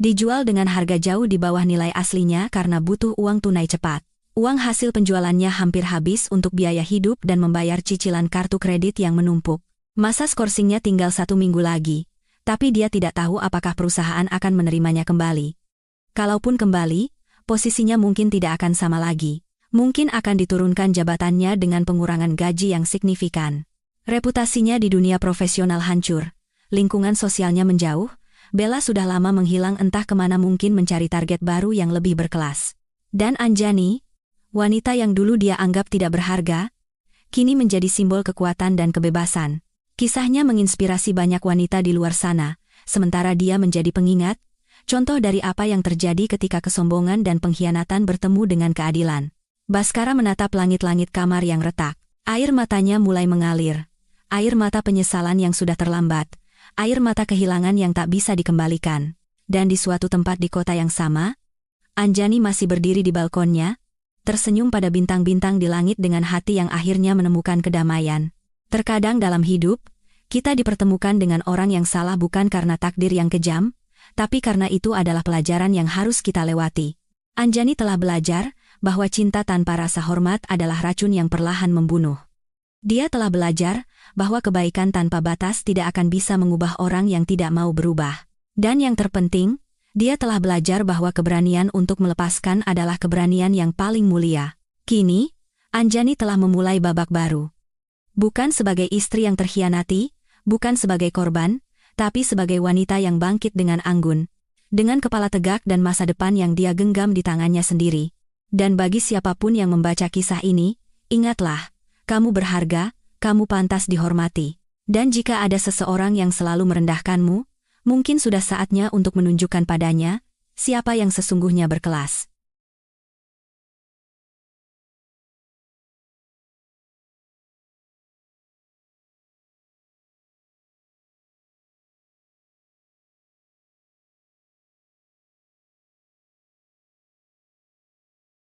Dijual dengan harga jauh di bawah nilai aslinya karena butuh uang tunai cepat. Uang hasil penjualannya hampir habis untuk biaya hidup dan membayar cicilan kartu kredit yang menumpuk. Masa skorsingnya tinggal 1 minggu lagi, tapi dia tidak tahu apakah perusahaan akan menerimanya kembali. Kalaupun kembali, posisinya mungkin tidak akan sama lagi. Mungkin akan diturunkan jabatannya dengan pengurangan gaji yang signifikan. Reputasinya di dunia profesional hancur, lingkungan sosialnya menjauh. Bella sudah lama menghilang entah kemana, mungkin mencari target baru yang lebih berkelas. Dan Anjani, wanita yang dulu dia anggap tidak berharga, kini menjadi simbol kekuatan dan kebebasan. Kisahnya menginspirasi banyak wanita di luar sana, sementara dia menjadi pengingat, contoh dari apa yang terjadi ketika kesombongan dan pengkhianatan bertemu dengan keadilan. Baskara menatap langit-langit kamar yang retak. Air matanya mulai mengalir. Air mata penyesalan yang sudah terlambat. Air mata kehilangan yang tak bisa dikembalikan. Dan di suatu tempat di kota yang sama, Anjani masih berdiri di balkonnya, tersenyum pada bintang-bintang di langit dengan hati yang akhirnya menemukan kedamaian. Terkadang dalam hidup, kita dipertemukan dengan orang yang salah bukan karena takdir yang kejam, tapi karena itu adalah pelajaran yang harus kita lewati. Anjani telah belajar bahwa cinta tanpa rasa hormat adalah racun yang perlahan membunuh. Dia telah belajar bahwa kebaikan tanpa batas tidak akan bisa mengubah orang yang tidak mau berubah. Dan yang terpenting, dia telah belajar bahwa keberanian untuk melepaskan adalah keberanian yang paling mulia. Kini, Anjani telah memulai babak baru. Bukan sebagai istri yang terkhianati, bukan sebagai korban, tapi sebagai wanita yang bangkit dengan anggun, dengan kepala tegak dan masa depan yang dia genggam di tangannya sendiri. Dan bagi siapapun yang membaca kisah ini, ingatlah, kamu berharga, kamu pantas dihormati. Dan jika ada seseorang yang selalu merendahkanmu, mungkin sudah saatnya untuk menunjukkan padanya siapa yang sesungguhnya berkelas.